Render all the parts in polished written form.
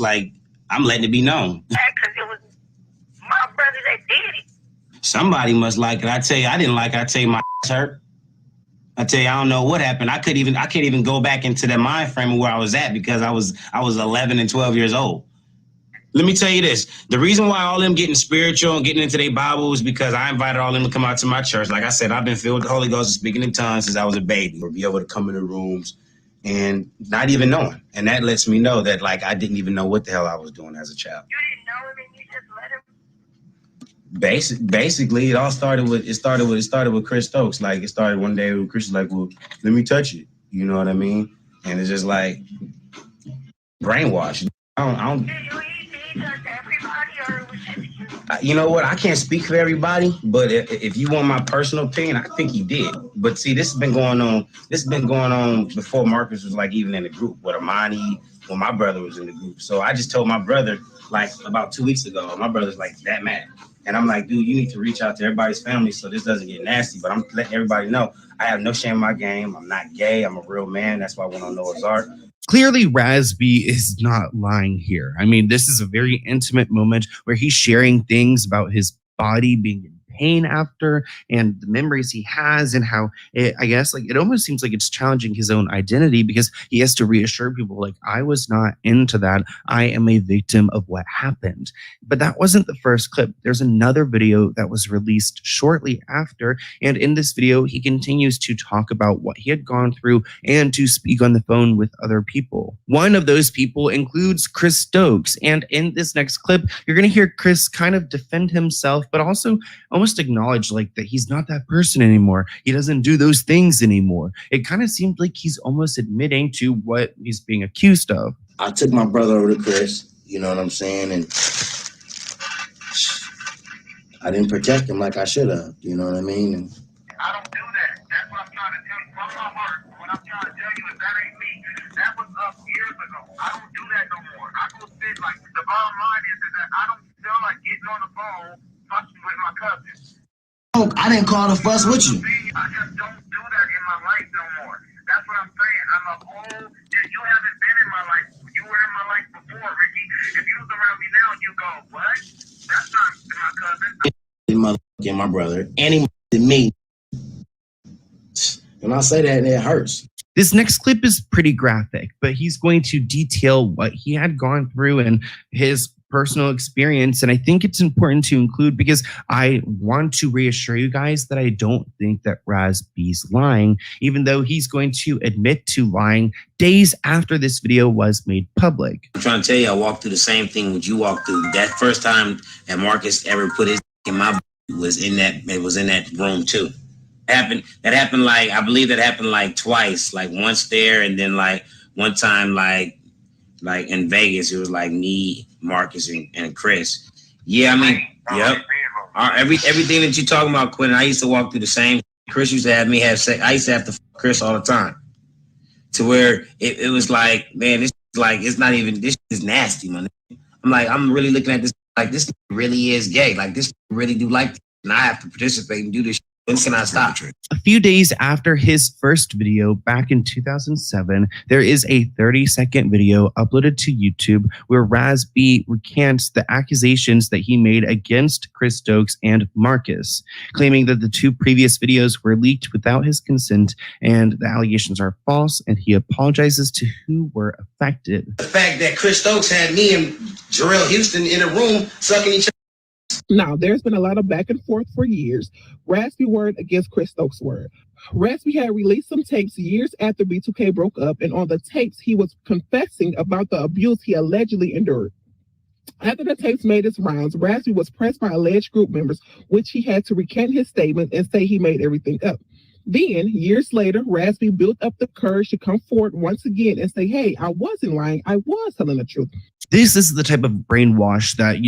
like, I'm letting it be known. Because it was my brother that did it. Somebody must like it. I tell you, I didn't like it. I tell you, my hurt. I tell you, I don't know what happened. I can't even go back into that mind frame of where I was at because I was 11 and 12 years old. Let me tell you this. The reason why all them getting spiritual and getting into their Bible is because I invited all them to come out to my church. Like I said, I've been filled with the Holy Ghost and speaking in tongues since I was a baby. Or be able to come in the rooms and not even knowing. And that lets me know that, like, I didn't even know what the hell I was doing as a child. You didn't know him and you just let him? Basically, it started with Chris Stokes. Like, it started one day with Chris was like, well, let me touch it. You know what I mean? And it's just like brainwashed. I don't. Did you touch everybody or was it you? You know what? I can't speak for everybody, but if you want my personal opinion, I think he did. But see, this has been going on. This has been going on before Marques was like even in the group. With Amani, when my brother was in the group. So I just told my brother like about 2 weeks ago. My brother's like that mad, and I'm like, dude, you need to reach out to everybody's family so this doesn't get nasty. But I'm letting everybody know I have no shame in my game. I'm not gay. I'm a real man. That's why I went on Noah's Ark. Clearly, Raz B is not lying here. I mean, this is a very intimate moment where he's sharing things about his body being in pain after and the memories he has and how I guess like it almost seems like it's challenging his own identity because he has to reassure people like, I was not into that. I am a victim of what happened. But that wasn't the first clip. There's another video that was released shortly after. And in this video, he continues to talk about what he had gone through and to speak on the phone with other people. One of those people includes Chris Stokes. And in this next clip, you're going to hear Chris kind of defend himself, but also almost acknowledge like that he's not that person anymore. He doesn't do those things anymore. It kind of seemed like he's almost admitting to what he's being accused of. I took my brother over to Chris, you know what I'm saying? And I didn't protect him like I should have, you know what I mean? And I don't do that. That's what I'm trying to tell you from my heart. What I'm trying to tell you is that ain't me. That was up years ago. I don't do that no more. I go sit like the bottom line is that I don't feel like getting on the phone fussing with my cousin. oh, I didn't call to fuss with you. I just don't do that in my life no more. That's what I'm saying. I'm a old, you haven't been in my life. You were in my life before, Ricky. If you was around me now, you go, what? That's not my cousin. He my brother, and he me. And I say that, and it hurts. This next clip is pretty graphic, but he's going to detail what he had gone through and his personal experience. And I think it's important to include because I want to reassure you guys that I don't think that Raz B's lying, even though he's going to admit to lying days after this video was made public. I'm trying to tell you, I walked through the same thing that you walked through. That first time that Marques ever put his in my was in that room too. That happened like, I believe that happened like twice, like once there and then like one time like in Vegas, it was like me, Marques, and Chris. Yeah, I mean, yep. Everything that you're talking about, Quentin, I used to walk through the same. Chris used to have me have sex. I used to have to fuck Chris all the time. To where it was like, man, this is like, it's not even, this is nasty, man. I'm like, I'm really looking at this, like, this really is gay. Like, this really do like this, and I have to participate and do this. When can I stop? A few days after his first video back in 2007, there is a 30-second video uploaded to YouTube where Raz B recants the accusations that he made against Chris Stokes and Marques, claiming that the two previous videos were leaked without his consent and the allegations are false, and he apologizes to who were affected. The fact that Chris Stokes had me and Jarrell Houston in a room sucking each other. Now, there's been a lot of back and forth for years. Raz B word against Chris Stokes' word. Raz B had released some tapes years after B2K broke up, and on the tapes, he was confessing about the abuse he allegedly endured. After the tapes made its rounds, Raz B was pressed by alleged group members, which he had to recant his statement and say he made everything up. Then, years later, Raz B built up the courage to come forward once again and say, hey, I wasn't lying. I was telling the truth. This is the type of brainwash that,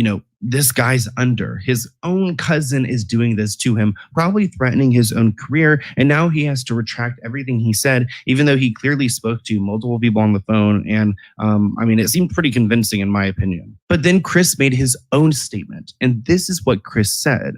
this guy's under. His own cousin is doing this to him, probably threatening his own career. And now he has to retract everything he said, even though he clearly spoke to multiple people on the phone. And it seemed pretty convincing in my opinion. But then Chris made his own statement. And this is what Chris said.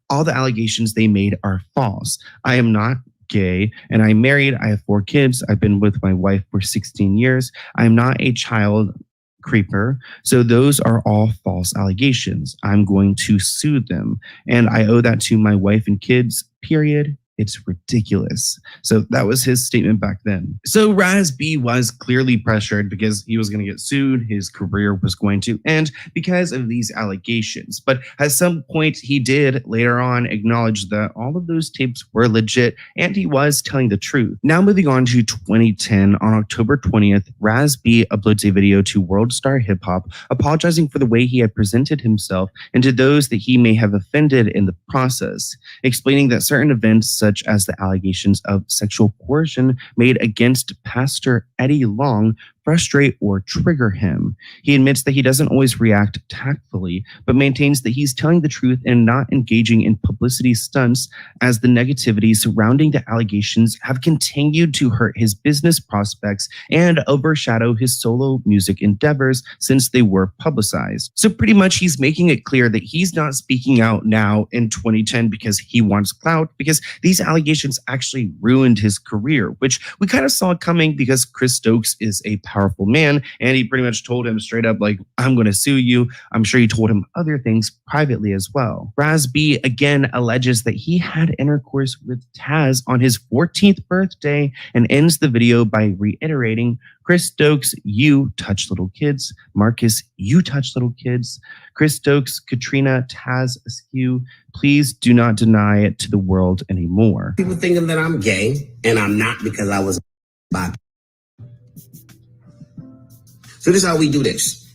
All the allegations they made are false. I am not gay and I'm married. I have 4 kids. I've been with my wife for 16 years. I'm not a child. creeper. So those are all false allegations. I'm going to sue them. And I owe that to my wife and kids, period. It's ridiculous. So that was his statement back then. So Raz B was clearly pressured because he was going to get sued. His career was going to end because of these allegations. But at some point, he did later on acknowledge that all of those tapes were legit and he was telling the truth. Now moving on to 2010, on October 20th, Raz B uploads a video to World Star Hip Hop apologizing for the way he had presented himself and to those that he may have offended in the process, explaining that certain events such as the allegations of sexual coercion made against Pastor Eddie Long frustrate or trigger him. He admits that he doesn't always react tactfully, but maintains that he's telling the truth and not engaging in publicity stunts, as the negativity surrounding the allegations have continued to hurt his business prospects and overshadow his solo music endeavors since they were publicized. So pretty much he's making it clear that he's not speaking out now in 2010 because he wants clout, because these allegations actually ruined his career, which we kind of saw coming because Chris Stokes is a powerful man, and he pretty much told him straight up, like, I'm going to sue you. I'm sure he told him other things privately as well. Raz B again alleges that he had intercourse with Taz on his 14th birthday and ends the video by reiterating, Chris Stokes, you touch little kids. Marques, you touch little kids. Chris Stokes, Katrina, Taz, Askew, please do not deny it to the world anymore. People thinking that I'm gay, and I'm not because I was bi. So this is how we do this.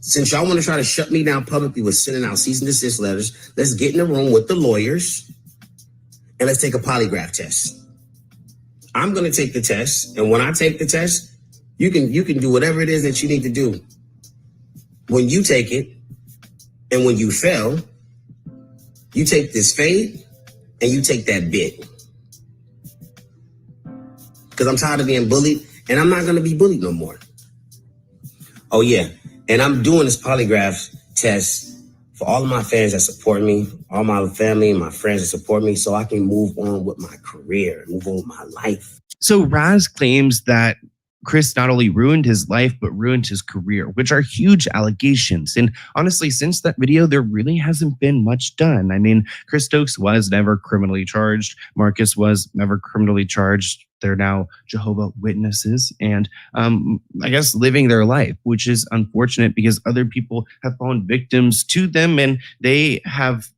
Since y'all want to try to shut me down publicly with sending out cease and desist letters, let's get in the room with the lawyers and let's take a polygraph test. I'm going to take the test, and when I take the test, you can do whatever it is that you need to do. When you take it, and when you fail, you take this fade and you take that bit. Because I'm tired of being bullied, and I'm not going to be bullied no more. Oh, yeah. And I'm doing this polygraph test for all of my fans that support me, all my family and my friends that support me, so I can move on with my career, move on with my life. So Raz claims that Chris not only ruined his life, but ruined his career, which are huge allegations. And honestly, since that video, there really hasn't been much done. I mean, Chris Stokes was never criminally charged. Marques was never criminally charged. They're now Jehovah's Witnesses and I guess living their life, which is unfortunate because other people have fallen victims to them and they have,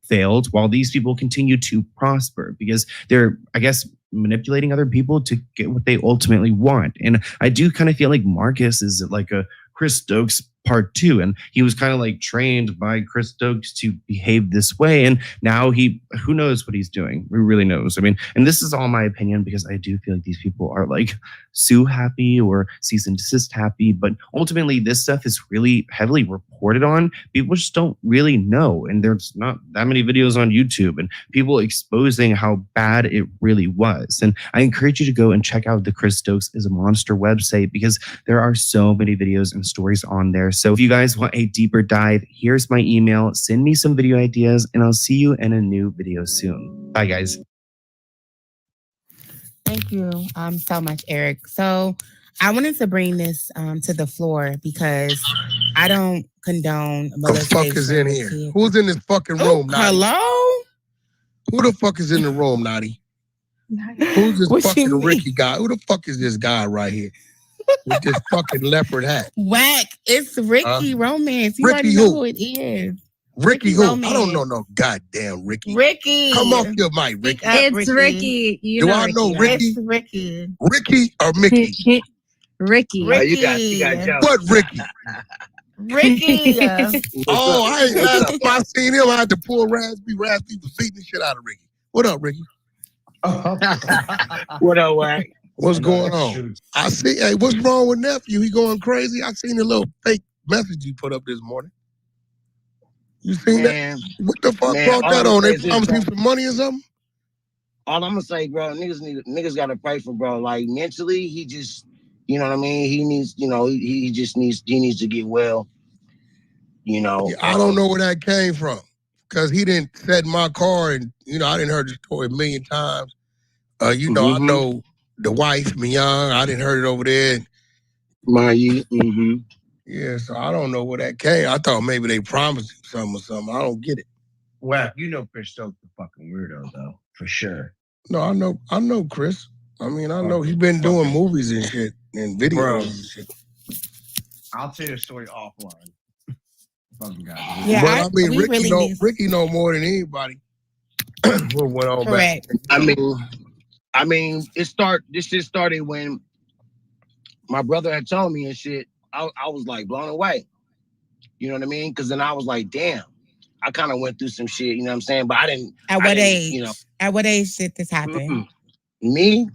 failed while these people continue to prosper because they're, I guess, manipulating other people to get what they ultimately want. And I do kind of feel like Marques is like a Chris Stokes part 2, and he was kind of like trained by Chris Stokes to behave this way, and now who knows what he's doing. Who really knows? I mean, and this is all my opinion because I do feel like these people are like sue happy or cease and desist happy, but ultimately this stuff is really heavily reported on. People just don't really know, and there's not that many videos on YouTube and people exposing how bad it really was. And I encourage you to go and check out the Chris Stokes is a Monster website because there are so many videos and stories on there. So if you guys want a deeper dive, here's my email. Send me some video ideas and I'll see you in a new video soon. Bye, guys. Thank you so much, Eric. So I wanted to bring this to the floor because I don't condone molestation. Who the fuck is in here? Who's in this fucking room, Nadi? Hello? Who the fuck is in the room, Nadi? Who's this What you fucking mean? Ricky guy? Who the fuck is this guy right here? With this fucking leopard hat. Whack. It's Ricky Romance. You Ricky already know who? who it is. Ricky who? Romance. I don't know no goddamn Ricky. Ricky. Come off your mic, Ricky. It's Ricky. You Do know I Ricky, know right? Ricky? It's Ricky. Ricky or Mickey? Ricky. Ricky. You got jokes. What Ricky? Ricky. Oh, last time I seen him, I had to pull Raspy was beating the shit out of Ricky. What up, Ricky? What up, Wack? What's going on? I see. Hey, what's wrong with nephew? He going crazy? I seen a little fake message you put up this morning. You seen Man, that? What the fuck man, brought all that I'm on? They saying is, promised bro, him some money or something? all I'm gonna say, bro, niggas gotta pray for bro. Like mentally, he just, you know what I mean. He needs, he just needs to get well. Yeah, I don't know where that came from because he didn't set in my car, and I didn't heard the story a million times. I know the wife, Mignon. I didn't heard it over there. Mm-hmm. Yeah, so I don't know where that came. I thought maybe they promised him something or something. I don't get it. Well, you know Chris Stokes the fucking weirdo though, for sure. No, I know Chris. I mean, I know he's been doing movies and shit and videos Bro. and shit. I'll tell you a story offline. Fucking guy. Yeah, But I mean, we really need. Ricky know more than anybody. What went on back? Correct. I mean, this shit started when my brother had told me and shit. I was like blown away. You know what I mean? Because then I was like, damn, I kind of went through some shit. You know what I'm saying? But I didn't. At what age? You know, at what age did this happen? me,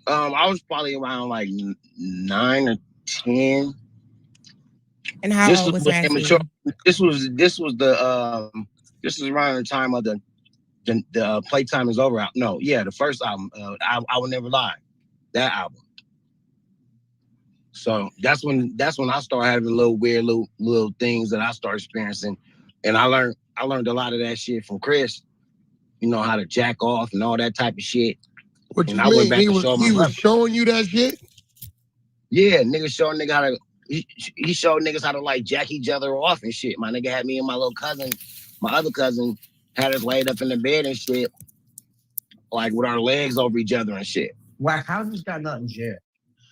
I was probably around like 9 or 10. And how old was Raspy? This was around the time of the Playtime Is Over. No, yeah, the first album. I Will Never Lie, that album. So that's when I started having little things that I started experiencing, and I learned a lot of that shit from Chris. You know, how to jack off and all that type of shit. What and you I mean? Went back He was showing you that shit? Yeah, niggas showing nigga how to. He showed niggas how to like jack each other off and shit. My nigga had me and my little cousin, my other cousin, had us laid up in the bed and shit, like with our legs over each other and shit. Wow, how this guy not in jail?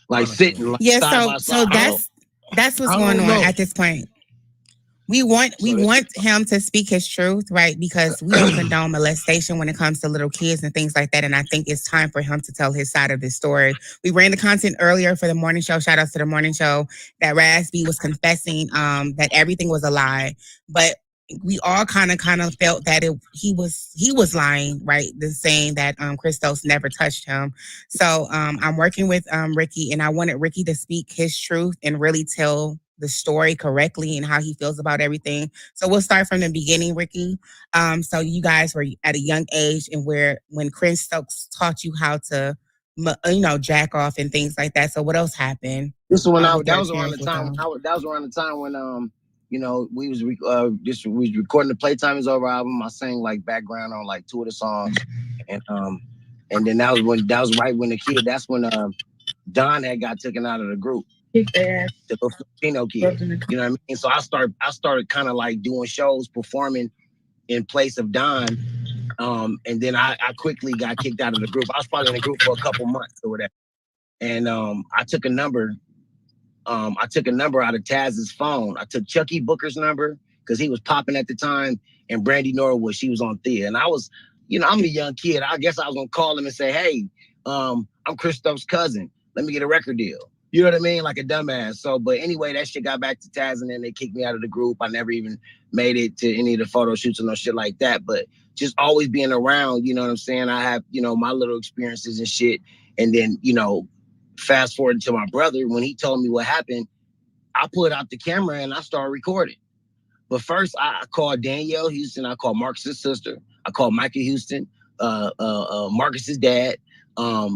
Like sitting, like, yeah. side by So side. that's what's going on at this point. We want him to speak his truth, right? Because we don't condone molestation when it comes to little kids and things like that. And I think it's time for him to tell his side of the story. We ran the content earlier for the morning show. Shout outs to the morning show that Raspy was confessing that everything was a lie, but we all kind of felt that he was lying, right? The saying that Chris Stokes never touched him. So I'm working with Ricky, and I wanted Ricky to speak his truth and really tell the story correctly and how he feels about everything. So we'll start from the beginning, Ricky. So you guys were at a young age, and when Chris Stokes taught you how to, jack off and things like that. So what else happened? That was around the time when we was recording the Playtime Is Over album. I sang like background on like 2 of the songs, and then that was right when that's when Don had got taken out of the group. The Filipino kid, you know what I mean? So I started kind of like doing shows, performing in place of Don, and then I quickly got kicked out of the group. I was probably in the group for a couple months or whatever, and I took a number. I took a number out of Taz's phone. I took Chucky Booker's number because he was popping at the time, and Brandy Norwood, she was on Thea. And I was, I'm a young kid. I guess I was gonna call him and say, hey, I'm Chris Stokes' cousin. Let me get a record deal. You know what I mean? Like a dumbass. So, but anyway, that shit got back to Taz, and then they kicked me out of the group. I never even made it to any of the photo shoots or no shit like that. But just always being around, you know what I'm saying? I have, my little experiences and shit. And then, fast forward to my brother, when he told me what happened, I pulled out the camera and I started recording. But first, I called Danielle Houston. I called Marques' sister. I called Michael Houston, Marques' dad. I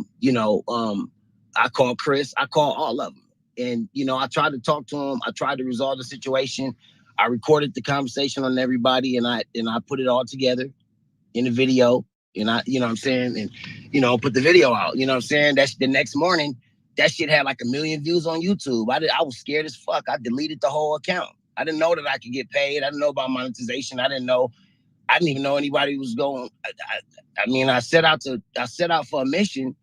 called Chris. I called all of them. And, I tried to talk to them. I tried to resolve the situation. I recorded the conversation on everybody, and I put it all together in the video. And I, you know what I'm saying? And, put the video out. You know what I'm saying? That's the next morning. That shit had like 1 million views on YouTube. I was scared as fuck. I deleted the whole account. I didn't know that I could get paid. I didn't know about monetization. I didn't even know anybody was going. I set out for a mission,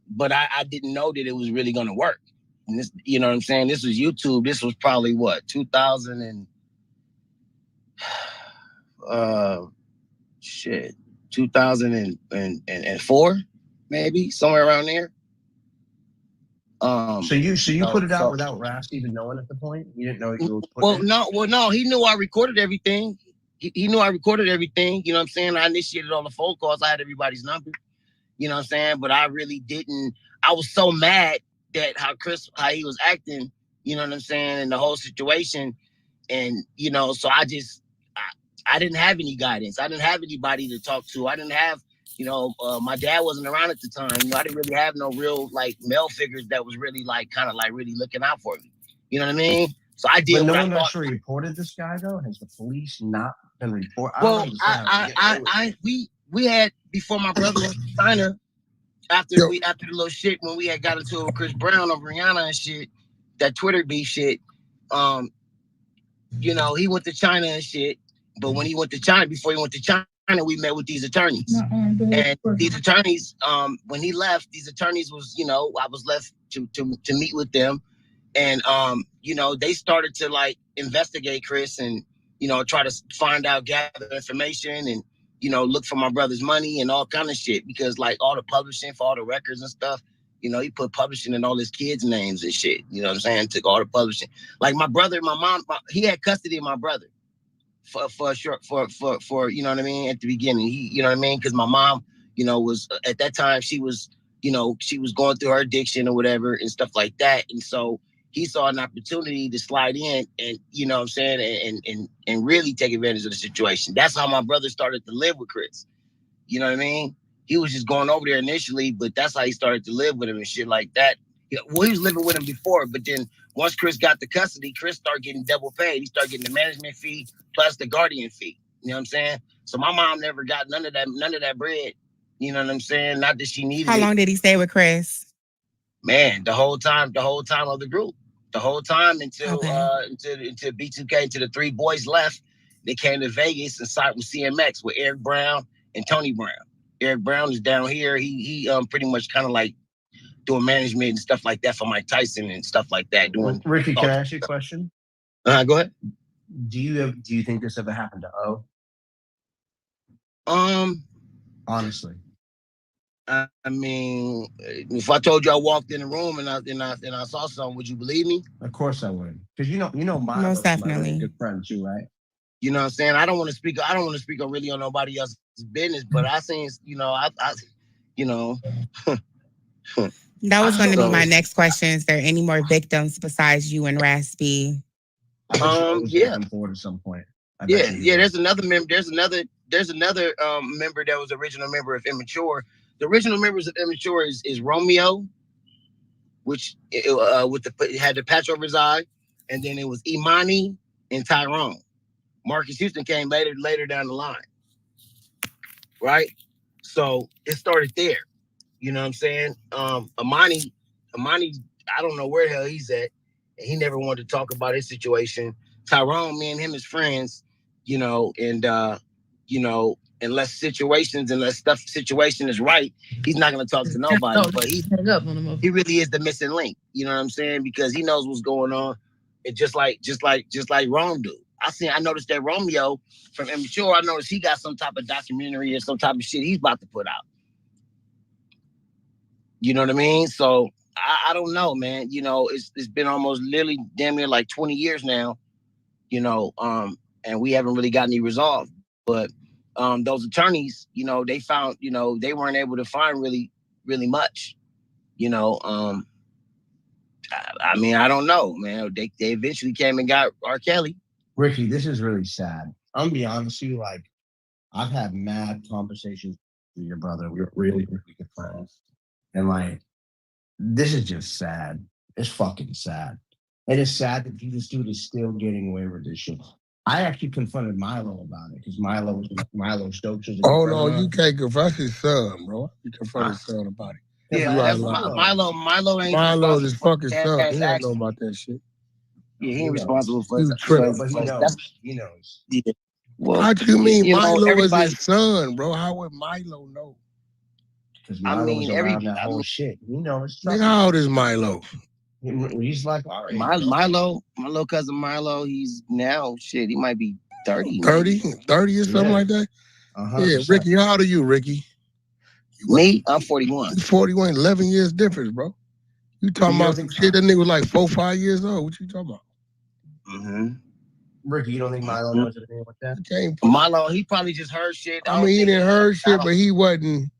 but I didn't know that it was really going to work. And this, you know what I'm saying? This was YouTube. This was probably what, 2004, maybe somewhere around there. So you put it out without Raspy even knowing at the point? You didn't know you was putting it? No, he knew I recorded everything. He knew I recorded everything. You know what I'm saying? I initiated all the phone calls. I had everybody's number. You know what I'm saying? But I really didn't. I was so mad that how he was acting, you know what I'm saying, and the whole situation. And, so I didn't have any guidance. I didn't have anybody to talk to. I didn't have, my dad wasn't around at the time. I didn't really have no real like male figures that was really like kind of like really looking out for me. You know what I mean? So I did. But no one actually reported this guy though. Has the police not been reported? Well, we had, before my brother was signer, after the little shit when we had got into it with Chris Brown over Rihanna and shit. that Twitter beef shit, you know, he went to China and shit. But when he went to China, before he went to China, we met with these attorneys. And these attorneys, when he left, these attorneys was, you know, I was left to meet with them. And, you know, they started to like investigate Chris and, you know, try to find out, gather information and, you know, look for my brother's money and all kind of shit. Because like all the publishing for all the records and stuff, you know, he put publishing in all his kids' names and shit. You know what I'm saying? Took all the publishing. Like my brother, my mom, he had custody of my brother for you know what I mean, at the beginning. He, you know what I mean? Because my mom, you know, was at that time she was, you know, she was going through her addiction or whatever and stuff like that. And so he saw an opportunity to slide in and, you know what I'm saying, and really take advantage of the situation. That's how my brother started to live with Chris. You know what I mean? He was just going over there initially, but that's how he started to live with him and shit like that. Well, he was living with him before, but then once Chris got the custody, Chris started getting double paid. He started getting the management fee plus the guardian fee. You know what I'm saying? So my mom never got none of that bread. You know what I'm saying? Not that she needed it. How long did he stay with Chris? Man, the whole time of the group. The whole time until B2K, until the three boys left. They came to Vegas and signed with CMX with Eric Brown and Tony Brown. Eric Brown is down here. He pretty much kind of like doing management and stuff like that for Mike Tyson and stuff like that. Doing Ricky, can I ask you a question? Go ahead. Do you think this ever happened to O? Honestly. I mean, if I told you I walked in the room and I saw something, would you believe me? Of course I would. Because you know most definitely my good friend too, right? You know what I'm saying? I don't want to speak on really on nobody else's business, but I seen, you know, I you know. That was going to be my next question. Is there any more victims besides you and Raspy? Yeah. Forward at some point. Yeah. There's another member. There's another member that was original member of Immature. The original members of Immature is Romeo, which had the patch over his eye, and then it was Imani and Tyrone. Marques Houston came later down the line, right? So it started there. You know what I'm saying? Imani, I don't know where the hell he's at, and he never wanted to talk about his situation. Tyrone, me and him as friends, you know, and you know, unless situation is right, he's not gonna talk to nobody. But he really is the missing link. You know what I'm saying? Because he knows what's going on, and just like Rome do. I noticed that Romeo from Immature, I noticed he got some type of documentary or some type of shit he's about to put out. You know what I mean? So I don't know, man. You know, it's been almost literally damn near like 20 years now, you know, and we haven't really got any resolved. But those attorneys, you know, they found, you know, they weren't able to find really much, you know. I mean, I don't know, man. They eventually came and got R. Kelly. Ricky, this is really sad. I'm gonna be honest with you, like, I've had mad conversations with your brother. We're really good friends. And like, this is just sad. It's fucking sad. It is sad that this dude is still getting away with this shit. I actually confronted Milo about it because Milo Stokes was. Oh no, you can't confront his son, bro. You confront his son about it. Yeah, that's Milo. Milo ain't. Milo is fucking son. He don't know about that shit. Yeah, he ain't responsible for it. But he knows. Yeah. Well, how do you mean Milo was his son, bro? How would Milo know? Because Milo was around that whole shit. You know, how old is Milo? He's like, all right. Milo, cousin Milo, he's now, shit, he might be 30. 30 or something like that? Yeah, Ricky, how old are you, Ricky? Me? I'm 41. 41, 11 years difference, bro. You talking about some shit, that nigga was like 4, 5 years old. What you talking about? Mm-hmm. Ricky, you don't think Milo knows anything with that? Milo, he probably just heard shit. I mean, he didn't heard shit, but he wasn't.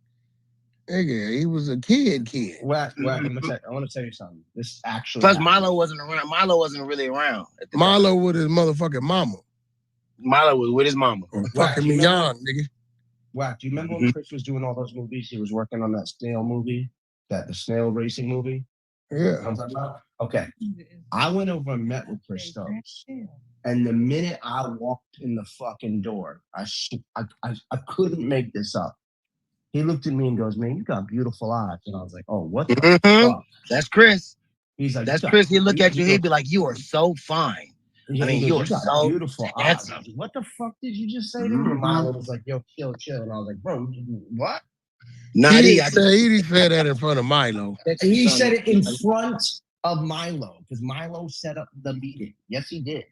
Nigga, he was a kid. Well, I want to tell you something. This actually. Plus, Milo wasn't around. Milo wasn't really around. Milo with his motherfucking mama. Milo was with his mama. Fucking me young, nigga. Wack, do you remember when Chris was doing all those movies? He was working on that snail movie, the snail racing movie. Yeah. Okay. I went over and met with Chris Stokes. And the minute I walked in the fucking door, I couldn't make this up. He looked at me and goes, "Man, you got beautiful eyes." And I was like, "Oh, what the fuck?" That's Chris. He's like, that's Chris. He look at you, he'd be like, "You are so fine." Yeah, I mean, you are so beautiful eyes. What the fuck did you just say to me? And Milo was like, "Yo, chill." And I was like, "Bro, what?" Nah, he didn't say that in front of Milo. He said it in front of Milo because Milo set up the meeting. Yes, he did.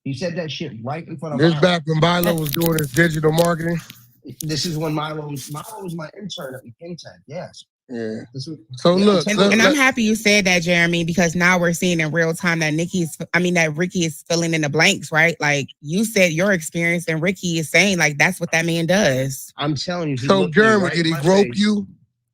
He said that shit right in front of This Milo. back when Milo was doing his digital marketing. This is when Milo was my intern at Intech. Yes. Yeah. So look, and I'm happy you said that, Jeremy, because now we're seeing in real time that that Ricky is filling in the blanks, right? Like you said, your experience, and Ricky is saying like that's what that man does. I'm telling you. So Jeremy, did he grope you?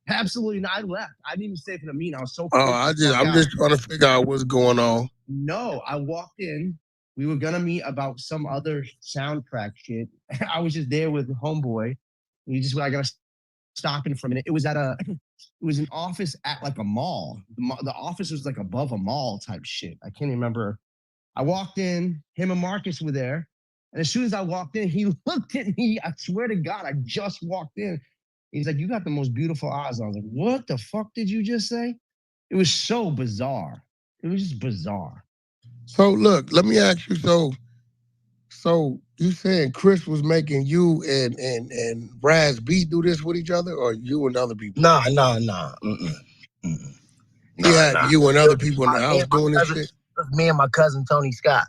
Absolutely not. I left. I didn't even stay for the meeting. I was so. I'm just trying to figure out what's going on. No, I walked in. We were gonna meet about some other soundtrack shit. I was just there with homeboy. I gotta stop in for a minute. It was an office at like a mall. The office was like above a mall type shit. I can't remember. I walked in, him and Marques were there. And as soon as I walked in, he looked at me. I swear to God, I just walked in. He's like, "You got the most beautiful eyes." I was like, "What the fuck did you just say?" It was so bizarre. It was just bizarre. So look, let me ask you. So you saying Chris was making you and Raz B do this with each other, or you and other people? Nah. He had you and other people in the house doing this shit. Me and my cousin Tony Scott.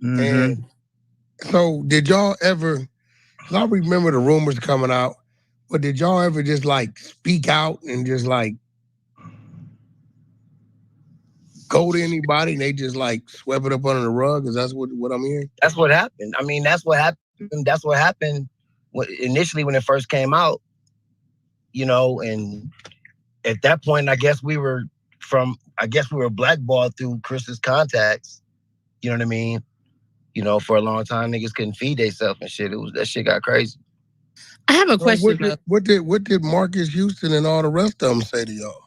And so did y'all ever? Cause I remember the rumors coming out, but did y'all ever just like speak out and just like go to anybody and they just like swept it up under the rug? Is that what I'm hearing? That's what happened. I mean, that's what happened. That's what happened initially when it first came out, and at that point, I guess we were blackballed through Chris's contacts. You know what I mean? For a long time, niggas couldn't feed themselves and shit. That shit got crazy. I have a question. What did Marques Houston and all the rest of them say to y'all?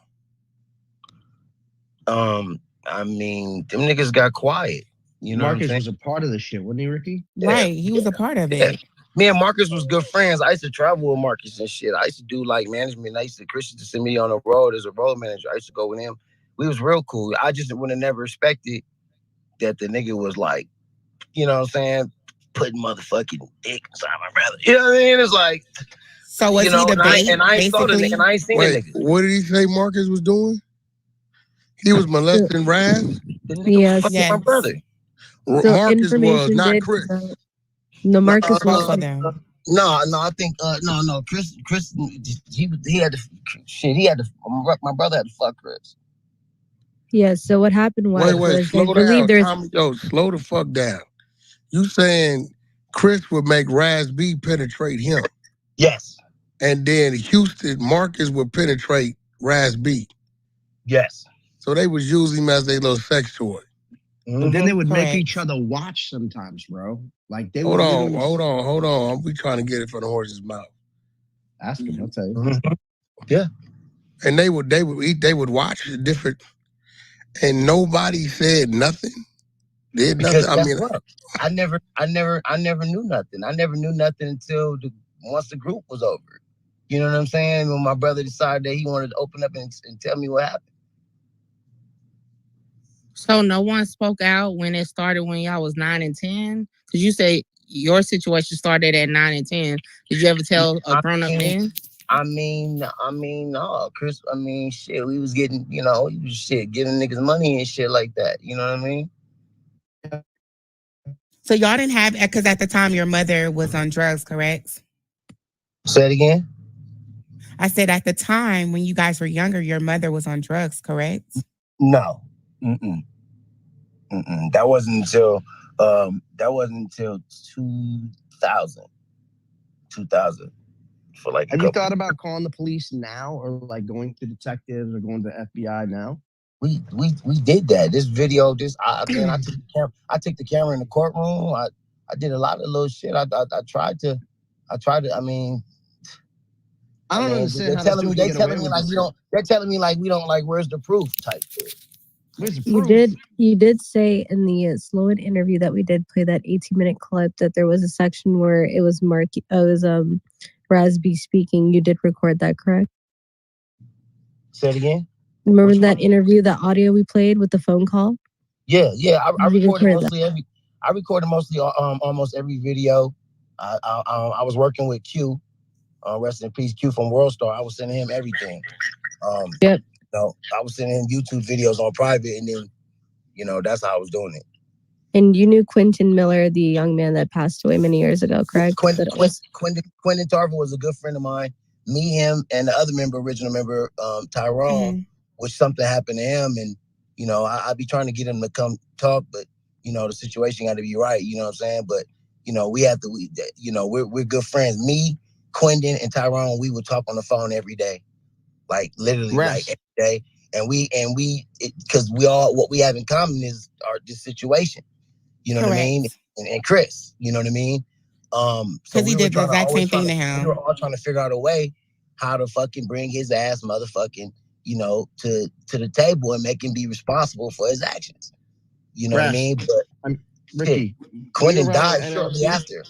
I mean, them niggas got quiet. Marques was a part of the shit, wasn't he, Ricky? Right, he was a part of it. Me and Marques was good friends. I used to travel with Marques and shit. I used to do like management. Chris used to send me on the road as a road manager. I used to go with him. We was real cool. I just would have never expected that the nigga was like, you know what I'm saying, putting motherfucking dick inside my brother. You know what I mean? It's like, so was he the bait? And I ain't seen the nigga. What did he say Marques was doing? He was molesting Raz? Yes. My brother. So Marques was, not Chris. No, Marques was. No, I think no. Chris, he had to shit. He had to. My brother had to fuck Chris. Yeah. So what happened was, slow down. Slow the fuck down. You saying Chris would make Raz B penetrate him? Yes. And then Marques would penetrate Raz B. Yes. So they was using him as their little sex toy. But then they would make each other watch sometimes, bro. Like they hold on. We trying to get it from the horse's mouth. Ask him, he'll tell you. Yeah. And they would watch it different, and nobody said nothing. Did nothing. I never knew nothing. I never knew nothing until once the group was over. You know what I'm saying? When my brother decided that he wanted to open up and tell me what happened. So no one spoke out when it started when y'all was 9 and 10? Because you say your situation started at 9 and 10. Did you ever tell a grown up then? I mean, no, Chris. I mean, shit. We was getting, he was giving niggas money and shit like that. You know what I mean? So y'all didn't have, because at the time your mother was on drugs, correct? Say it again. I said at the time when you guys were younger, your mother was on drugs, correct? No. That wasn't until 2000. 2000. For like. Have you thought about calling the police now, or like going to detectives, or going to FBI now? We did that. This video, I took the camera in the courtroom. I did a lot of little shit. I tried to. I mean, I don't understand. They're telling me like we don't. They're telling me like we don't, like, where's the proof type shit. Where's the proof? You did say in the Sloan interview that we did play that 18-minute clip that there was a section where it was Raz B speaking. You did record that, correct? Say it again. Remember that interview, that audio we played with the phone call? Yeah. I recorded mostly almost every video. I was working with Q, rest in peace, Q from World Star. I was sending him everything. Yep. I was sending him YouTube videos on private, and then, that's how I was doing it. And you knew Quentin Miller, the young man that passed away many years ago, correct? Quentin Tarver was a good friend of mine. Me, him, and the other original member, Tyrone, which something happened to him, and I'd be trying to get him to come talk, but the situation got to be right. You know what I'm saying? But we have to. We're good friends. Me, Quentin, and Tyrone, we would talk on the phone every day, like literally like every day. And because what we have in common is this situation. You know what I mean? And Chris, you know what I mean? So he did the exact same thing to him. We were all trying to figure out a way how to fucking bring his ass motherfucking, to the table and make him be responsible for his actions. You know what I mean? But Ricky, Quentin died shortly after.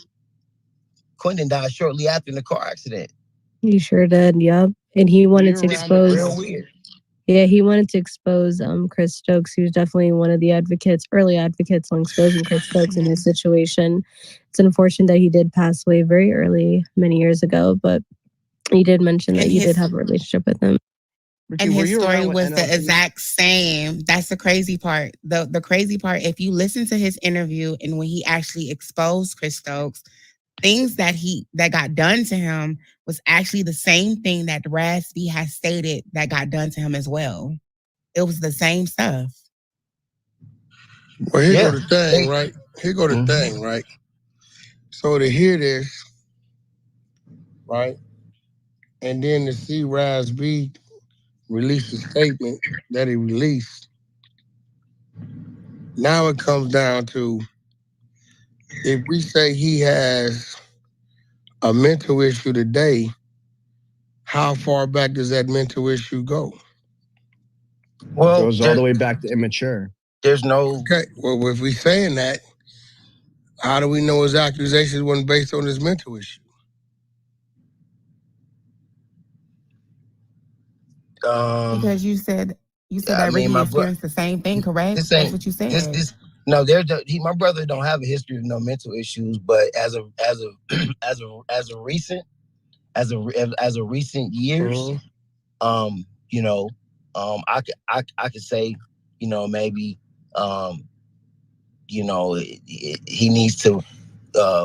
Quentin died shortly after in the car accident. He sure did, yep. And he wanted to expose. Real weird. Yeah, he wanted to expose Chris Stokes. He was definitely one of the early advocates on exposing Chris Stokes in his situation. It's unfortunate that he did pass away very early, many years ago, but he did mention that you did have a relationship with him. And his story was the exact same. That's the crazy part. The crazy part, if you listen to his interview and when he actually exposed Chris Stokes, things that got done to him was actually the same thing that Raspy has stated that got done to him as well. It was the same stuff. Well, here go the thing, right? Here go the thing, right? So to hear this, right, and then to see Raspy release a statement that he released, now it comes down to, if we say he has a mental issue today, how far back does that mental issue go? Well, it goes all the way back to immature. There's no... Okay, well, if we're saying that, how do we know his accusations wasn't based on his mental issue? Because you said that Ricky experienced the same thing, correct? That's what you said. No, my brother don't have a history of no mental issues, but as a recent years, I could say, maybe, he needs to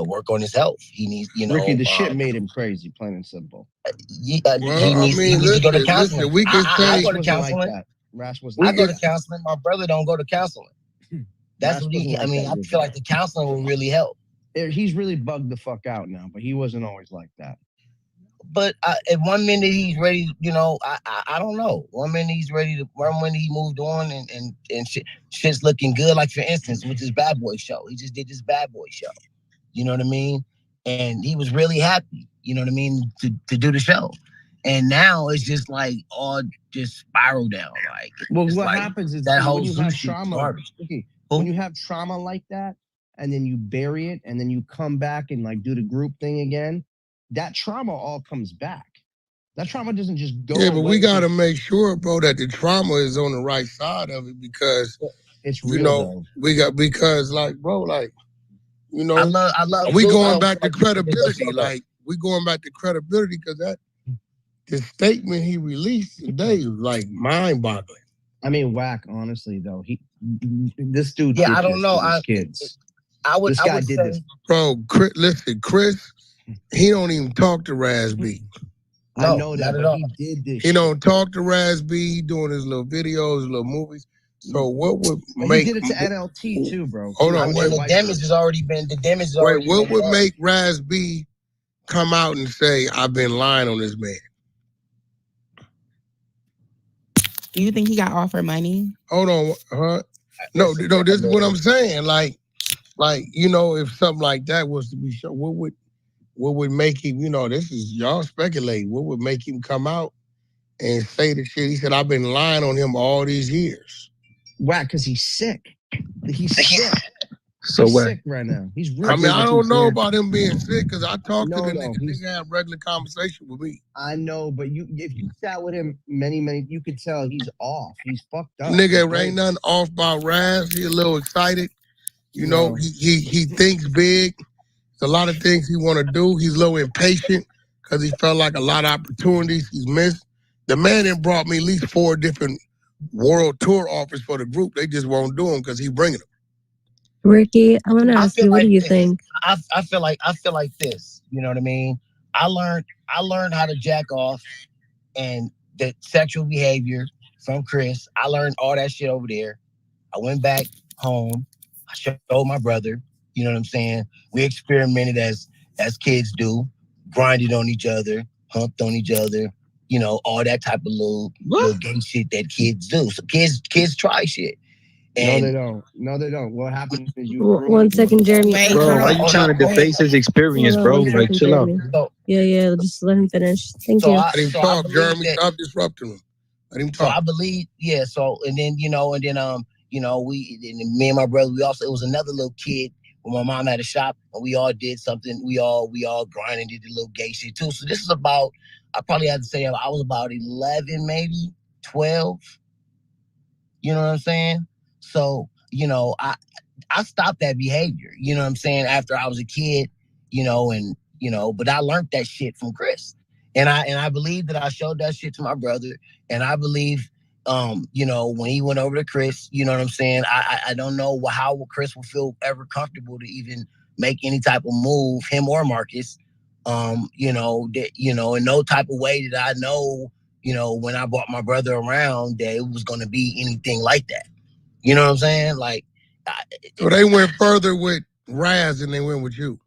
work on his health. He needs, Ricky, the shit made him crazy, plain and simple. He needs to go to counseling. We can say I go to counseling. I go to counseling. My brother don't go to counseling. That's what I feel like the counseling will really help. He's really bugged the fuck out now, but he wasn't always like that. But at one minute he's ready, I don't know. One minute he's ready to. One minute he moved on and shit's looking good. Like for instance, with his Bad Boy show, he just did this Bad Boy show. You know what I mean? And he was really happy. You know what I mean, to do the show. And now it's just like all just spiral down. Like, well, what happens is that whole when you have trauma. Okay, when you have trauma like that, and then you bury it, and then you come back and like do the group thing again, that trauma all comes back. That trauma doesn't just go. Yeah, but we gotta make sure, bro, that the trauma is on the right side of it, because it's real. Because like, bro, like, I love. We going back to credibility, like we going back to credibility, because the statement he released today was like mind-boggling. I mean, whack. Honestly, though, this dude. Yeah, I don't know. Kids. This guy did this, bro. Chris, he don't even talk to Raspy. No, I know that, but he did this. He don't talk to Raspy. He doing his little videos, little movies. So what would make... He did it to NLT too, bro. Hold on, the damage has already been... what would make Raspy come out and say, I've been lying on this man? Do you think he got offered money? Hold on, huh? No, this is what I'm saying. Like, if something like that was to be shown, what would make him, this is y'all speculating, what would make him come out and say the shit? He said, I've been lying on him all these years. Why? Because he's sick. He's sick. So he's sick right now. He's really. I mean, I don't know about him being sick because I talked to the nigga. He's Nigga had regular conversation with me. I know, but if you sat with him many, you could tell he's off. He's fucked up. Nigga, ain't nothing off about Raz. He a little excited. You know, he thinks big. There's a lot of things he want to do. He's a little impatient because he felt like a lot of opportunities he's missed. The man that brought me at least 4 different world tour offers for the group. They just won't do them because he bringing them. Ricky, I want to ask you, what do you think? I feel like this. You know what I mean? I learned how to jack off and the sexual behavior from Chris. I learned all that shit over there. I went back home. I showed my brother. You know what I'm saying? We experimented as kids do, grinded on each other, humped on each other. You know, all that type of little gay shit that kids do. So kids try shit. And No, they don't. What happened is you. 1 second, Jeremy. Bro, why you trying to deface his experience, bro? Like, chill out. Yeah, just let him finish. Thank you. Let him talk, Jeremy. Stop disrupting him. Let him talk. So I believe, So and then me and my brother, it was another little kid when my mom had a shop, and we all did something. We all grinded, did the little gay shit too. So this is about, I probably have to say I was about 11, maybe 12. You know what I'm saying? So, I stopped that behavior, you know what I'm saying, after I was a kid, but I learned that shit from Chris. And I believe that I showed that shit to my brother. And I believe, when he went over to Chris, you know what I'm saying, I don't know how Chris will feel ever comfortable to even make any type of move, him or Marques, in no type of way that I know, when I brought my brother around, that it was going to be anything like that. You know what I'm saying? Like, so they went further with Raz than they went with you.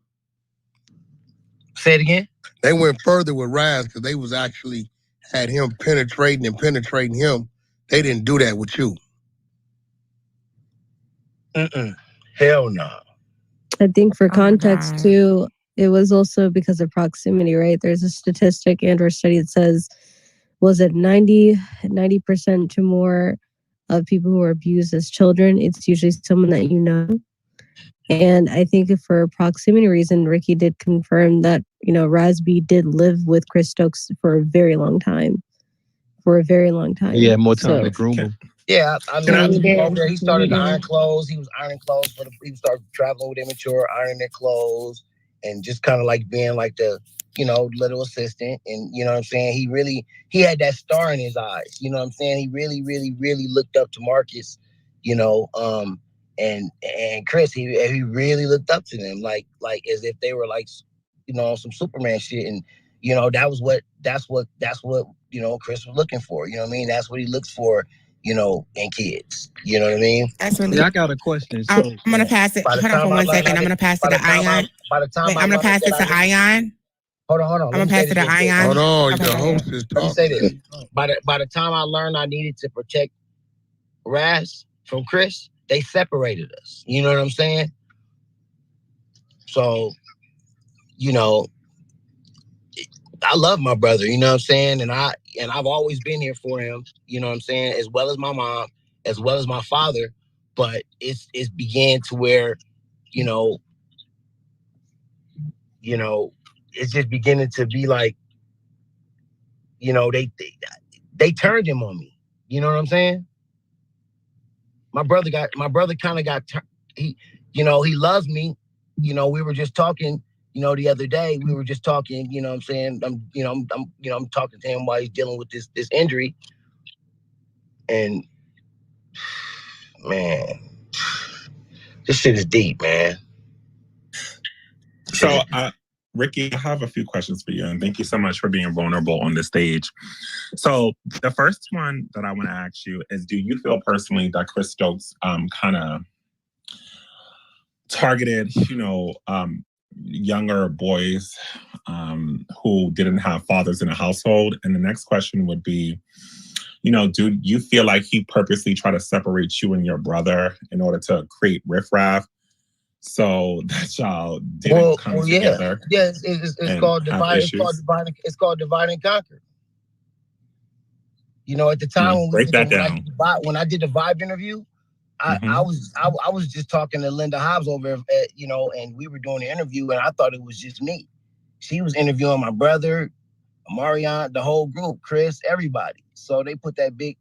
Say it again. They went further with Raz because they was actually had him penetrating him. They didn't do that with you. Hell no. I think for context too, it was also because of proximity, right? There's a statistic and/or study that says, was it 90% to more of people who are abused as children, it's usually someone that you know. And I think if for a proximity reason, Ricky did confirm that, Razby did live with Chris Stokes for a very long time. Yeah, more time to groom him. Yeah, I mean, he started to iron clothes. He was ironing clothes he started traveling with Immature, ironing their clothes, and just kind of like being like the, little assistant. And you know what I'm saying? He had that star in his eyes. You know what I'm saying? He really, really, really looked up to Marques, and Chris, he really looked up to them, like as if they were like, some Superman shit. And that's what Chris was looking for. You know what I mean? That's what he looks for, in kids. You know what I mean? That's really. Yeah, I got a question. So, I'm gonna pass it. Hold on for 1 second. I'm gonna pass it to Ion. I'm gonna pass it to Ion. Hold on. I'm gonna pass it to Ion. Hold on, the host is talking. Let me say this. By the time I learned I needed to protect Raz from Chris, they separated us. You know what I'm saying? So, I love my brother, you know what I'm saying? And I've always been here for him, you know what I'm saying, as well as my mom, as well as my father. But it's began to where, it's just beginning to be like, they turned him on me. You know what I'm saying? My brother kind of got he loves me. We were just talking, the other day. We were just talking, you know what I'm saying? I'm talking to him while he's dealing with this injury. And man, this shit is deep, man. So, Ricky, I have a few questions for you, and thank you so much for being vulnerable on the stage. So, the first one that I want to ask you is, do you feel personally that Chris Stokes kind of targeted, younger boys who didn't have fathers in the household? And the next question would be, do you feel like he purposely tried to separate you and your brother in order to create riffraff? So that y'all didn't come together. Yeah, it's called divide. It's called divide and conquer. At the time when I did the Vibe interview, I was just talking to Linda Hobbs over at, and we were doing the interview, and I thought it was just me. She was interviewing my brother, Marion, the whole group, Chris, everybody. So they put that big,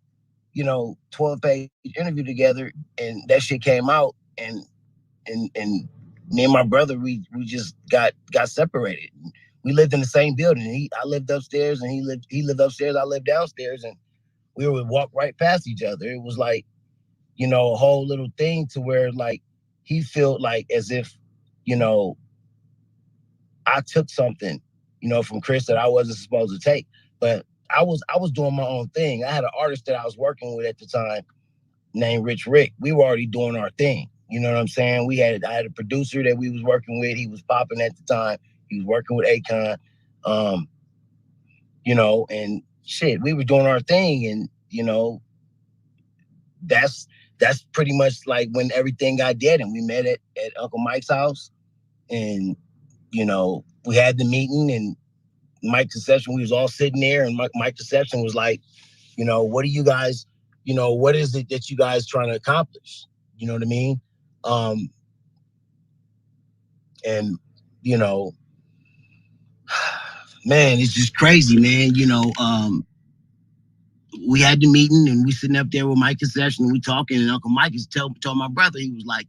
12-page interview together, and that shit came out, and me and my brother, we just got separated. We lived in the same building. I lived upstairs, and he lived upstairs. I lived downstairs, and we would walk right past each other. It was like, a whole little thing to where like he felt like as if, I took something, from Chris that I wasn't supposed to take. But I was doing my own thing. I had an artist that I was working with at the time named Rich Rick. We were already doing our thing. You know what I'm saying? I had a producer that we was working with. He was popping at the time. He was working with Akon. And shit, we were doing our thing, and that's pretty much like when everything got dead, and we met at Uncle Mike's house, and we had the meeting, and Mike Conception, we was all sitting there, and Mike Conception was like, what do you guys, what is it that you guys trying to accomplish? You know what I mean? And man, it's just crazy, man. We had the meeting, and we sitting up there with Mike Conception, and we talking, and Uncle Mike told my brother, he was like,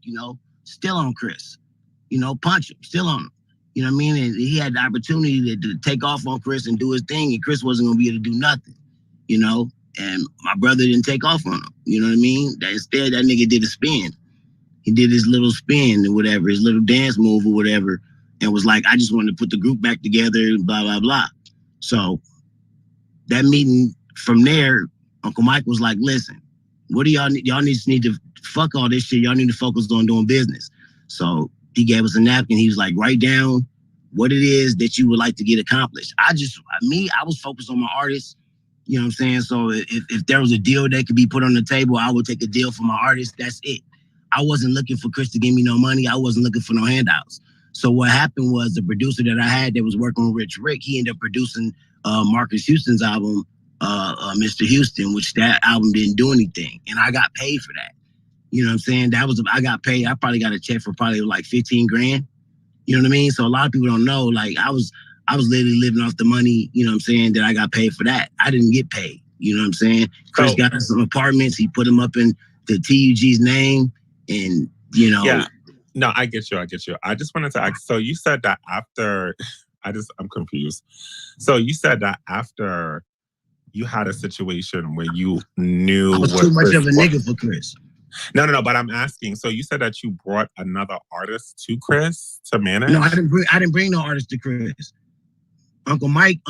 still on Chris, punch him, still on him. You know what I mean? And he had the opportunity to take off on Chris and do his thing, and Chris wasn't gonna be able to do nothing, and my brother didn't take off on him. You know what I mean? Instead, that nigga did a spin. He did his little spin or whatever, his little dance move or whatever, and was like, I just wanted to put the group back together, blah, blah, blah. So that meeting, from there, Uncle Mike was like, listen, what do y'all need? Y'all need to fuck all this shit. Y'all need to focus on doing business. So he gave us a napkin. He was like, write down what it is that you would like to get accomplished. I was focused on my artists. You know what I'm saying? So if there was a deal that could be put on the table, I would take a deal for my artists. That's it. I wasn't looking for Chris to give me no money. I wasn't looking for no handouts. So what happened was the producer that I had that was working with Rich Rick, he ended up producing Marques Houston's album, Mr. Houston, which that album didn't do anything. And I got paid for that. You know what I'm saying? I got paid. I probably got a check for probably like 15 grand. You know what I mean? So a lot of people don't know, like I was literally living off the money, you know what I'm saying, that I got paid for that. I didn't get paid. You know what I'm saying? Chris got us some apartments. He put them up in the TUG's name, and Yeah. No, I get you. I just wanted to ask, so you said that after, I'm confused. So you said that after you had a situation where you knew I was too much of a nigga for Chris. No, but I'm asking, so you said that you brought another artist to Chris to manage? No, I didn't bring no artist to Chris. Uncle Mike,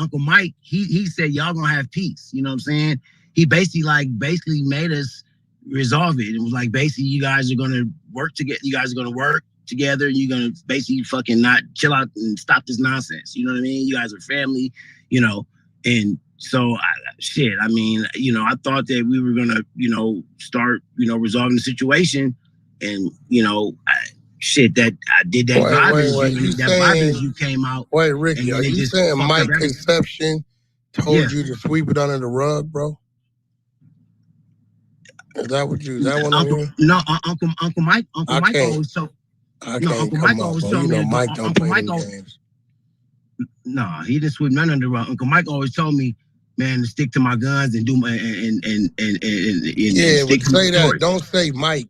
he said, y'all gonna have peace. You know what I'm saying? He basically made us resolve it. It was like, basically, you guys are gonna work together. You guys are gonna work together. And you're gonna basically fucking not chill out and stop this nonsense. You know what I mean? You guys are family, and so I thought that we were gonna, start, resolving the situation, and that I did that. Vibers you came out. Wait, Ricky, are you saying Mike Conception told you to sweep it under the rug, bro? Is that what No, Uncle Mike always told. Uncle Mike always told me. Mike don't play them games. No, he didn't sweep none under the rug. Uncle Mike always told me, man, to stick to my guns and do my and but say that. Don't say Mike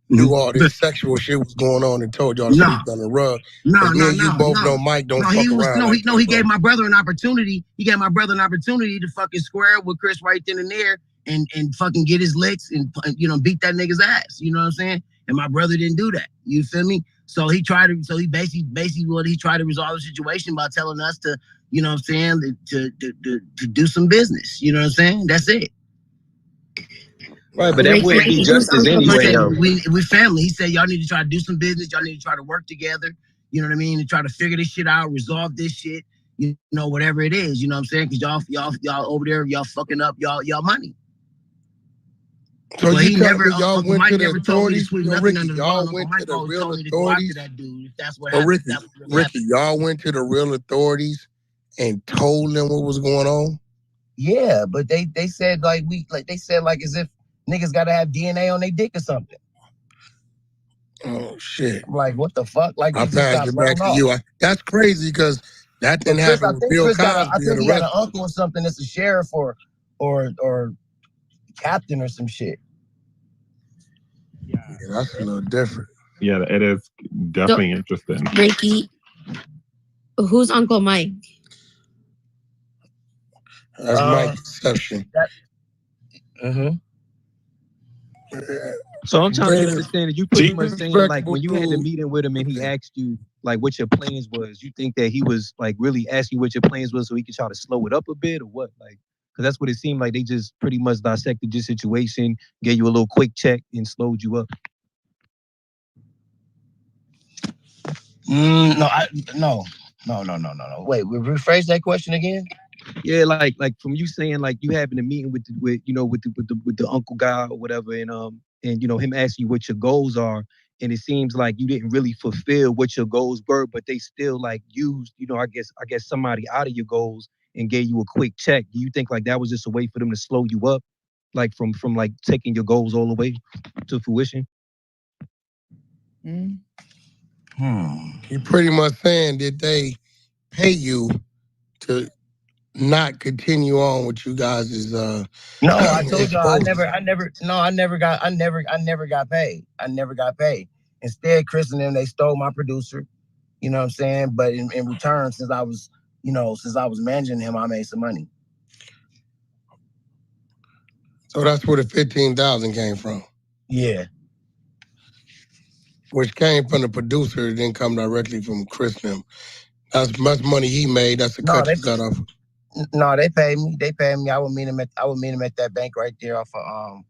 knew all this sexual shit was going on and told y'all to sweep it under the rug. No. You both know Mike don't fuck around. He gave my brother an opportunity. He gave my brother an opportunity to fucking square up with Chris right then and there and fucking get his licks and beat that nigga's ass. You know what I'm saying? And my brother didn't do that. You feel me? So he basically tried to resolve the situation by telling us to, you know what I'm saying, to do some business. You know what I'm saying? That's it. Right, but that wouldn't be justice anyway, though. We family. He said, y'all need to try to do some business. Y'all need to try to work together. You know what I mean? And try to figure this shit out, resolve this shit. Whatever it is. You know what I'm saying? Because y'all over there, y'all fucking up y'all money. So y'all went to the authorities. Ricky, y'all went to the real authorities. Ricky, y'all went to the real authorities and told them what was going on. Yeah, but they said as if niggas gotta have DNA on their dick or something. Oh shit! I'm like, what the fuck? Like, I they just passed got it back blown to off. you. That's crazy because that But didn't Chris, I happen with think Bill Chris got Cosby and the he got rest an of them. uncle or something that's a sheriff or captain or some shit. Yeah, that's a little different. Yeah, it is definitely interesting. Ricky, who's Uncle Mike? That's Mike's exception. So I'm trying to understand that you pretty much saying like when you had the Respectable meeting with him and he asked you like what your plans was, you think that he was like really asking what your plans was so he could try to slow it up a bit or what? Like, because that's what it seemed like. They just pretty much dissected your situation, gave you a little quick check and slowed you up. No. Wait, we rephrase that question again. Yeah, like from you saying like you having a meeting with the uncle guy or whatever, and you know him asking you what your goals are, and it seems like you didn't really fulfill what your goals were, but they still like used I guess somebody out of your goals and gave you a quick check. Do you think like that was just a way for them to slow you up, like from like taking your goals all the way to fruition? You're pretty much saying that they pay you to not continue on with you guys is No, I told y'all I never got paid. I never got paid. Instead, Chris and them, they stole my producer. You know what I'm saying? But in return, since I was managing him, I made some money. So that's where the 15,000 came from. Yeah. Which came from the producer, it didn't come directly from Chris and them. That's much money he made. That's the cut you got off. No, they paid me. I would meet him at that bank right there off of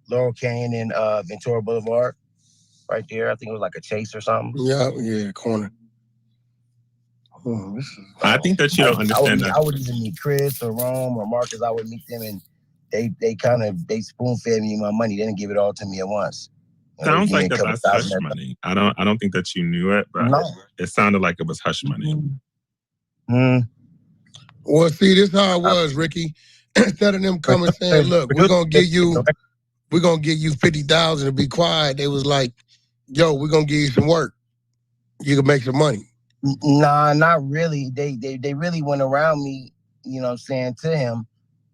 Laurel Canyon and Ventura Boulevard. Right there. I think it was like a Chase or something. Yeah, corner. I think that you don't understand that. I would either meet Chris or Rome or Marques. I would meet them and they spoon fed me my money. They didn't give it all to me at once. Sounds like that's hush money. I don't think that you knew it, but it sounded like it was hush money. Well, see, this is how it was, Ricky. Instead of them coming saying, "Look, we're gonna give you 50,000 to be quiet," they was like, "Yo, we're gonna give you some work. You can make some money." Nah, not really. They really went around me, you know what I'm saying, to him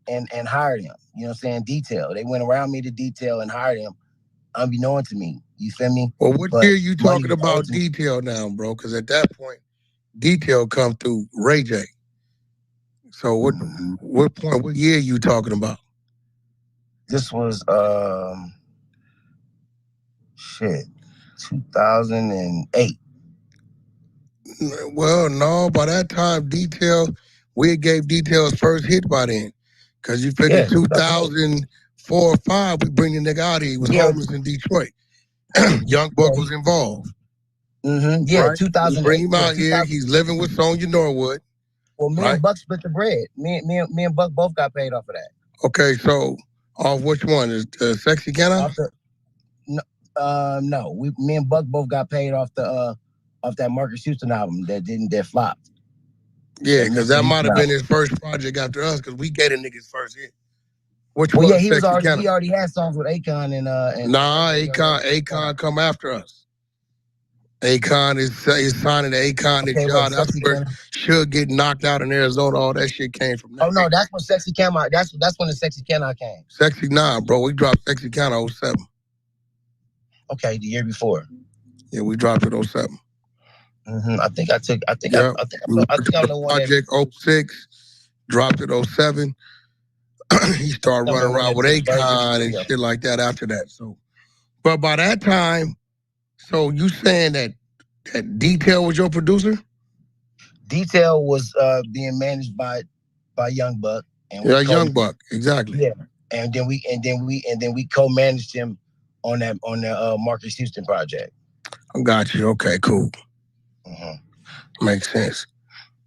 and hired him. You know what I'm saying? Detail. They went around me to detail and hired him, unbeknown to me. You feel me? Well, what year you talking about detail now, bro? Because at that point, detail come through Ray J. So what year you talking about? This was 2008. Well, no, by that time, we gave Detail's first hit by then. Because you figure 2004 or 5, we bring the nigga out here. He was homeless in Detroit. Young Buck was involved. Yeah, right? 2008. Bring him out here. He's living with Sonya Norwood. Well, me and Buck split the bread. Me and Buck both got paid off of that. Okay, so off which one? Is Sexy Can I? No. Me and Buck both got paid off that Marques Houston album that flopped. Yeah, because that might have been his first project after us, because we gave the niggas first hit. Which well, was yeah, he Sexy already had songs with Akon and Nah, Akon come after us. Akon is signing to Akon and John. That's where Suge get knocked out in Arizona. All that shit came from that. Oh no, that's when Sexy Can I. That's when the Sexy Can I came. Sexy, nah, bro. We dropped Sexy Can I 07. Okay, the year before. Yeah, we dropped it 07. I think I'm the one Project 06, dropped it 07. He started running around with Akon and shit like that after that. So, but by that time, so you saying that Detail was your producer? Detail was being managed by Young Buck. And Young Buck, exactly. Yeah, and then we co-managed him on the Marques Houston project. I got you. Okay, cool. Makes sense.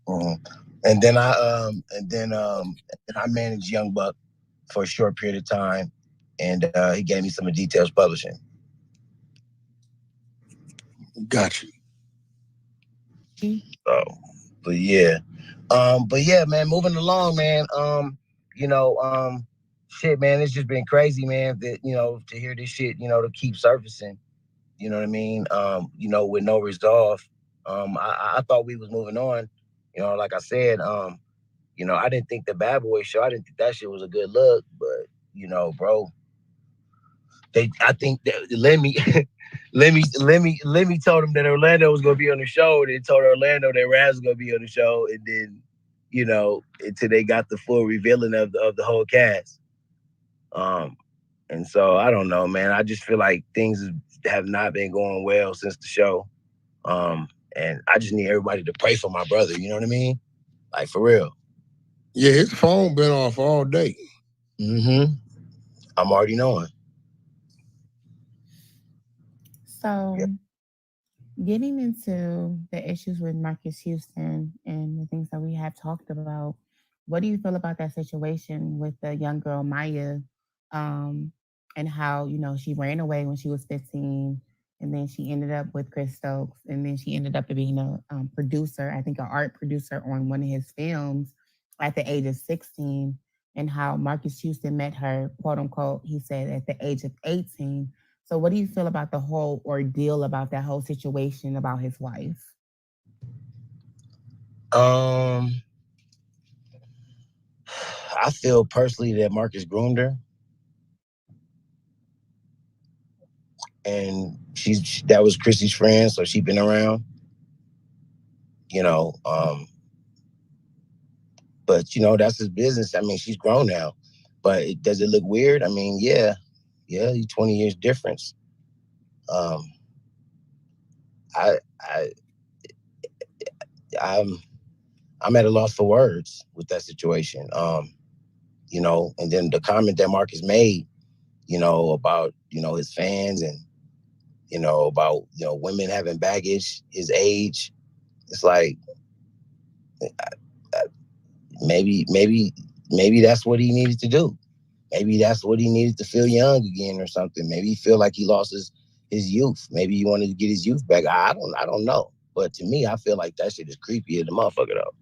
And then I managed Young Buck for a short period of time, and he gave me some of Details Publishing. Got you. So, but yeah, man, moving along, man. Shit, man, it's just been crazy, man. That to hear this shit, to keep surfacing, You know what I mean? With no resolve. I thought we was moving on. Like I said, I didn't think the Bad Boy show, I didn't think that shit was a good look, but bro, I think that Lemmy told him that Orlando was gonna be on the show, and then told Orlando that Raz was gonna be on the show, and then until they got the full revealing of the whole cast. And so I don't know, man. I just feel like things have not been going well since the show. And I just need everybody to pray for my brother. You know what I mean? Like, for real. Yeah, his phone been off all day. Mm-hmm. I'm already knowing. So, getting into the issues with Marques Houston and the things that we have talked about, what do you feel about that situation with the young girl Maya, and how she ran away when she was 15, and then she ended up with Chris Stokes, and then she ended up being a producer, I think an art producer on one of his films at the age of 16, and how Marques Houston met her, quote unquote, he said, at the age of 18. So what do you feel about the whole ordeal, about that whole situation about his wife? I feel personally that Marques groomed her. And that was Chrissy's friend, so she's been around. But that's his business. I mean, she's grown now. But does it look weird? I mean, yeah, 20 years difference. I'm at a loss for words with that situation. And then the comment that Marques made, about his fans and about women having baggage, his age. It's like maybe that's what he needed to do. Maybe that's what he needed to feel young again or something. Maybe he feel like he lost his youth. Maybe he wanted to get his youth back. I don't know. But to me, I feel like that shit is creepy as the motherfucker though.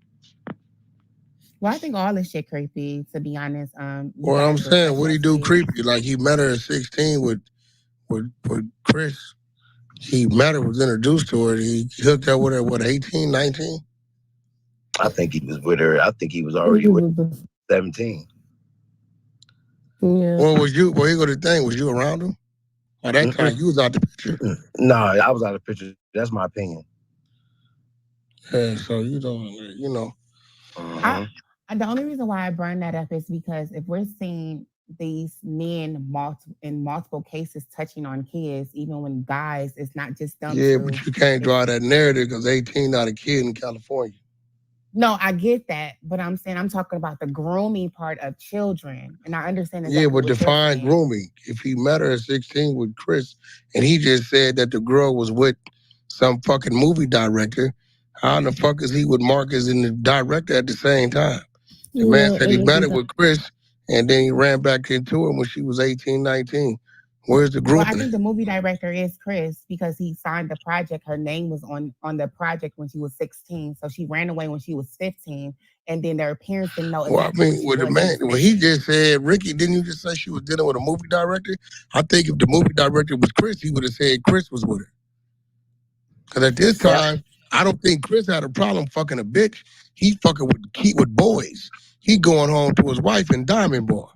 Well, I think all this shit creepy, to be honest. Well, I'm saying, what he do creepy? Like, he met her at 16 with Chris. He met her, was introduced to her. He hooked up with her, what, 18, 19? I think he was with her. I think he was already with 17. Yeah. Well, here go the thing. Was you around him? At that time, you was out the picture. No, I was out of the picture. That's my opinion. Yeah, so the only reason why I bring that up is because if we're seeing these men in multiple cases touching on kids, even when guys, it's not just them. Yeah, but you can't draw that narrative because 18 not a kid in California. No, I get that, but I'm saying I'm talking about the grooming part of children, and I understand exactly. Yeah, but define grooming. If he met her at 16 with Chris, and he just said that the girl was with some fucking movie director, how in the fuck is he with Marques and the director at the same time? The man said he met her with Chris, and then he ran back into her when she was 18, 19. Where's the grooming? Well, I think the movie director is Chris because he signed the project. Her name was on the project when she was 16. So she ran away when she was 15. And then their parents didn't know exactly when he just said, Ricky, didn't you just say she was dealing with a movie director? I think if the movie director was Chris, he would have said Chris was with her. Because at this time, I don't think Chris had a problem fucking a bitch. He fucking with boys. He going home to his wife in Diamond Bar.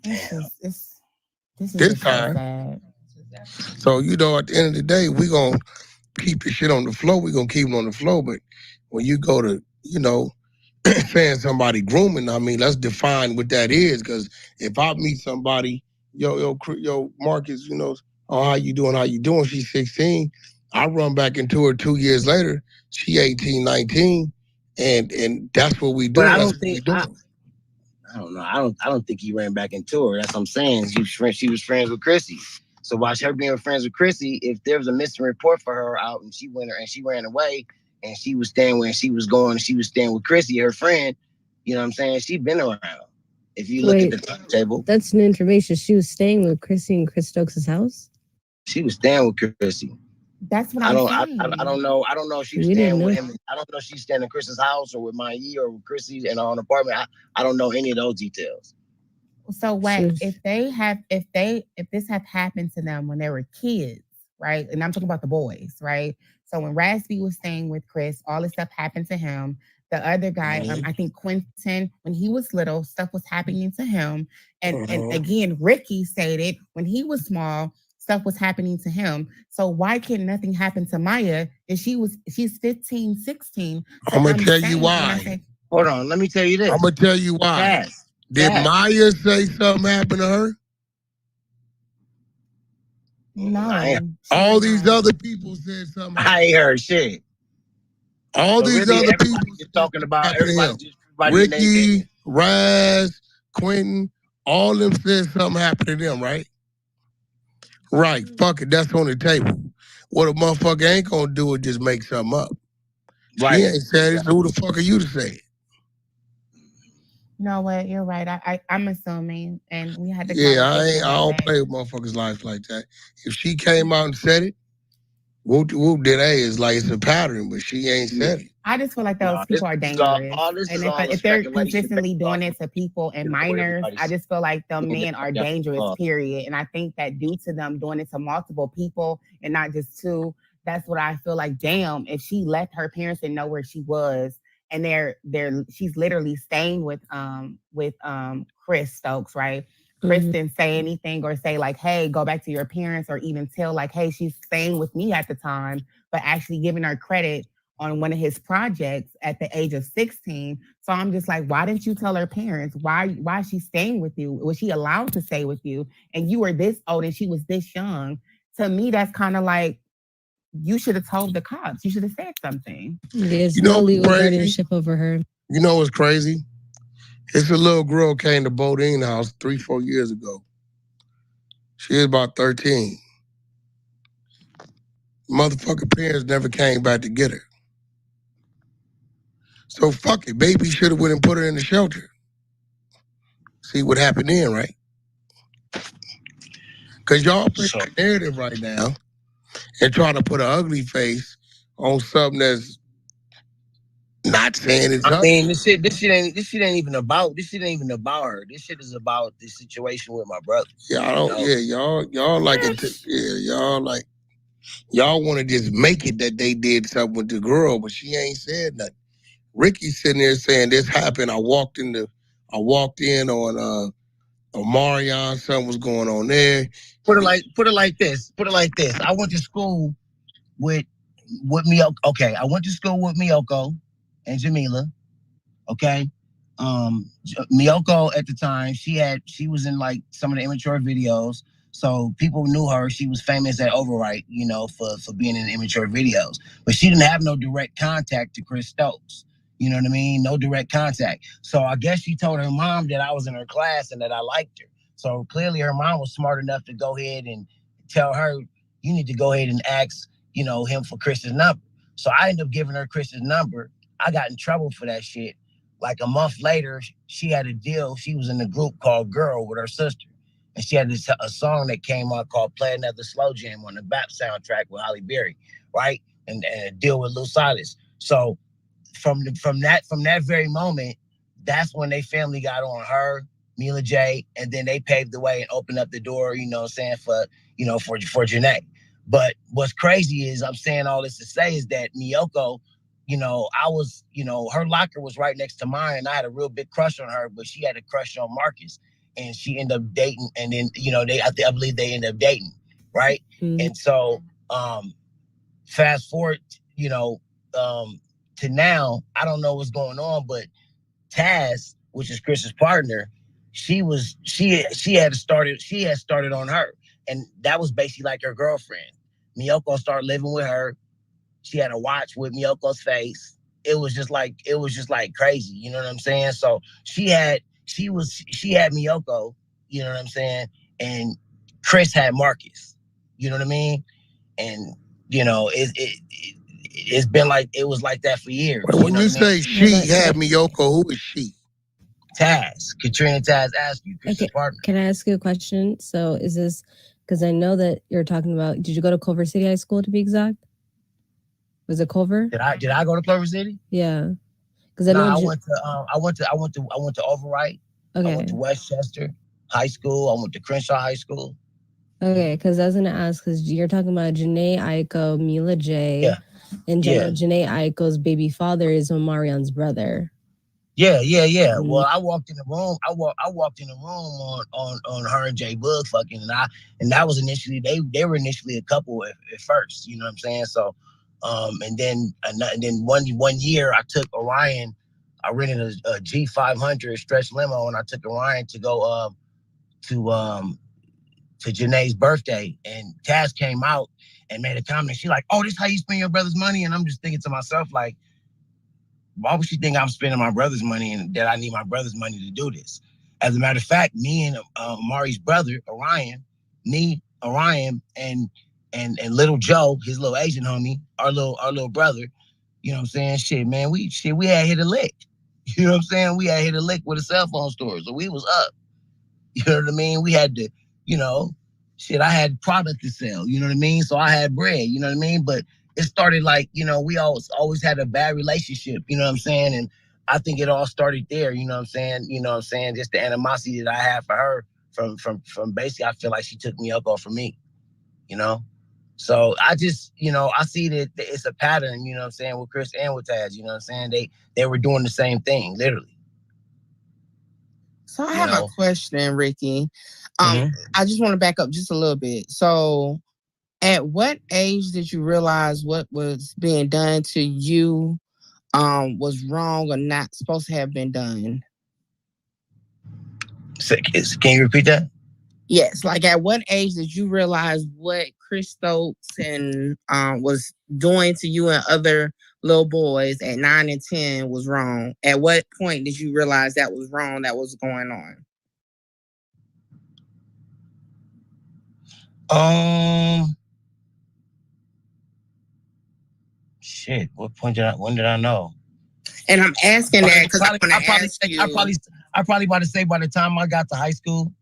This is time. So sad. So, at the end of the day, we're going to keep the shit on the flow. We're going to keep it on the flow. But when you go to, saying somebody grooming, I mean, let's define what that is. Because if I meet somebody, yo, Marques, oh, how you doing? She's 16. I run back into her 2 years later. She 18, 19. And that's what we do. But I don't think... I don't know. I don't think he ran back into her. That's what I'm saying. She was friends with Chrissy. So while her being friends with Chrissy, if there was a missing report for her out and she ran away and she was staying where she was going, she was staying with Chrissy, her friend, you know what I'm saying? She'd been around. If you look at the timetable. That's new information. She was staying with Chrissy in Chris Stokes' house? She was staying with Chrissy. That's what I'm saying. I don't know. I don't know if she was staying with him. I don't know if she's staying in Chris's house or with Maya or with Chrissy in her own apartment. I don't know any of those details. So what if this have happened to them when they were kids, right? And I'm talking about the boys, right? So when Raspy was staying with Chris, all this stuff happened to him. The other guy, I think Quentin, when he was little, stuff was happening to him. And again, Ricky stated when he was small, stuff was happening to him. So why can nothing happen to Maya if she's 15, 16? So I'm gonna tell you why. Hold on, let me tell you this. I'm gonna tell you why. Did Maya say something happened to her? No. All these other people said something. I ain't heard shit. All these really, other people just talking about everybody. Ricky, Raz, Quentin, all of them said something happened to them, right? Right. Fuck it. That's on the table. What a motherfucker ain't gonna do is just make something up. Right. She ain't said it, so who the fuck are you to say it? No, what? You're right. I'm assuming, and we had to. I don't play with motherfuckers' lives like that. If she came out and said it, whoop did it's like it's a pattern, but she ain't said it. I just feel like those people are dangerous. And if they're consistently doing it to people and minors, I just feel like the men are dangerous, period. And I think that due to them doing it to multiple people and not just two, that's what I feel like. Damn, if she left her parents and know where she was, and she's literally staying with Chris Stokes, right? Chris didn't say anything or say like, hey, go back to your parents, or even tell like, hey, she's staying with me at the time, but actually giving her credit on one of his projects at the age of 16. So I'm just like, why didn't you tell her parents? Why is she staying with you? Was she allowed to stay with you? And you were this old and she was this young. To me, that's kind of like, you should have told the cops. You should have said something. There's no legal guardianship over her. You know what's crazy? It's a little girl came to Bodine house 3-4 years ago. She was about 13. Motherfucking parents never came back to get her. So fuck it. Baby should have went and put her in the shelter. See what happened then, right? Because y'all play the narrative right now and trying to put an ugly face on something that's not saying it's. I mean, this shit ain't even about her. This shit is about the situation with my brother. Y'all like it. Y'all want to just make it that they did something with the girl, but she ain't said nothing. Ricky's sitting there saying this happened. I walked in on Marion. Something was going on there. Put it like this. I went to school with Miyoko. Okay, I went to school with Miyoko and Jamila. Okay. Miyoko at the time, she was in like some of the immature videos. So people knew her. She was famous at Overwrite, for being in immature videos. But she didn't have no direct contact to Chris Stokes. You know what I mean? No direct contact. So I guess she told her mom that I was in her class and that I liked her. So clearly her mom was smart enough to go ahead and tell her, you need to go ahead and ask, him for Chris's number. So I ended up giving her Chris's number. I got in trouble for that shit. Like a month later, she had a deal. She was in a group called Girl with her sister. And she had a song that came out called Play Another Slow Jam on the BAP soundtrack with Holly Berry, right? And a deal with Lou Silas. So from that very moment, that's when they family got on her, Mila J, and then they paved the way and opened up the door, for Janae. But what's crazy is, I'm saying all this to say is that Miyoko, I was, her locker was right next to mine, and I had a real big crush on her, but she had a crush on Marques, and she ended up dating, and then, I believe they ended up dating, right? Mm-hmm. And so, fast forward, to now, I don't know what's going on, but Taz, which is Chris's partner, she had started on her, and that was basically like her girlfriend. Miyoko started living with her. She had a watch with Miyoko's face. It was just like crazy. You know what I'm saying? So she had Miyoko, you know what I'm saying? And Chris had Marques. You know what I mean? And it's been like, it was like that for years. When you say she had Miyoko, who is she? Taz. Katrina Taz Askew, Chris's partner. Can I ask you a question? So is this, because I know that you're talking about, did you go to Culver City High School to be exact? Was it Culver? Did I go to Culver City? Yeah. Because I went to Overwrite. Okay. I went to Westchester. high school. I went to Crenshaw High School. Okay, because I was gonna ask, because you're talking about Janae Aiko, Mila J, and Janae Aiko's baby father is Omarion's brother. Yeah. Well, I walked in the room. I walked in the room on her and Jay Bug fucking, and that was initially they were initially a couple at first. You know what I'm saying? So, and then one year I took Orion. I rented a G500 stretch limo, and I took Orion to go to Janae's birthday, and Taz came out and made a comment. She's like, "Oh, this is how you spend your brother's money?" And I'm just thinking to myself, like, why would she think I'm spending my brother's money and that I need my brother's money to do this? As a matter of fact, me and Mari's brother, Orion, and little Joe, his little Asian homie, our little brother, you know what I'm saying? Shit, man, we had hit a lick. You know what I'm saying? We had hit a lick with a cell phone store. So we was up. You know what I mean? We had to, I had product to sell, you know what I mean? So I had bread, you know what I mean? But it started like, we always had a bad relationship, you know what I'm saying? And I think it all started there, you know what I'm saying? Just the animosity that I had for her from basically, I feel like she took me up off of me, you know? So I just, I see that it's a pattern, you know what I'm saying, with Chris and with Taz, you know what I'm saying? They were doing the same thing, literally. So I have a question, Ricky. I just want to back up just a little bit. So at what age did you realize what was being done to you was wrong or not supposed to have been done? Can you repeat that? Yes. Like at what age did you realize what Chris Stokes and was doing to you and other little boys at 9 and 10 was wrong? At what point did you realize that was wrong, that was going on? Shit. When did I know? And I'm asking that because I probably about to say by the time I got to high school.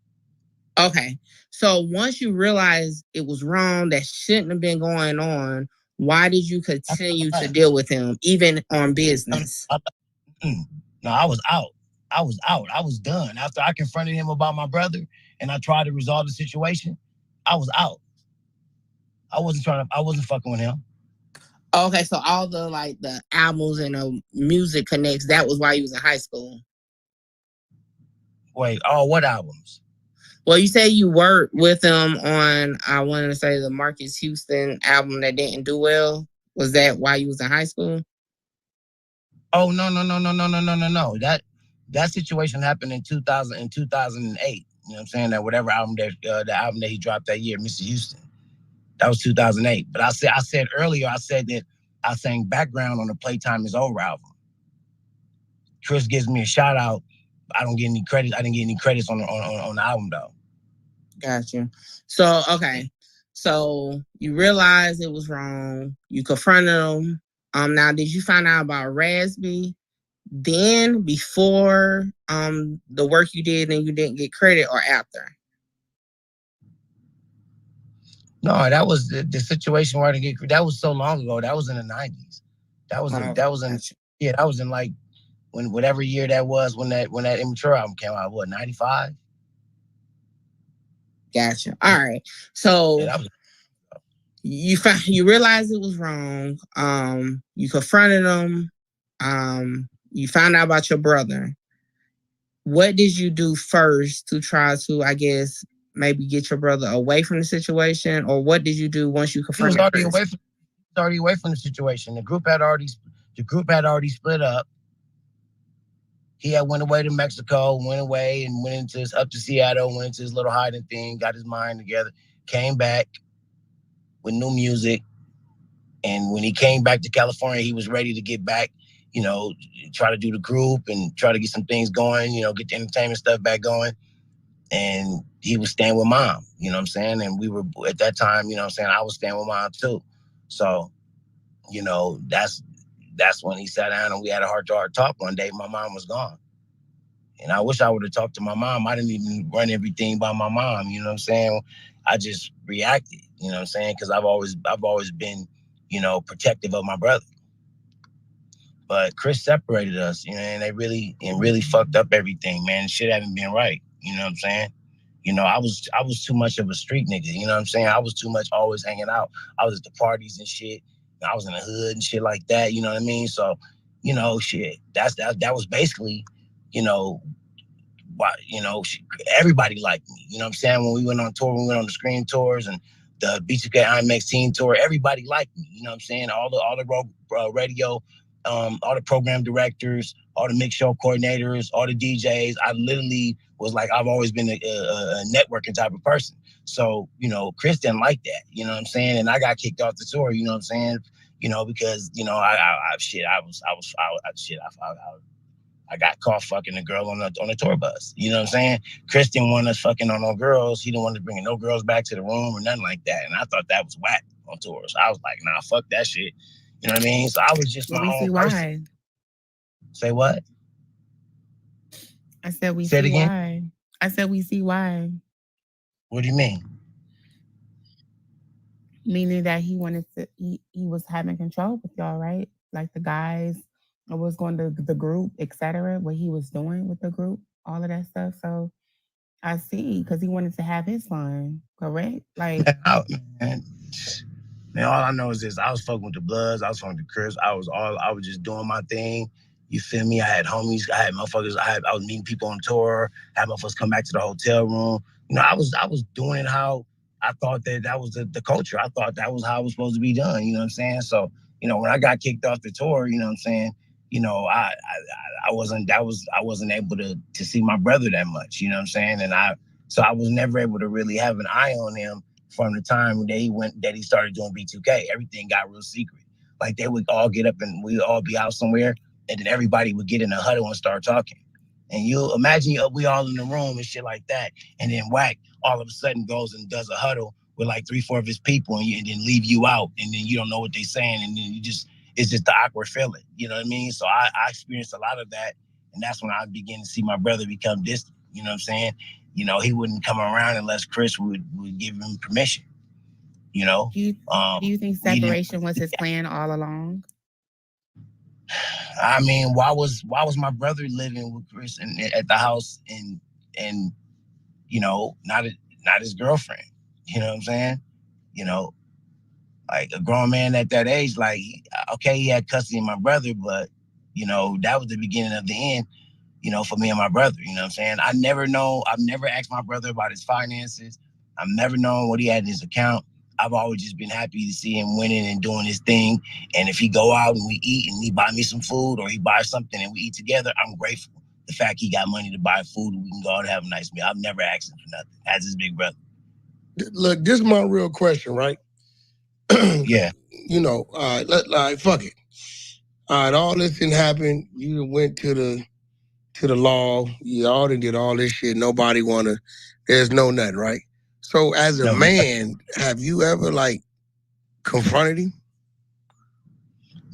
Okay. So once you realized it was wrong, that shouldn't have been going on, why did you continue to deal with him, even on business? No, I was out. I was done. After I confronted him about my brother and I tried to resolve the situation, I was out. I wasn't fucking with him. Okay, so all the albums and the music connects, that was while you was in high school. Wait, what albums? Well, you say you worked with him on, I wanted to say, the Marques Houston album that didn't do well. Was that while you was in high school? Oh, no. That situation happened in 2000 and 2008. You know what I'm saying? That whatever album the album that he dropped that year, Mr. Houston. That was 2008. But I said earlier, that I sang background on the Playtime Is Over album. Chris gives me a shout out. I don't get any credit. I didn't get any credits on the album though. Gotcha. So okay. So you realized it was wrong. You confronted him. Now did you find out about Raspy then, before the work you did and you didn't get credit, or after? No, that was the situation where I didn't get credit. That was so long ago. That was in the 90s. That was in like when whatever year that was when that Immature album came out. What, 95? Gotcha. All right. So you realized it was wrong. You confronted him. You found out about your brother. What did you do first to try to, I guess, maybe get your brother away from the situation, or what did you do once you confronted him? He was already away from the situation. The group had already split up. He had went away to Mexico, went up to Seattle, went into his little hiding thing, got his mind together, came back with new music. And when he came back to California, he was ready to get back, try to do the group and try to get some things going, get the entertainment stuff back going. And he was staying with Mom, you know what I'm saying? And we were, at that time, you know what I'm saying, I was staying with Mom too. So, that's when he sat down and we had a heart-to-heart talk one day. My mom was gone. And I wish I would have talked to my mom. I didn't even run everything by my mom, you know what I'm saying? I just reacted, you know what I'm saying? Because I've always been, protective of my brother. But Chris separated us, and they really fucked up everything, man. Shit haven't been right, you know what I'm saying? You know, I was too much of a street nigga. You know what I'm saying? I was too much always hanging out. I was at the parties and shit. I was in the hood and shit like that. You know what I mean? So, you know, shit. That was basically, you know, why, you know, everybody liked me. You know what I'm saying? When we went on tour, we went on the Scream tours and the B2K IMAX Teen Tour, everybody liked me. You know what I'm saying? All the radio, all the program directors, all the mix show coordinators, all the DJs. I literally was like, I've always been a networking type of person. So, you know, Chris didn't like that. You know what I'm saying? And I got kicked off the tour. You know what I'm saying? You know, because you know, I got caught fucking a girl on the tour bus. You know what I'm saying? Chris didn't want us fucking on no girls. He didn't want us bringing no girls back to the room or nothing like that. And I thought that was whack on tours. I was like, nah, fuck that shit. You know what I mean? So I was just my own person. Say what? I said we see why. I said we see why. What do you mean? Meaning that he wanted to, he was having control with y'all, right? Like the guys, or was going to the group, etc. What he was doing with the group, all of that stuff. So I see, because he wanted to have his fun, correct? Like, man, all I know is this: I was fucking with the Bloods, I was fucking with the Crips, I was just doing my thing. You feel me? I had homies, I had motherfuckers, I was meeting people on tour, had motherfuckers come back to the hotel room. You know, I was doing it how I thought that was the culture. I thought that was how it was supposed to be done. You know what I'm saying? So, you know, when I got kicked off the tour, you know what I'm saying? You know, I wasn't able to see my brother that much. You know what I'm saying? And so I was never able to really have an eye on him from the time that he started doing B2K. Everything got real secret. Like they would all get up and we'd all be out somewhere, and then everybody would get in a huddle and start talking. And you imagine we all in the room and shit like that, and then Wack all of a sudden goes and does a huddle with like 3-4 of his people, and then leave you out, and then you don't know what they're saying, and then it's just the awkward feeling. You know what I mean? So I experienced a lot of that, and that's when I began to see my brother become distant. You know what I'm saying? You know, he wouldn't come around unless Chris would give him permission. You know? Do you think separation was his plan all along? I mean, why was my brother living with Chris at the house and you know, not his girlfriend? You know what I'm saying? You know, like a grown man at that age, like, okay, he had custody of my brother, but you know, that was the beginning of the end, you know, for me and my brother. You know what I'm saying? I've never asked my brother about his finances. I've never known what he had in his account. I've always just been happy to see him winning and doing his thing. And if he go out and we eat and he buy me some food or he buys something and we eat together, I'm grateful. The fact he got money to buy food and we can go out and have a nice meal. I've never asked him for nothing as his big brother. Look, this is my real question, right? Yeah. You know, fuck it. All right, all this didn't happen. You went to the law. You all did all this shit. Nobody there's no nothing, right? So as a man, have you ever like confronted him?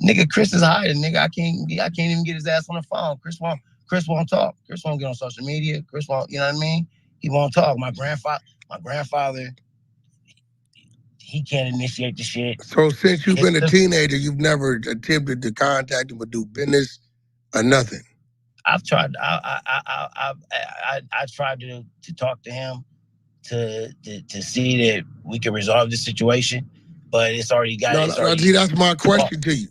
Nigga, Chris is hiding. Nigga, I can't even get his ass on the phone. Chris won't talk. Chris won't get on social media. Chris won't, you know what I mean? He won't talk. My grandfather, he can't initiate the shit. So since you've been a teenager, you've never attempted to contact him or do business or nothing? I've tried. I tried to talk to him to see that we can resolve the situation, but it's already got. See, that's my question to you.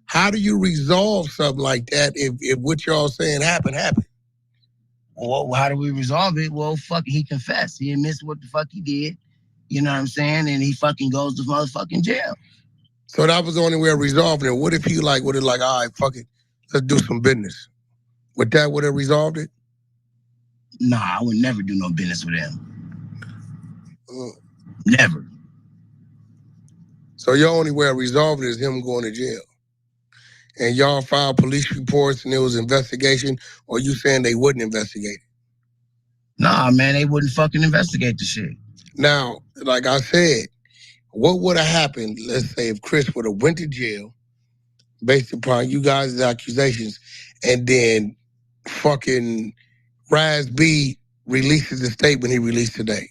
How do you resolve something like that if what y'all saying happened? Well, how do we resolve it? Well, fuck, he confessed. He admits what the fuck he did. You know what I'm saying? And he fucking goes to motherfucking jail. So that was the only way of resolving it. What if he all right, fuck it, let's do some business? Would have resolved it? Nah, I would never do no business with him. Never. So your only way of resolving it is him going to jail. And y'all filed police reports and there was investigation, or you saying they wouldn't investigate it? Nah, man, they wouldn't fucking investigate the shit. Now, like I said, what would have happened, let's say, if Chris would have went to jail based upon you guys' accusations, and then fucking Raz B releases the statement he released today?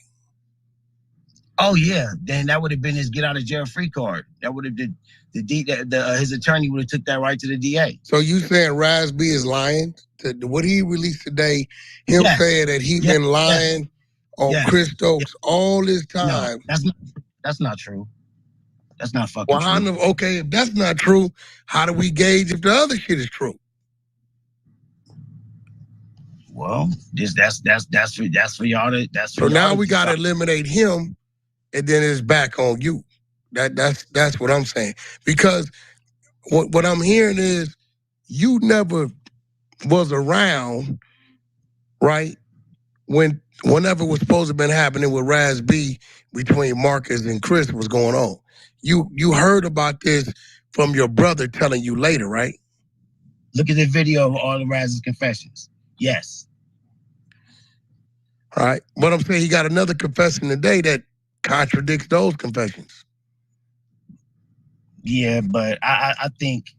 Oh yeah, then that would have been his get out of jail free card. That would have been his attorney would have took that right to the DA. So you saying Raz B is lying? What he released today, him saying that he been lying on Chris Stokes all this time. No, that's not true. That's not fucking true. Okay, if that's not true, how do we gauge if the other shit is true? Well, that's for y'all to. So now we got to eliminate him, and then it's back on you. That's what I'm saying. Because what I'm hearing is you never was around, right? Whenever was supposed to have been happening with Raz B between Marques and Chris was going on. You heard about this from your brother telling you later, right? Look at the video of all of Raz's confessions. Yes. All right. But I'm saying he got another confession today that contradicts those confessions. Yeah, but I think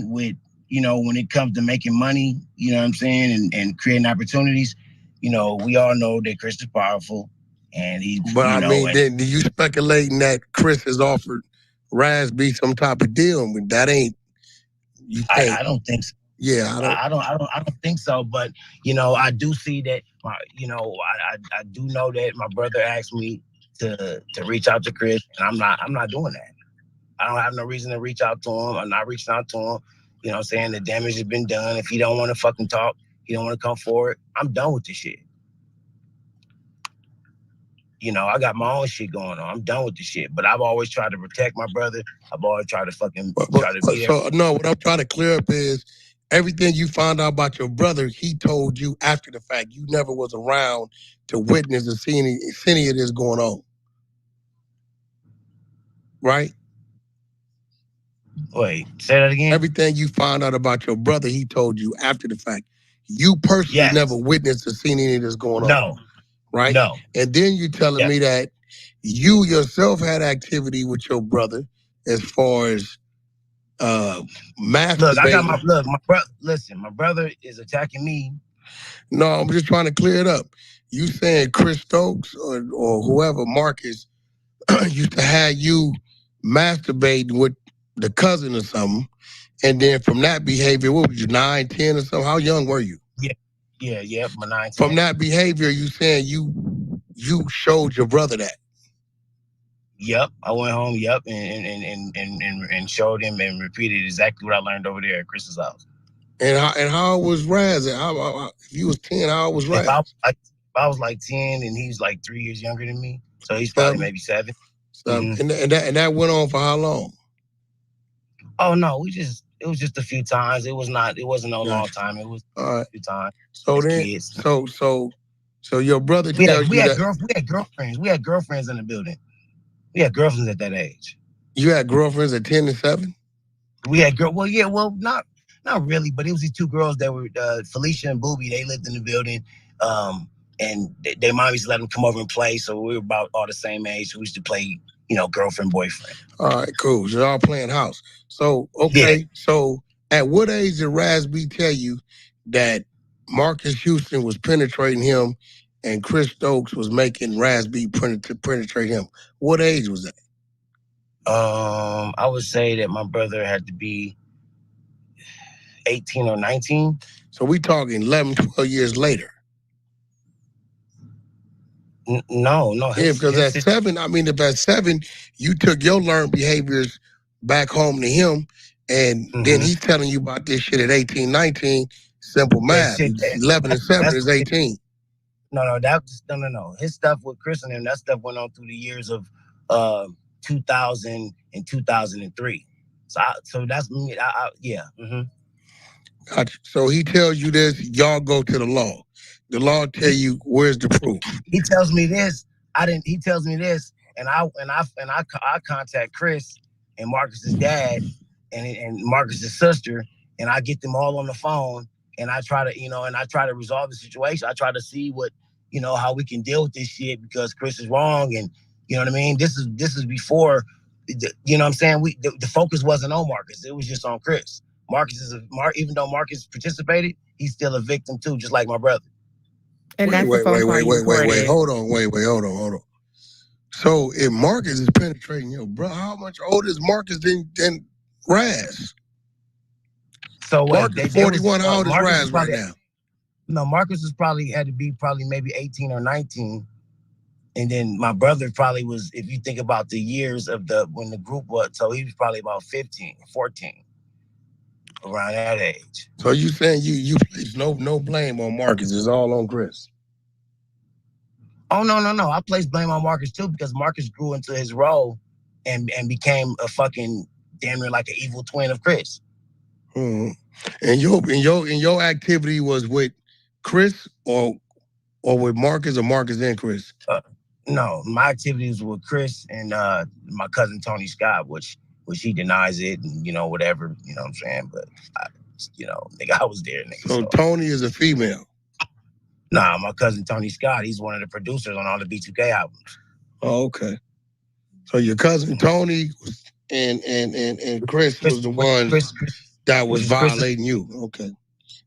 with, when it comes to making money, you know what I'm saying, and creating opportunities, we all know that Chris is powerful, and he. But I mean, then you speculating that Chris has offered Raz B some type of deal? I mean, that ain't. I don't think so. Yeah, I don't think so. But I do see that. I do know that my brother asked me to reach out to Chris, and I'm not doing that. I don't have no reason to reach out to him. I'm not reaching out to him. You know what I'm saying? The damage has been done. If he don't want to fucking talk, he don't want to come forward, I'm done with this shit. I got my own shit going on. I'm done with this shit. But I've always tried to protect my brother. I've always tried to fucking try to be there. So, no, what I'm trying to clear up is everything you found out about your brother, he told you after the fact. You never was around to witness or see any of this going on. Right? Wait, say that again? Everything you found out about your brother, he told you after the fact. You personally never witnessed or seen any of this going on. No. Right? No. And then you telling me that you yourself had activity with your brother as far as masturbating. Look, I got my brother. Listen, my brother is attacking me. No, I'm just trying to clear it up. You saying Chris Stokes or whoever, Marques, used to have you masturbating with the cousin or something, and then from that behavior, what was you, 9, 10 or something? How young were you? Yeah, my 9, 10. From that behavior, you saying you showed your brother that? Yep, I went home. Yep, and showed him and repeated exactly what I learned over there at Chris's house. And how old was Raz? If you was 10, how old was Raz? I was like 10, and he's like 3 years younger than me, so he's probably maybe 7. Mm-hmm. And that went on for how long? Oh no, it was just a few times. It wasn't no long time. It was a few times. So then, kids. so your brother tells you that we had girlfriends. We had girlfriends in the building. We had girlfriends at that age. You had girlfriends at 10 and 7? We had not really, but it was these two girls that were Felicia and Booby. They lived in the building, and their mom used to let them come over and play. So we were about all the same age. So we used to play, girlfriend, boyfriend. All right, cool. So y'all playing house. So okay, so at what age did Raz B tell you that Marques Houston was penetrating him and Chris Stokes was making Raz B penetrate him? What age was that? I would say that my brother had to be 18 or 19. So we talking 11, 12 years later. No. Yeah, because at 7, if at 7 you took your learned behaviors back home to him, and then he's telling you about this shit at 18, 19, simple math. 11 and 7 is 18. No. His stuff with Chris and him, that stuff went on through the years of 2000 and 2003. So that's me. Yeah. Mm-hmm. Gotcha. So he tells you this, y'all go to the law. The law tell you where's the proof. He tells me this. He tells me this, and I contact Chris and Marcus's dad and Marcus's sister, and I get them all on the phone, and I try to resolve the situation. I try to see what how we can deal with this shit because Chris is wrong, and you know what I mean. This is before, you know what I'm saying. The focus wasn't on Marques. It was just on Chris. Even though Marques participated, he's still a victim too, just like my brother. And wait. Hold on. So if Marques is penetrating your brother, how much older is Marques than Raz? So Marques 41. How old is Raz right now? No, Marques was probably had to be probably maybe 18 or 19. And then my brother probably was, if you think about the years of when the group was, so he was probably about 15, 14, around that age. So you saying you place no blame on Marques, it's all on Chris? Oh no. I place blame on Marques too, because Marques grew into his role and became a fucking damn near like an evil twin of Chris. Mm-hmm. And your activity was with Chris or with Marques, or Marques and Chris? No, my activities with Chris and my cousin Tony Scott, which he denies it, and whatever, what I'm saying. But nigga, I was there, nigga. So Tony is a female. Nah, my cousin Tony Scott, he's one of the producers on all the B2K albums. Oh, okay. So your cousin Tony and Chris was the one that was violating you. Okay.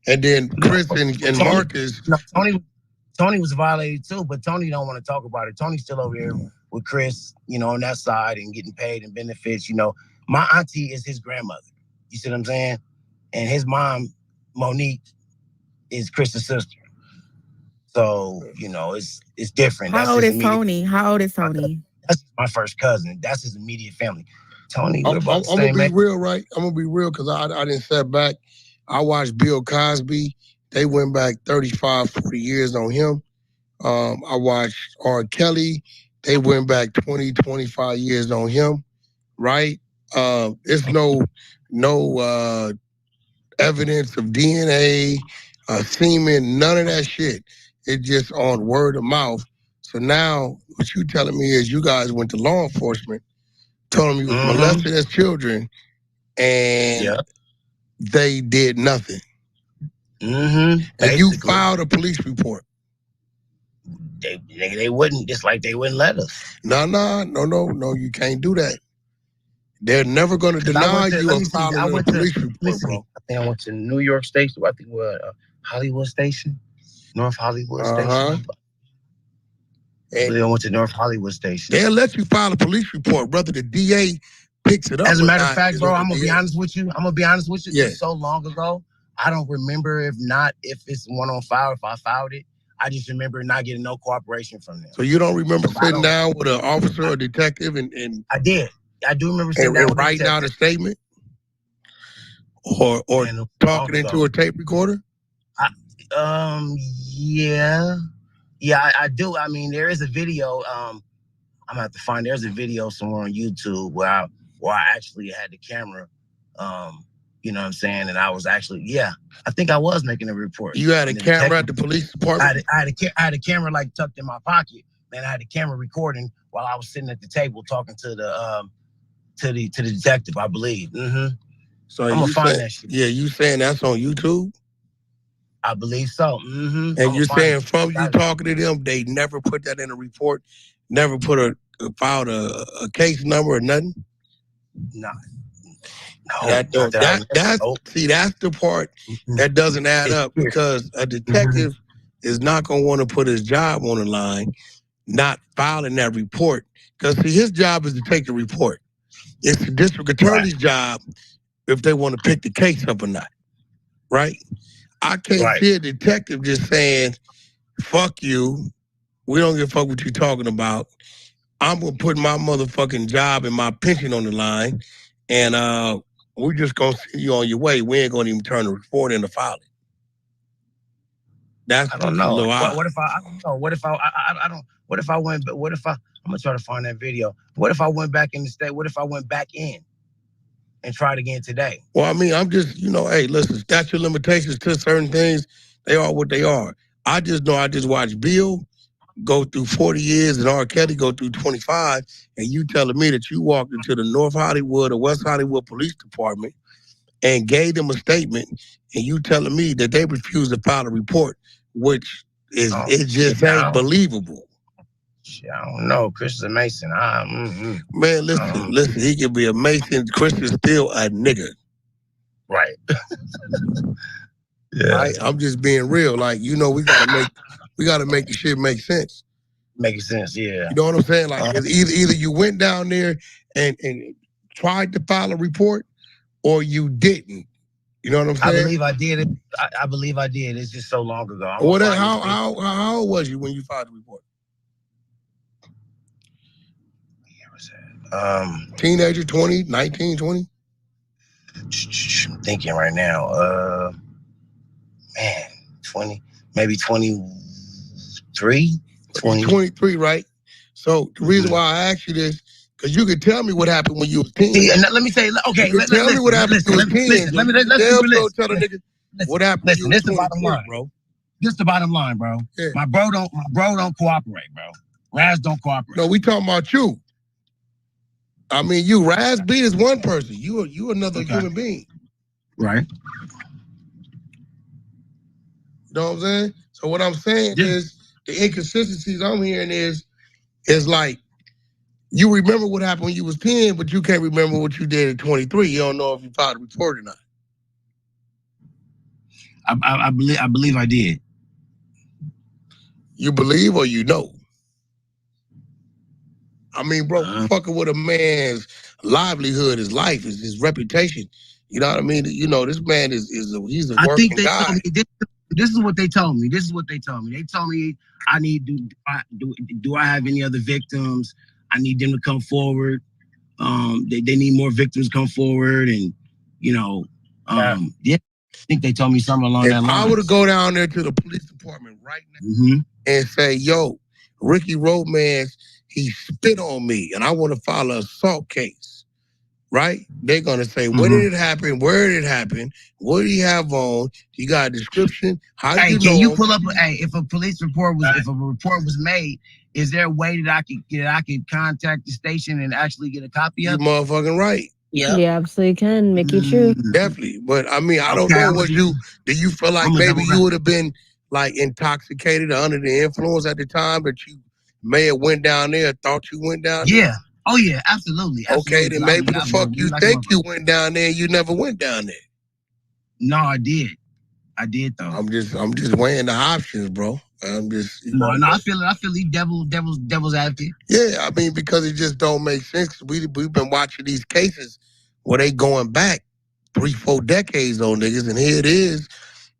And then Chris and Marques. No, Tony was violated too, but Tony don't want to talk about it. Tony's still over here with Chris, on that side and getting paid and benefits. My auntie is his grandmother. You see what I'm saying? And his mom, Monique, is Chris's sister. So, it's different. How old is Tony? That's my first cousin. That's his immediate family. Tony, I'm gonna be real, right? I'm gonna be real, because I didn't step back. I watched Bill Cosby. They went back 35, 40 years on him. I watched R. Kelly. They went back 20, 25 years on him, right? It's no evidence of DNA, semen, none of that shit. It's just on word of mouth. So now what you telling me is you guys went to law enforcement, told them you was molested as children, and they did nothing. Mm-hmm. And you filed a police report. They wouldn't, just like they wouldn't let us. No, you can't do that. They're never going to deny you of filing a police report, bro. I think I went to New York Station. I think Hollywood Station, North Hollywood Station. And I went to North Hollywood Station. They'll let you file a police report, brother. The DA picks it up. As a matter of fact, bro, I'm gonna be honest with you. Yeah. It's so long ago, I don't remember if it's one on file, if I filed it. I just remember not getting no cooperation from them. So you don't remember sitting down with an officer or detective and I did. I do remember sitting down with writing out a statement or talking into a tape recorder? Yeah, I do. I mean, there is a video. I'm gonna have to find. There's a video somewhere on YouTube where I actually had the camera. You know what I'm saying? And I was actually, I think I was making a report. You had a camera at the police department? I had a camera like tucked in my pocket, and I had the camera recording while I was sitting at the table talking to the detective, I believe. Mm-hmm. So I'm gonna find that shit. Yeah, you saying that's on YouTube? I believe so. Mm-hmm. And you're saying from you talking to them, they never put that in a report, never filed a case number or nothing? No. That's the part that doesn't add up, because a detective is not going to want to put his job on the line, not filing that report. Because his job is to take the report. It's the district attorney's job if they want to pick the case up or not, right? I can't see a detective just saying, fuck you, we don't give a fuck what you're talking about. I'm going to put my motherfucking job and my pension on the line, and we're just going to send you on your way. We ain't going to even turn the report in to file it. That's I don't know. I'm going to try to find that video. What if I went back in the state? What if I went back in and tried again today? Well, I mean, I'm just, hey, listen, statute of limitations to certain things, they are what they are. I just know I just watched Bill go through 40 years and R. Kelly go through 25, and you telling me that you walked into the North Hollywood or West Hollywood Police Department and gave them a statement, and you telling me that they refused to file a report, which is ain't believable. Shit, I don't know. Chris is a Mason. Man, listen, he can be a Mason. Chris is still a nigga. Right. I'm just being real. Like, we gotta make the shit make sense. Making sense, yeah. You know what I'm saying? Like, either you went down there and tried to file a report, or you didn't. You know what I'm saying? I believe I did it. I believe I did. It's just so long ago. How old was you when you filed the report? Teenager, 20, 19, 20? I'm thinking right now. Man, 20, maybe 23. 23, right? So the reason why I asked you this, because you could tell me what happened when you was 10. See, and let me say, okay, tell me what happened when you was 10. Let's tell the nigga what happened when you was 20, the bottom line, bro. This the bottom line, bro. Yeah. My bro don't cooperate, bro. Raz don't cooperate. No, we talking about you. I mean, you, Raz B is one person. You another human being. Right. You know what I'm saying? So what I'm saying is the inconsistencies I'm hearing is like you remember what happened when you was 10, but you can't remember what you did at 23. You don't know if you filed a report or not. I believe I did. You believe or you know? I mean, bro, fucking with a man's livelihood, his life, his reputation. You know what I mean? You know, this man he's a working guy. I think they told me this is what they told me. This is what they told me. They told me I need do I have any other victims? I need them to come forward. They need more victims come forward, and you know, I think they told me something along that line. If I were to go down there to the police department right now and say, yo, Ricky Romance, he spit on me and I want to file an assault case, right? They're going to say, when did it happen? Where did it happen? What do you have on? You got a description? How do you know? Can you pull up, if a police report was, if a report was made, is there a way that I could contact the station and actually get a copy of it? You motherfucking right. Yeah. You absolutely can. Make you true. Definitely. But I mean, I don't know. Do you feel like maybe you would have been like intoxicated or under the influence at the time that you may have went down there, thought you went down there? Yeah. Oh yeah, absolutely. Okay, then maybe the fuck you think you went down there and you never went down there. No, I did. I did though. I'm just weighing the options, bro. I'm just I feel it. Devil's advocate. Yeah, I mean, because it just don't make sense. We've been watching these cases where they going back 3-4 decades on niggas, and here it is,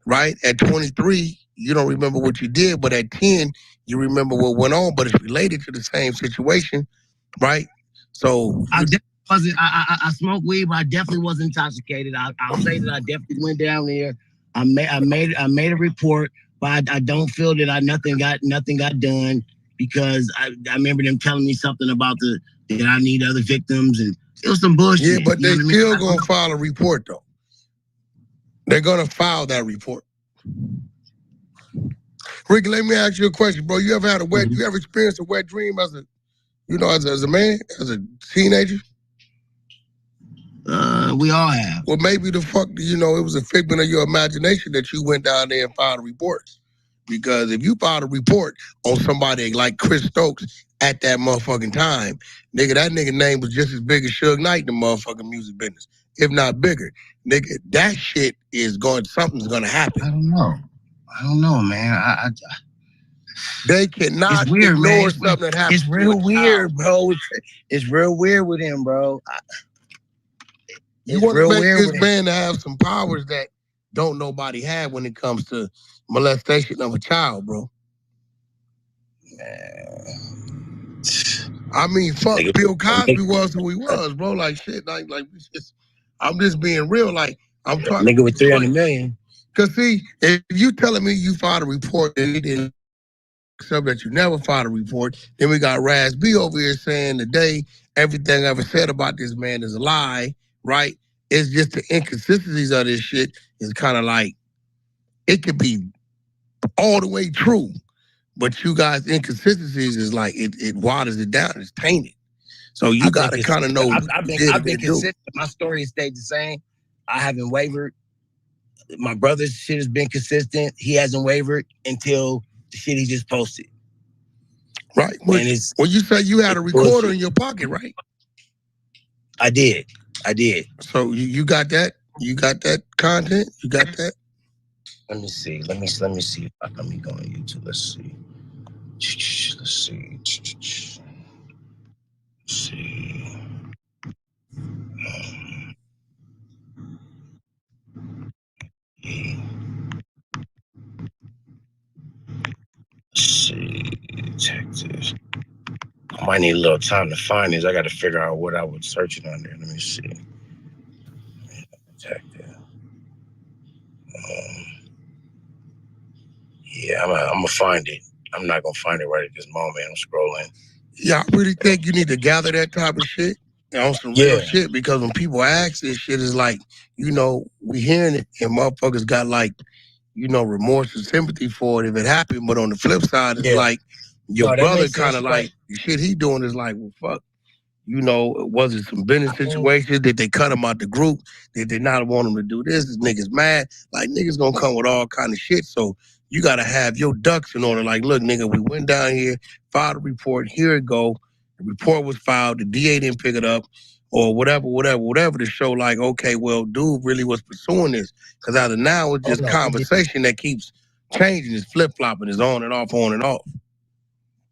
right? At 23, you don't remember what you did, but at 10, you remember what went on, but it's related to the same situation, right? So I definitely wasn't. I smoked weed, but I definitely wasn't intoxicated. I'll say that I definitely went down there. I made a report, but I don't feel that nothing got done because I remember them telling me something about that I need other victims, and it was some bullshit. Yeah, but they still gonna file a report though. They're gonna file that report. Ricky, let me ask you a question, bro. You ever had you ever experienced a wet dream as a man, as a teenager? We all have. Well, maybe the fuck, it was a figment of your imagination that you went down there and filed a report. Because if you filed a report on somebody like Chris Stokes at that motherfucking time, nigga, that nigga name was just as big as Suge Knight in the motherfucking music business, if not bigger. Nigga, that shit something's gonna happen. I don't know, man. They cannot ignore something that happens. It's real weird, bro. It's real weird with him, bro. You want to make this man to have some powers that don't nobody have when it comes to molestation of a child, bro. Man. I mean, fuck, Bill Cosby was who he was, bro. Like shit, I'm just being real. Like I'm talking. Nigga with 300 million. Cause see, if you telling me you filed a report and he didn't accept that you never filed a report, then we got Raz B over here saying today everything I ever said about this man is a lie, right? It's just the inconsistencies of this shit is kind of like it could be all the way true, but you guys' inconsistencies is like it waters it down. It's tainted. So you got to kind of know. I've been consistent. My story has stayed the same. I haven't wavered. My brother's shit has been consistent. He hasn't wavered until the shit he just posted. Right. Well, you say you had a recorder in your pocket, right? I did. So you got that? You got that content? You got that? Let me see. Let me see. Let me go on YouTube. Let's see. Detectives. I might need a little time to find this. I got to figure out what I would search it under. Let me see. Detective. Yeah, I'm gonna find it. I'm not gonna find it right at this moment. I'm scrolling. Yeah, I really think you need to gather that type of shit on some real shit, because when people ask this shit, it's like, we hearing it and motherfuckers got like, remorse and sympathy for it if it happened. But on the flip side, it's like your brother kind of like the shit he doing is like, well, fuck. Was it some business situations? Did they cut him out the group? Did they not want him to do this? Is niggas mad? Like, niggas gonna come with all kind of shit. So you gotta have your ducks in order. Like, look, nigga, we went down here, filed a report. Here it go. The report was filed. The DA didn't pick it up, or whatever to show like, okay, well, dude really was pursuing this. Because out of now, it's just conversation that keeps changing. It's flip flopping. It's on and off, on and off.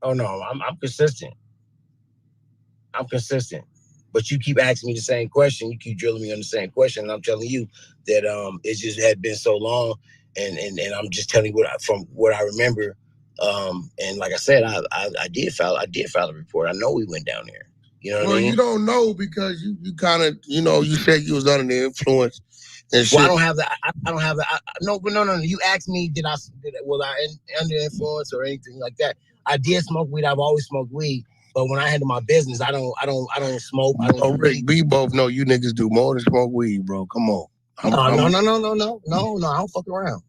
Oh no, I'm consistent. I'm consistent. But you keep asking me the same question. You keep drilling me on the same question. And I'm telling you that it just had been so long. And I'm just telling you from what I remember. And like I said, I did file a report. I know we went down there. You know what I mean? Well, you don't know because you kind of, you said you was under the influence and shit. Well, I don't have that. I don't have that. No. You asked me, was I under influence or anything like that? I did smoke weed. I've always smoked weed. But when I handle my business, I don't smoke. I don't Rick, we both know you niggas do more than smoke weed, bro. Come on. No. I don't fuck around.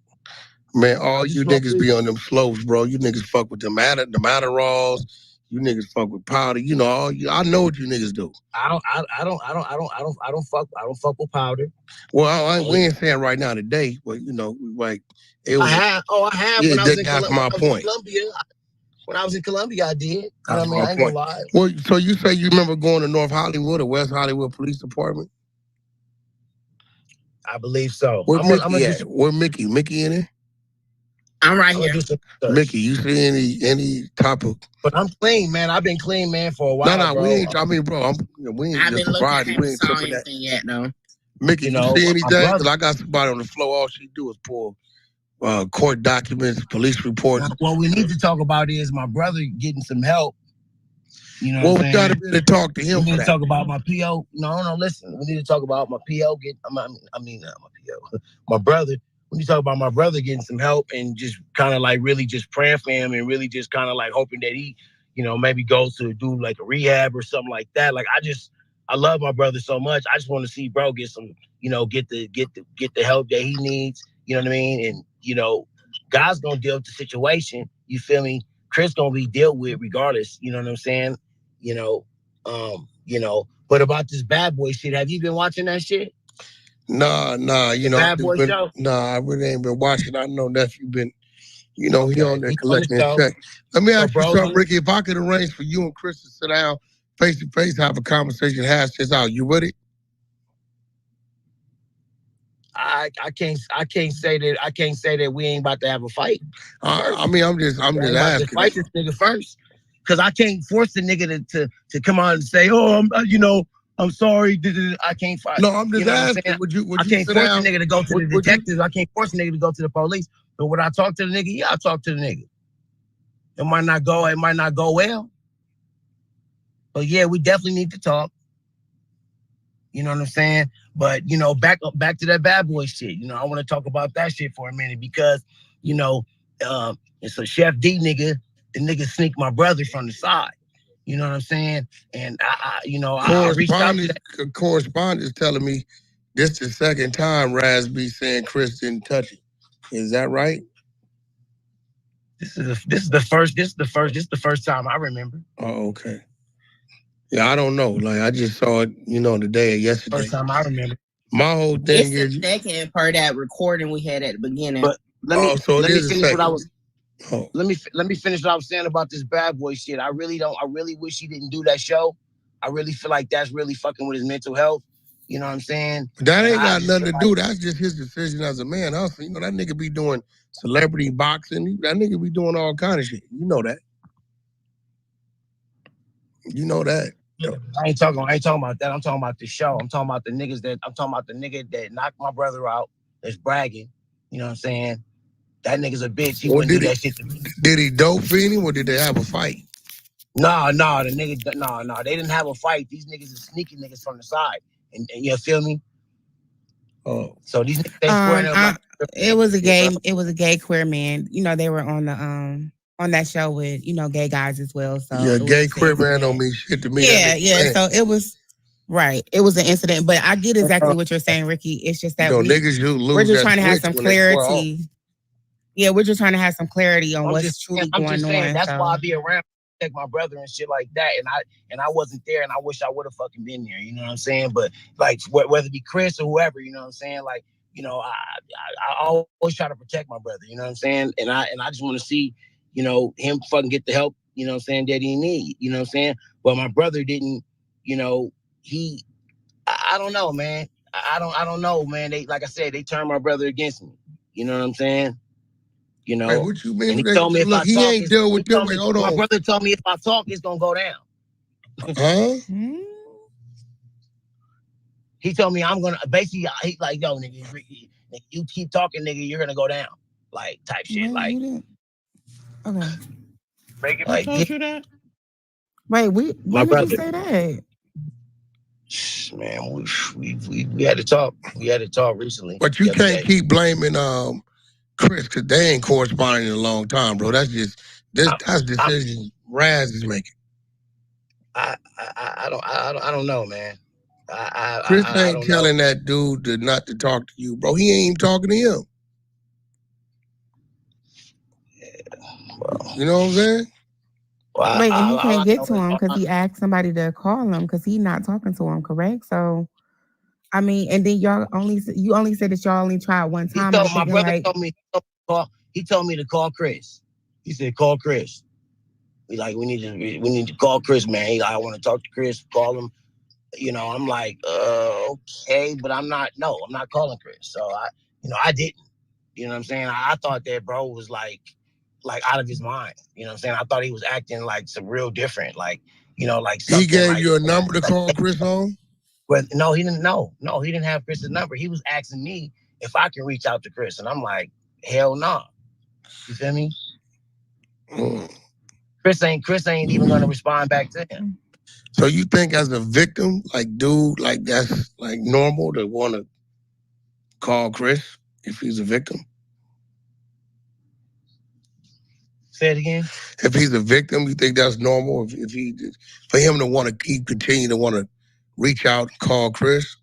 Man, all you niggas be on them slopes, bro. You niggas fuck with the Adderalls. You niggas fuck with powder. I know what you niggas do. I don't fuck with powder. Well, we ain't saying right now today, but like it was. I have. Yeah, that's my point. When I was in Columbia, I did. You know what I mean? I ain't gonna lie. Well, so you say you remember going to North Hollywood or West Hollywood Police Department? I believe so. Where Mickey? Mickey in there? I'm right here. Mickey, you see any type of? But I'm clean, man. I've been clean, man, for a while. No, bro. we ain't. I mean, bro, we ain't just sobriety. We ain't tripping that yet, though. Mickey, you see anything? Because I got somebody on the floor. All she do is pull court documents, police reports. What we need to talk about is my brother getting some help. You know, we gotta be able to talk to him. We need to talk about my PO. No, listen. We need to talk about my PO my PO. My brother. We need to talk about my brother getting some help and just kind of like really just praying for him and really just kind of like hoping that he, maybe goes to do like a rehab or something like that. Like I love my brother so much. I just want to see bro get some, get the help that he needs. You know what I mean? And God's gonna deal with the situation. You feel me? Chris gonna be dealt with regardless. You know what I'm saying? But about this bad boy shit, have you been watching that shit? Nah, Bad Boy Show? Nah, I really ain't been watching. I know nephew been, he on there collecting his check. Let me ask you something, Ricky. If I could arrange for you and Chris to sit down face to face, have a conversation, hash this out, you with it? I can't say that we ain't about to have a fight. I'm just asking. To fight this nigga first, because I can't force the nigga to come on and say, oh, I'm sorry. I can't fight. No, I'm just asking. I can't force the nigga to go to the detectives. I can't force the nigga to go to the police. But when I talk to the nigga, yeah, I talk to the nigga. It might not go well. But yeah, we definitely need to talk. You know what I'm saying? But back to that bad boy shit. I want to talk about that shit for a minute because, it's a Chef D nigga. The nigga sneaked my brother from the side. You know what I'm saying? And I reached out to that. Correspondents telling me this is the second time Raspy saying Chris didn't touch it. Is that right? This is the first time I remember. Oh, okay. Yeah, I don't know. Like I just saw it, today or yesterday. First time I remember. My whole thing is the second part of that recording we had at the beginning. But let me finish what I was. Oh. Let me finish what I was saying about this bad boy shit. I really wish he didn't do that show. I really feel like that's really fucking with his mental health. You know what I'm saying? But that ain't got nothing to do. That's just his decision as a man hustler. That nigga be doing celebrity boxing. That nigga be doing all kind of shit. You know that. I ain't talking about that. I'm talking about the show. I'm talking about the nigga that knocked my brother out, that's bragging. You know what I'm saying? That nigga's a bitch. He wouldn't do that shit to me. Did he dope fiend him or did they have a fight? No, the nigga, no, they didn't have a fight. These niggas are sneaky niggas from the side, and you feel me? Oh, so these niggas ain't squaring up. It was a gay queer man. You know, they were on that show with gay guys as well. So yeah, gay queer man don't mean shit to me. Yeah. So it was right. It was an incident, but I get exactly what you're saying, Ricky. It's just that we're just trying to have some clarity. Yeah, we're just trying to have some clarity on what's truly going on. That's why I be around, protect my brother and shit like that. And I wasn't there, and I wish I would have fucking been there. You know what I'm saying? But like whether it be Chris or whoever, you know what I'm saying? Like, I always try to protect my brother. You know what I'm saying? And I just want to see, him fucking get the help. You know what I'm saying? That he need. You know what I'm saying? But my brother didn't. I don't know, man. I don't know, man. They, like I said, they turned my brother against me. You know what I'm saying? Wait, what you mean? And he told me if I he talk, ain't deal with them. Hold on. My brother told me if I talk, it's gonna go down. Huh? He told me I'm gonna basically. He like, yo, nigga, you keep talking, nigga, you're gonna go down, like type shit, like. Okay. Like, told you that? Wait, when did you say that? Man, we had to talk. We had to talk recently. But you can't keep blaming Chris, because they ain't corresponding in a long time, bro. That's decision Raz is making. I don't know, man. Chris ain't telling that dude not to talk to you, bro. He ain't even talking to him. You know what I'm saying? Wait, and he can't get to him because he asked somebody to call him because he's not talking to him, correct? So, I mean, and then you only said that y'all only tried one time. My brother told me he told me to call Chris. He said, call Chris. We need to call Chris, man. I want to talk to Chris, call him. I'm like, okay, but I'm not calling Chris. So I didn't. You know what I'm saying? I thought that bro was like out of his mind. You know what I'm saying? I thought he was acting like some real different, like something. He gave you a number to call Chris on? Well, no, he didn't know. No, he didn't have Chris's number. He was asking me if I can reach out to Chris. And I'm like, hell no. Nah. You feel me? Chris ain't even gonna respond back to him. So you think as a victim, like dude, like that's like normal to want to call Chris if he's a victim? Say it again. If he's a victim, you think that's normal? If he, for him to want to continue to want to reach out and call Chris?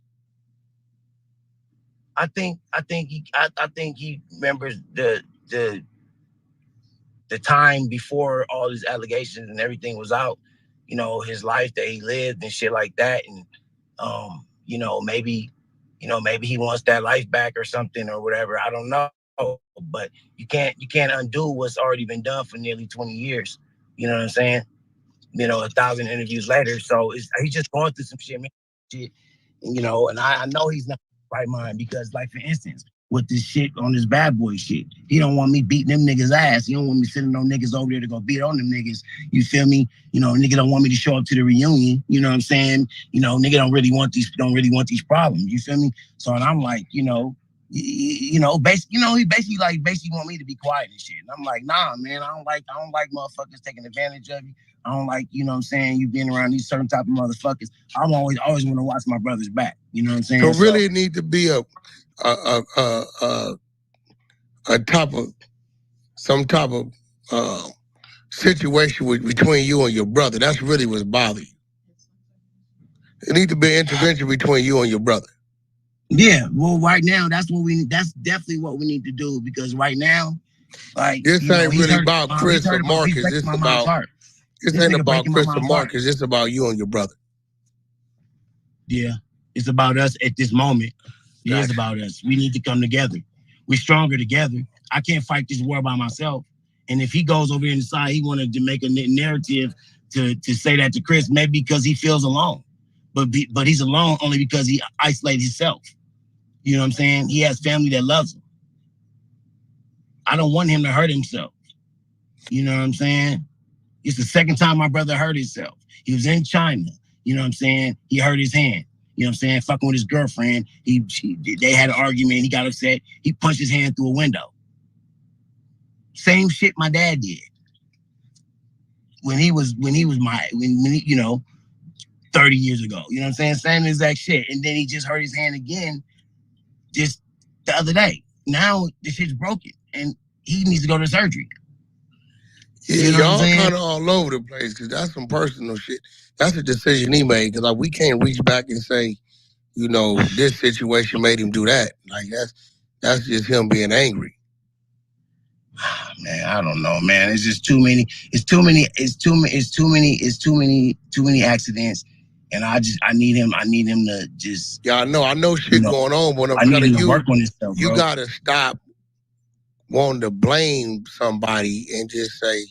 I think he remembers the time before all these allegations and everything was out. His life that he lived and shit like that, and maybe he wants that life back or something or whatever. I don't know. But you can't undo what's already been done for nearly 20 years. You know what I'm saying? 1,000 interviews later. So he's just going through some shit, man. And I know he's not in the right mind because, like, for instance, with this shit on this bad boy shit, he don't want me beating them niggas' ass. He don't want me sending no niggas over there to go beat on them niggas. You feel me? Nigga don't want me to show up to the reunion. You know what I'm saying? Nigga don't really want these problems. You feel me? So and I'm like, he basically want me to be quiet and shit. And I'm like, nah, man, I don't like motherfuckers taking advantage of you. I don't like, you know what I'm saying, you being around these certain type of motherfuckers. I'm always want to watch my brother's back. You know what I'm saying? So really it need to be some type of situation between you and your brother. That's really what's bothering you. It need to be an intervention between you and your brother. Yeah, well, right now that's definitely what we need to do because right now, like this ain't really about Chris or Marques. This ain't about Chris or Marques. It's about you and your brother. Yeah, it's about us at this moment. It is about us. We need to come together. We're stronger together. I can't fight this war by myself. And if he goes over inside, he wanted to make a narrative to say that to Chris, maybe because he feels alone. But he's alone only because he isolated himself. You know what I'm saying? He has family that loves him. I don't want him to hurt himself. You know what I'm saying? It's the second time my brother hurt himself. He was in China. You know what I'm saying? He hurt his hand. You know what I'm saying? Fucking with his girlfriend. They had an argument. He got upset. He punched his hand through a window. Same shit my dad did when he was 30 years ago. You know what I'm saying? Same exact shit. And then he just hurt his hand again just the other day. Now the shit's broken and he needs to go to surgery. Yeah, you know y'all kind of all over the place because that's some personal shit. That's a decision he made because we can't reach back and say, this situation made him do that. Like that's just him being angry. Man, I don't know, man. It's just too many. It's too many accidents. And I need him to just. Yeah, I know shit going on, but I'm telling you, work on himself, you bro. gotta stop wanting to blame somebody and just say,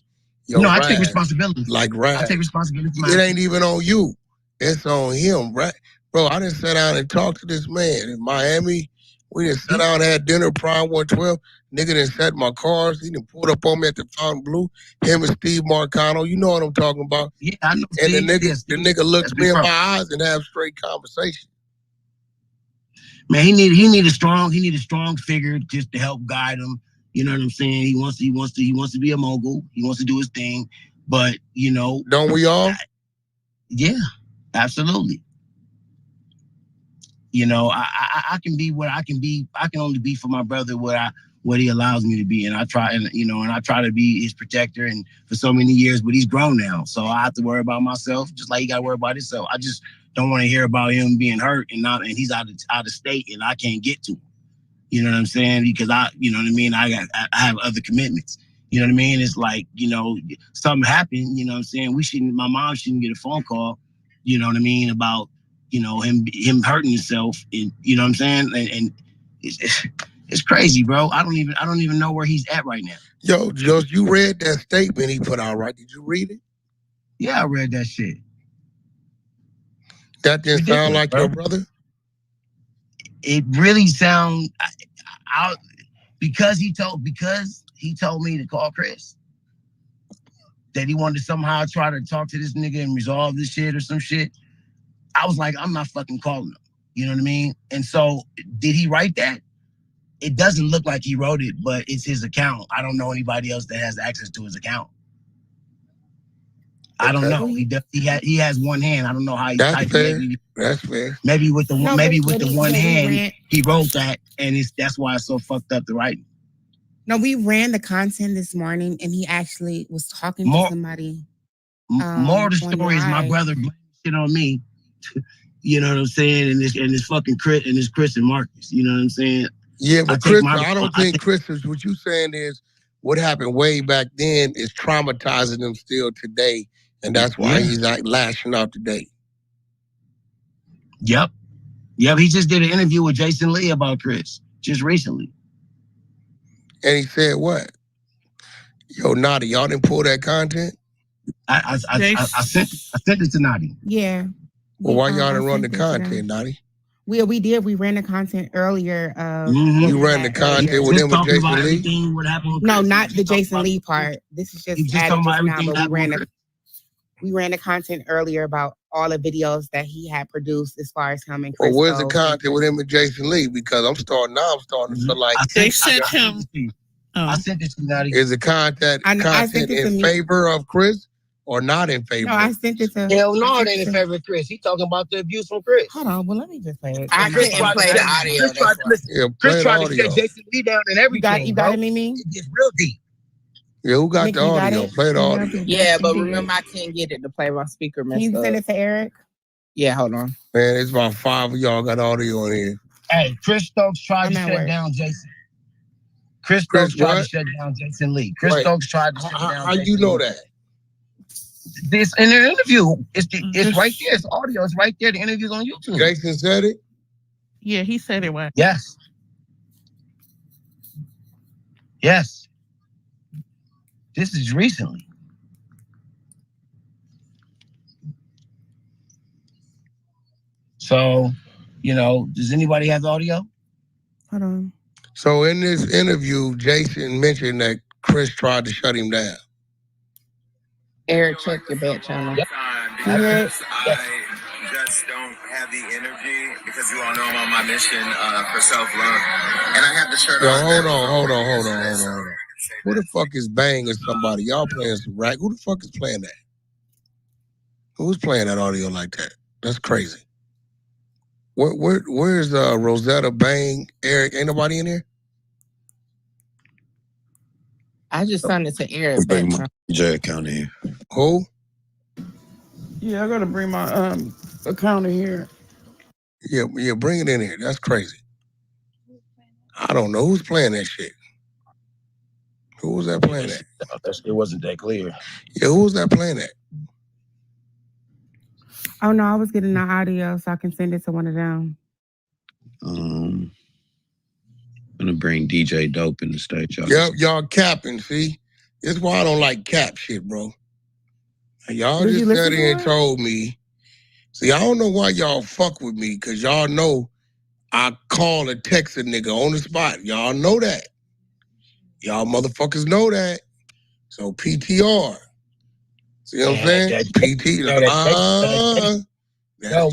I take responsibility. Like Raz. I take responsibility for It ain't even on you. It's on him, right? Bro, I didn't sit down and talk to this man in Miami. We didn't sit down and had dinner, Prime 112. Nigga didn't set my cars. He done pulled up on me at the Fontainebleau. Him and Steve Marcano. You know what I'm talking about. Yeah, I know. And Steve, the nigga looks me in my eyes and have straight conversation. Man, he need a strong figure just to help guide him. You know what I'm saying? He wants to be a mogul. He wants to do his thing. But don't we all? Yeah, absolutely. I can be what I can be. I can only be for my brother what he allows me to be, and I try to be his protector. And for so many years, but he's grown now, so I have to worry about myself, just like he got to worry about himself. I just don't want to hear about him being hurt and he's out of state and I can't get to him. You know what I'm saying? Because I have other commitments. You know what I mean? It's like, something happened, you know what I'm saying? My mom shouldn't get a phone call, you know what I mean, about, him hurting himself, and you know what I'm saying? And it's crazy, bro. I don't even know where he's at right now. Yo, Josh, you read that statement he put out, right? Did you read it? Yeah, I read that shit. That didn't sound like your brother? It really sounds because he told me to call Chris, that he wanted to somehow try to talk to this nigga and resolve this shit or some shit. I was like, I'm not fucking calling him. You know what I mean? And so, did he write that? It doesn't look like he wrote it, but it's his account. I don't know anybody else that has access to his account. I don't know. He has one hand. I don't know how he typed it. That's fair. Maybe with the one hand he wrote that, and that's why it's so fucked up, the writing. No, we ran the content this morning, and he actually was talking to somebody. More of the story is my brother blaming shit on me. You know what I'm saying? And this fucking Chris and Marques. You know what I'm saying? Yeah, but I don't think Chris is what you saying is what happened way back then is traumatizing him still today, and that's why he's like lashing out today. Yep. He just did an interview with Jason Lee about Chris just recently. And he said what? Yo, Naughty, y'all didn't pull that content? I sent it to Naughty. Yeah. Well, why y'all didn't run the content, Naughty? We did. We ran the content earlier. You ran the content with him with Jason Lee? No, not the Jason Lee part. This is just added just now, but we ran the content earlier about all the videos that he had produced as far as him and Chris. Well, where's the content with him and Jason Lee? Because I'm starting to feel like they sent him. I sent it to Naughty. Is the content in favor of Chris or not in favor? No, I sent it to. Hell no, it ain't in favor of Chris. He talking about the abuse from Chris. Hold on, well let me just play it. I couldn't play the audio. Chris tried to shut Jason Lee down and everything. You got it, Mimi? It gets real deep. Yeah, who got the audio? Play the audio. Yeah, but remember I can't get it to play. My speaker messed up. Can you send it to Eric? Yeah, hold on. Man, it's about 5 of y'all got audio on here. Hey, Chris Stokes tried to shut down Jason. Chris Stokes tried to shut down Jason Lee. Stokes tried to shut down How you know that? This in their interview. It's right there. It's audio. It's right there. The interview's on YouTube. Jason said it? Yeah, he said it. What? Yes. This is recently. So, does anybody have the audio? Hold on. So in this interview, Jason mentioned that Chris tried to shut him down. Eric, check your back channel. Yep. I just don't have the energy because you all know I'm on my mission for self-love. And I have the shirt on. Hold on. Who the fuck is Bang or somebody? Y'all playing some rap? Who the fuck is playing that? Who's playing that audio like that? That's crazy. Where's Rosetta, Bang, Eric? Ain't nobody in here? I just sent it to Eric. Bring my DJ account in here. Who? Yeah, I gotta bring my account in here. Yeah, bring it in here. That's crazy. I don't know who's playing that shit. Who was that playing that? That shit wasn't that clear. Yeah, who was that playing that? Oh no, I was getting the audio so I can send it to one of them. I'm gonna bring DJ Dope in the stage. Y'all capping, see? This is why I don't like cap shit, bro. Y'all Did just you sat listen here to and it? told me. See, I don't know why y'all fuck with me, because y'all know I call or text a nigga on the spot. Y'all know that. Y'all motherfuckers know that. So PTR. See what I'm saying? That's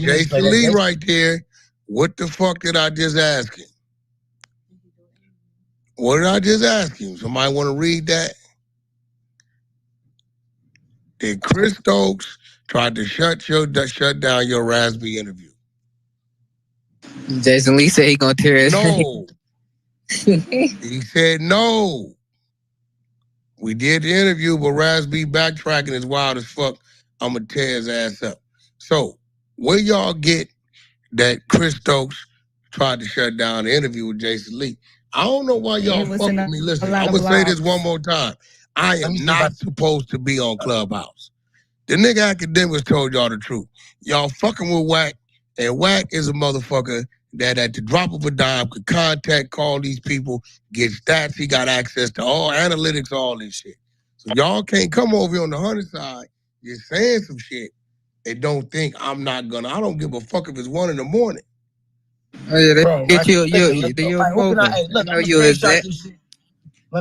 Jason Lee right there. What the fuck did I just ask him? What did I just ask him? Somebody want to read that? Did Chris Stokes try to shut down your Raspy interview? Jason Lee said he gonna tear his. No. He said no. We did the interview, but Raspy backtracking is wild as fuck. I'm gonna tear his ass up. So, where y'all get that Chris Stokes tried to shut down the interview with Jason Lee? I don't know why y'all fuck with me. Listen, I'm gonna say this one more time. I am not supposed to be on Clubhouse. The nigga Academics told y'all the truth. Y'all fucking with Wack, and Wack is a motherfucker that at the drop of a dime could call these people, get stats. He got access to all analytics, all this shit. So y'all can't come over here on the 100 side just saying some shit and don't think I'm not gonna. I don't give a fuck if it's 1 in the morning. Oh yeah, they Bro, get you. Look, I'm gonna screenshot this shit.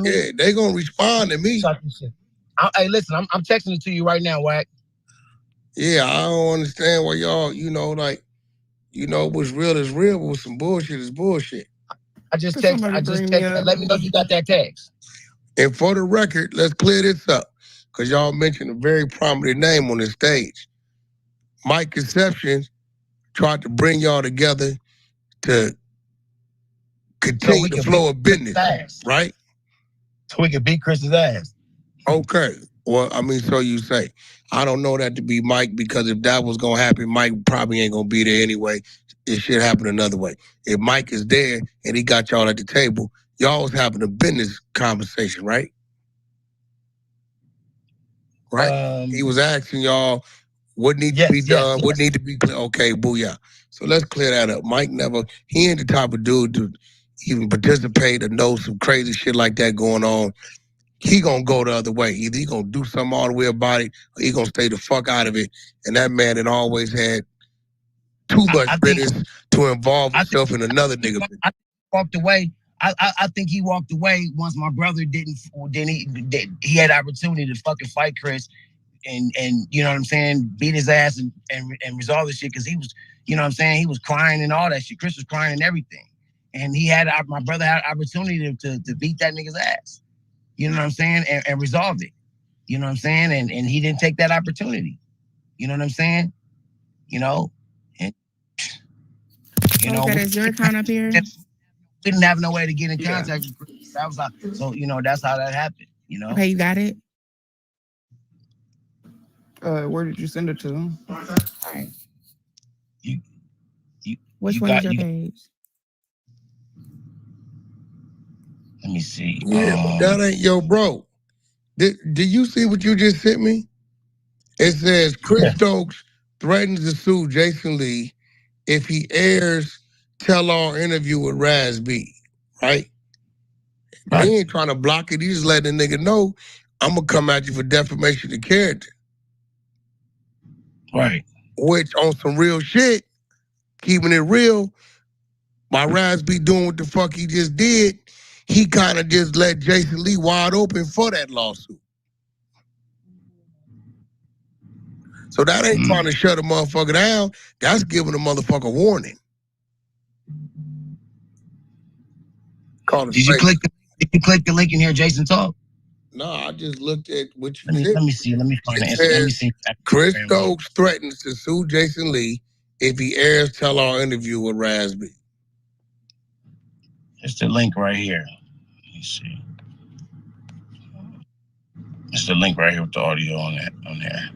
Yeah, they gonna respond to me. Hey, listen, I'm texting it to you right now, Wack. Yeah, I don't understand why y'all, what's real is real, but some bullshit is bullshit. I just texted. Let me know you got that text. And for the record, let's clear this up, because y'all mentioned a very prominent name on this stage. Mike Conception tried to bring y'all together to continue the flow of business, right? So we can beat Chris's ass. Okay. Well, I mean, so you say. I don't know that to be Mike, because if that was going to happen, Mike probably ain't going to be there anyway. It should happen another way. If Mike is there and he got y'all at the table, y'all was having a business conversation, right? Right? He was asking y'all what needs to be done, what need to be clear. Okay, booyah. So let's clear that up. Mike he ain't the type of dude to even participate or know some crazy shit like that going on. He gonna go the other way. Either he gonna do something all the way about it, or he gonna stay the fuck out of it. And that man had always had too much business to involve himself in another nigga. I walked away. I think he walked away once my brother didn't. Then he had opportunity to fucking fight Chris, and you know what I'm saying, beat his ass and resolve the shit, because he was, you know what I'm saying, he was crying and all that shit. Chris was crying and everything, and my brother had opportunity to beat that nigga's ass. You know what I'm saying? And resolve it. You know what I'm saying? And he didn't take that opportunity. You know what I'm saying? And Is your account up here? We didn't have no way to get in contact with Chris. That was so that's how that happened. Okay, you got it. Where did you send it to? All right. Which one is your page? Let me see. Yeah, but that ain't your bro. Did you see what you just sent me? It says Chris Stokes threatens to sue Jason Lee if he airs tell-all interview with Raz B, right? He ain't trying to block it. He's just letting the nigga know, I'm going to come at you for defamation of character. Right. Which, on some real shit, keeping it real, by Raz B doing what the fuck he just did, he kind of just let Jason Lee wide open for that lawsuit. So that ain't trying to shut a motherfucker down. That's giving a motherfucker warning. Did you click the link and hear Jason talk? No, I just looked at what you Let said. me see. Let me find It it. Let me says see. Chris Stokes threatens to sue Jason Lee if he airs tell-all interview with Raz-B. It's the link right here. Let me see. It's the link right here with the audio on there.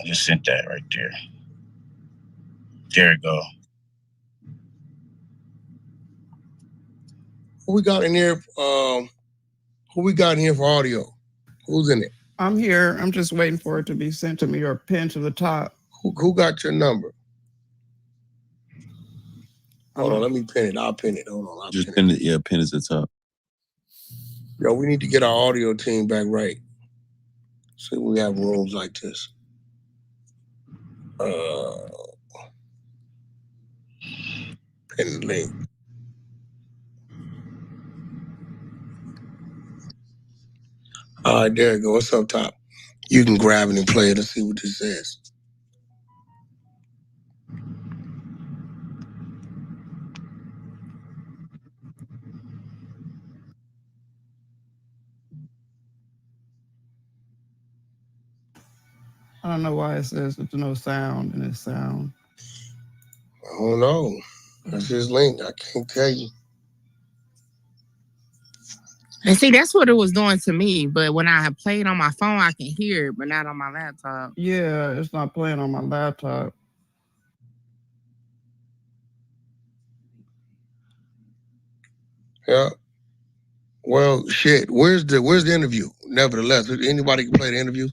I just sent that right there. There it go. Who we got in here? Who we got in here for audio? Who's in it? I'm here. I'm just waiting for it to be sent to me or pinned to the top. Who got your number? Hold on, let me pin it. I'll pin it. Hold on. Just pin it. Yeah, pin it at the top. Yo, we need to get our audio team back right. See, we have rooms like this. Pin the link. All right, there you go. It's up top. You can grab it and play it and see what this says. I don't know why it says there's no sound in this sound. I don't know. That's his link. I can't tell you. And see, that's what it was doing to me. But when I played on my phone, I can hear it, but not on my laptop. Yeah, it's not playing on my laptop. Yeah. Well, shit. Where's the interview? Nevertheless, anybody can play the interview.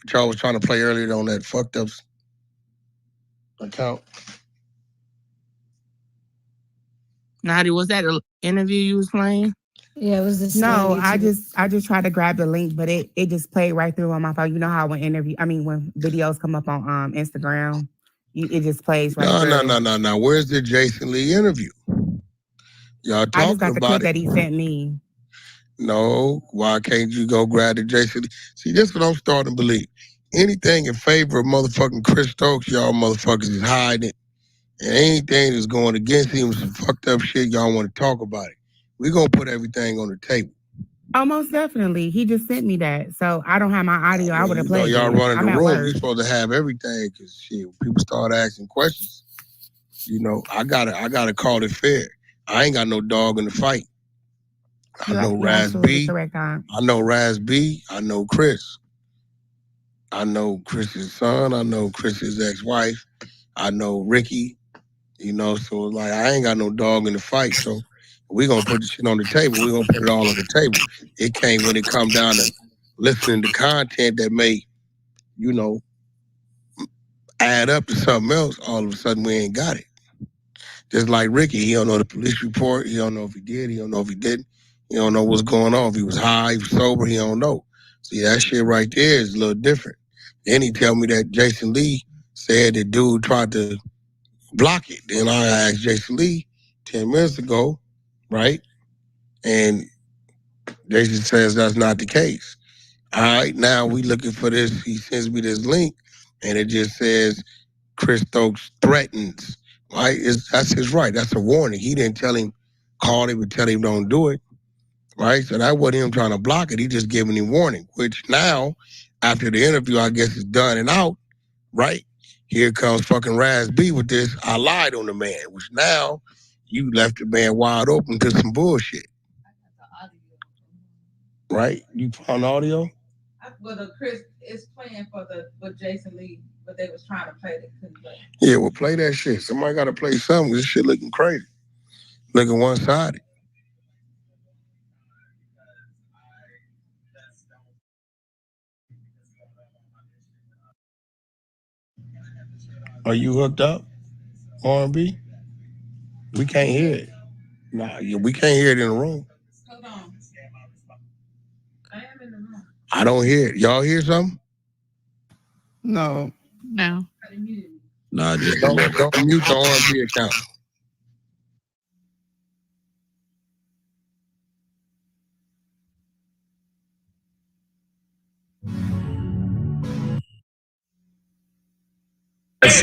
Which I was trying to play earlier on that fucked up account. Nadi, was that an interview you was playing? Yeah, it was this. No, I just tried to grab the link, but it just played right through on my phone. You know how when videos come up on Instagram, it just plays right through. No. Where's the Jason Lee interview? Y'all talking I just got the clip about that it. he sent me. No, why can't you go grab the Jason Lee? See, this is what I'm starting to believe. Anything in favor of motherfucking Chris Stokes, y'all motherfuckers is hiding it. And anything that's going against him, some fucked up shit, y'all want to talk about it. We're going to put everything on the table. Oh, most definitely. He just sent me that. So I don't have my audio. I would have played y'all it. running I'm the at room. work. You're supposed to have everything because shit, people start asking questions. You know, I gotta call it fair. I ain't got no dog in the fight. I know Raz-B. I know Raz-B. I know Chris. I know Chris's son. I know Chris's ex-wife. I know Ricky. You know, so like I ain't got no dog in the fight. So we're gonna put the shit on the table. We're gonna put it all on the table. It can't when it come down to listening to content that may, you know, add up to something else. All of a sudden we ain't got it. Just like Ricky, he don't know the police report. He don't know if he did. He don't know if he didn't. He don't know what's going on. If he was high, he was sober. He don't know. See, that shit right there is a little different. Then he tell me that Jason Lee said the dude tried to block it. Then I asked Jason Lee 10 minutes ago, right? And Jason says that's not the case. All right, now we looking for this. He sends me this link, and it just says Chris Stokes threatens. Right? That's his right. That's a warning. He didn't tell him, call him and tell him don't do it. Right? So that wasn't him trying to block it. He just giving him warning, which now, after the interview, I guess is done and out, right? Here comes fucking Raz-B with this, I lied on the man, which now you left the man wide open to some bullshit. Right? You found audio? Well, the Chris is playing for Jason Lee, but they was trying to play it. Yeah, well, play that shit. Somebody got to play something. This shit looking crazy. Looking one-sided. Are you hooked up, R&B? We can't hear it. Nah, we can't hear it in the room. Hold on. I am in the room. I don't hear it. Y'all hear something? No. No. Nah, just don't mute the R&B account.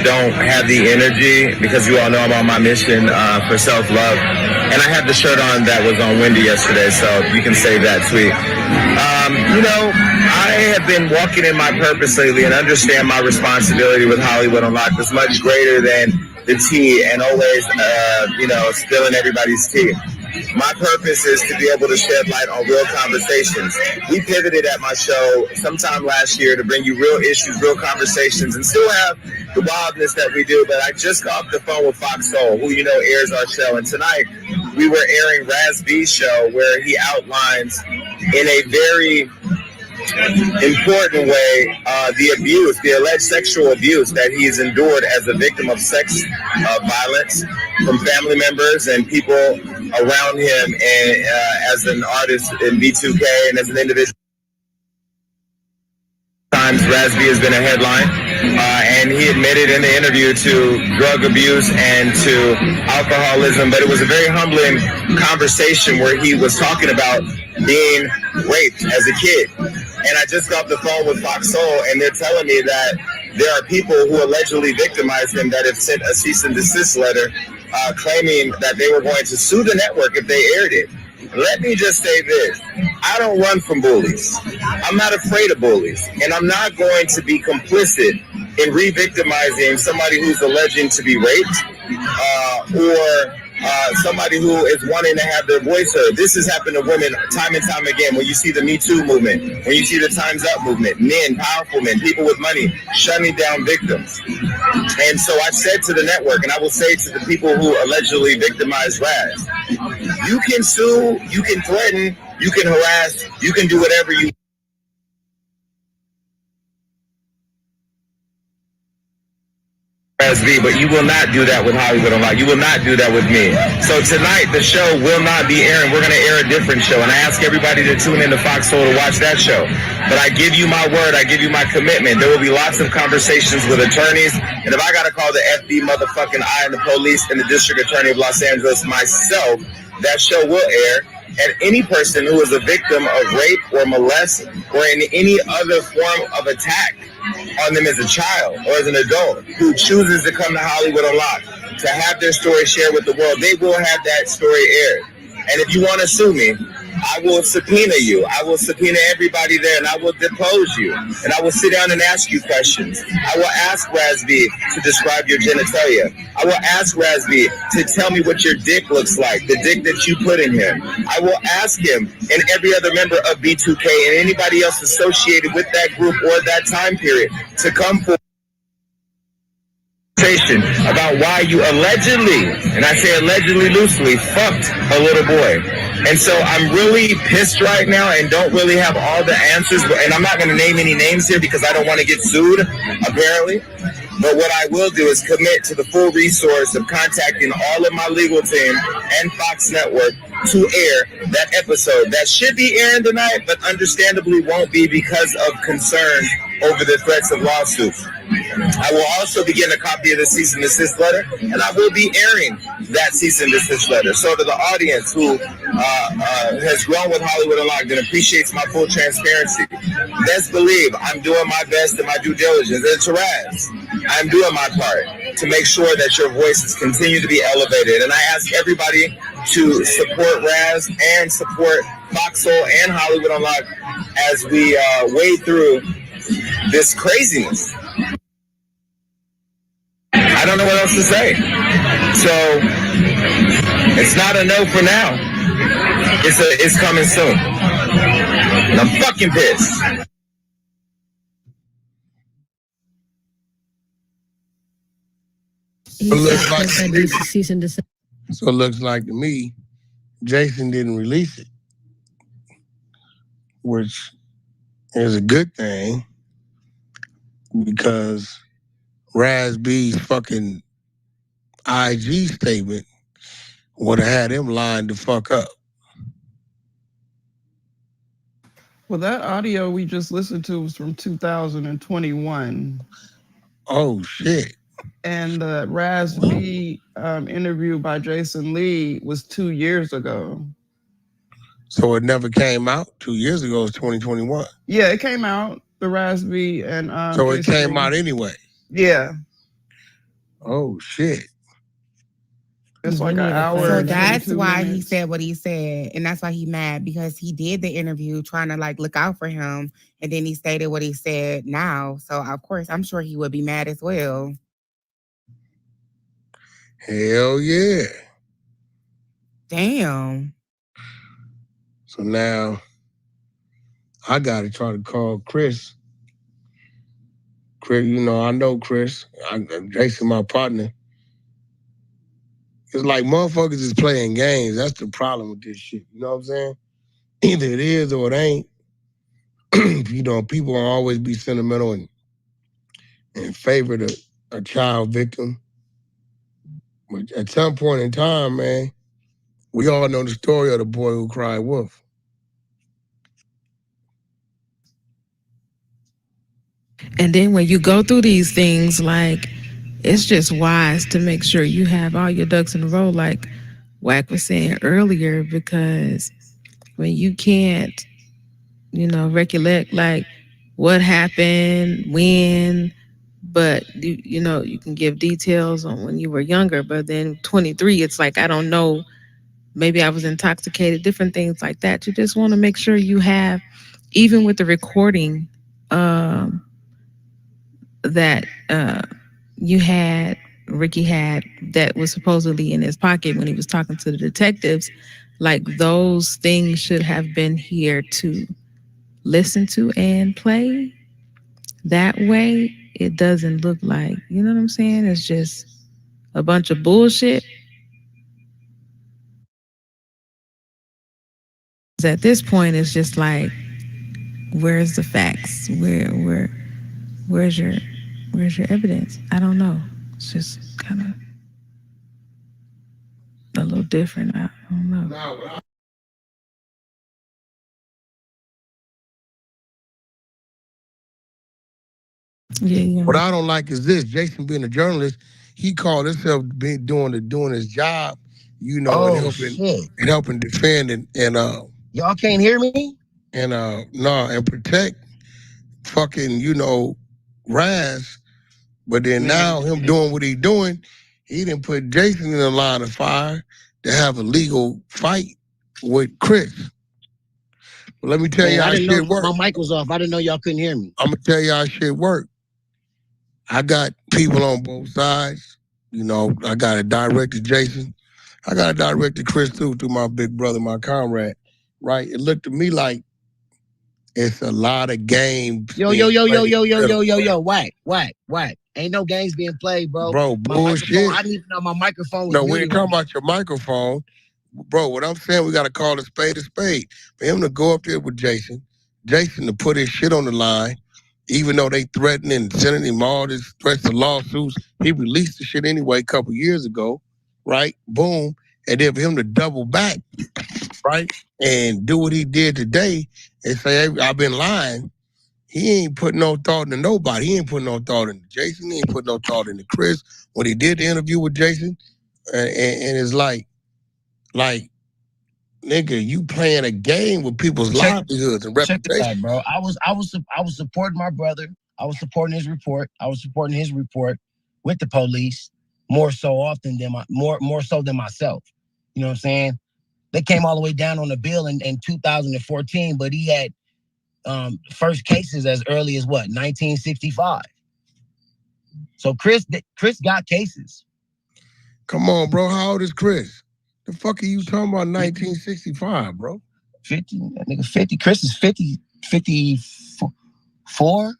Don't have the energy because you all know I'm on my mission for self-love. And I had the shirt on that was on Wendy yesterday, so you can save that tweet. You know, I have been walking in my purpose lately and understand my responsibility with Hollywood Unlocked is much greater than the tea and always, you know, spilling everybody's tea. My purpose is to be able to shed light on real conversations. We pivoted at my show sometime last year to bring you real issues, real conversations, and still have the wildness that we do. But I just got off the phone with Fox Soul, who you know airs our show, and tonight we were airing Raz B's show, where he outlines in a very important way the abuse, the alleged sexual abuse that he's endured as a victim of sex violence from family members and people around him, and as an artist in B2K and as an individual. Times Raz B has been a headline, and he admitted in the interview to drug abuse and to alcoholism, but it was a very humbling conversation where he was talking about being raped as a kid. And I just got off the phone with Fox Soul, and they're telling me that there are people who allegedly victimized him that have sent a cease and desist letter claiming that they were going to sue the network if they aired it. Let me just say this. I don't run from bullies. I'm not afraid of bullies. And I'm not going to be complicit in re-victimizing somebody who's alleging to be raped or somebody who is wanting to have their voice heard. This has happened to women time and time again. When you see the Me Too movement, when you see the Time's Up movement, men, powerful men, people with money shutting down victims. And so I've said to the network, and I will say to the people who allegedly victimized Raz, you can sue, you can threaten, you can harass, you can do whatever you SB, but you will not do that with Hollywood Unlocked. You will not do that with me. So tonight, the show will not be airing. We're going to air a different show, and I ask everybody to tune into Fox Soul to watch that show. But I give you my word, I give you my commitment. There will be lots of conversations with attorneys, and if I got to call the FB motherfucking I and the police and the District Attorney of Los Angeles myself, that show will air. And any person who is a victim of rape or molest or in any other form of attack on them as a child or as an adult who chooses to come to Hollywood Unlocked to have their story shared with the world, they will have that story aired. And if you want to sue me, I will subpoena you. I will subpoena everybody there, and I will depose you. And I will sit down and ask you questions. I will ask Raz B to describe your genitalia. I will ask Raz B to tell me what your dick looks like, the dick that you put in him. I will ask him and every other member of B2K and anybody else associated with that group or that time period to come forward about why you allegedly, and I say allegedly loosely, fucked a little boy. And so I'm really pissed right now and don't really have all the answers, and I'm not going to name any names here because I don't want to get sued, apparently. But what I will do is commit to the full resource of contacting all of my legal team and Fox Network to air that episode. That should be airing tonight, but understandably won't be because of concerns over the threats of lawsuits. I will also begin a copy of the cease and desist letter, and I will be airing that cease and desist letter. So to the audience who has grown with Hollywood Unlocked and appreciates my full transparency, best believe I'm doing my best and my due diligence. And to Raz, I'm doing my part to make sure that your voices continue to be elevated. And I ask everybody to support Raz and support Fox Soul and Hollywood Unlocked as we wade through this craziness. I don't know what else to say. So it's not a no for now. It's coming soon. And I'm fucking pissed. So it looks like to me, Jason didn't release it, which is a good thing because Raz B's fucking IG statement would have had him lined the fuck up. Well, that audio we just listened to was from 2021. Oh, shit. And the Raz B interview by Jason Lee was 2 years ago. So it never came out 2 years ago. It's 2021. Yeah, it came out, the Raz B and so it Jason came Lee. out anyway. Yeah. Oh, shit. It's like an hour. So and that's 22 why he minutes. said what he said, and that's why he mad, because he did the interview trying to like look out for him, and then he stated what he said now. So of course, I'm sure he would be mad as well. Hell yeah. Damn. So now I got to try to call Chris. Chris, you know, I know Chris. Jason, my partner. It's like motherfuckers is playing games. That's the problem with this shit. You know what I'm saying? Either it is or it ain't. You know, people will always be sentimental and favor a child victim. But at some point in time, man, we all know the story of the boy who cried wolf. And then when you go through these things, like, it's just wise to make sure you have all your ducks in a row, like Wack was saying earlier, because when you can't, recollect like what happened, when, but you can give details on when you were younger, but then 23, it's like, I don't know, maybe I was intoxicated, different things like that. You just want to make sure you have, even with the recording, that Ricky had, that was supposedly in his pocket when he was talking to the detectives, like those things should have been here to listen to and play. That way it doesn't look like, you know what I'm saying? It's just a bunch of bullshit. At this point, it's just like, where's the facts? Where's your evidence? I don't know. It's just kind of a little different. I don't know. Yeah. What I don't like is this: Jason, being a journalist, he called himself doing his job, and helping defend and y'all can't hear me? And protect fucking, Raz. But then now him doing what he doing, he didn't put Jason in the line of fire to have a legal fight with Chris. But let me tell you how shit work. My mic was off. I didn't know y'all couldn't hear me. I'm gonna tell you how shit work. I got people on both sides. I got a direct to Jason. I got a direct to Chris too, through my big brother, my comrade. Right? It looked to me like it's a lot of games. Yo, whack. Ain't no games being played, bro. Bro, bullshit. I didn't even know my microphone was No, we ain't talking about your microphone. Bro, what I'm saying, we got to call a spade a spade. For him to go up there with Jason to put his shit on the line, even though they threatened and sending him all this threats to lawsuits, he released the shit anyway a couple years ago, right? Boom. And then for him to double back, right? And do what he did today and say, hey, I've been lying. He ain't putting no thought into nobody. He ain't putting no thought into Jason. He ain't putting no thought into Chris. When he did the interview with Jason, and it's like, nigga, you playing a game with people's livelihoods and reputation, bro. I was supporting my brother. I was supporting his report. I was supporting his report with the police more so than myself. You know what I'm saying? They came all the way down on the bill in 2014, but he had first cases as early as 1965. So Chris got cases. Come on, bro. How old is Chris? The fuck are you talking about 1965, bro? 50, that nigga 50. Chris is 54.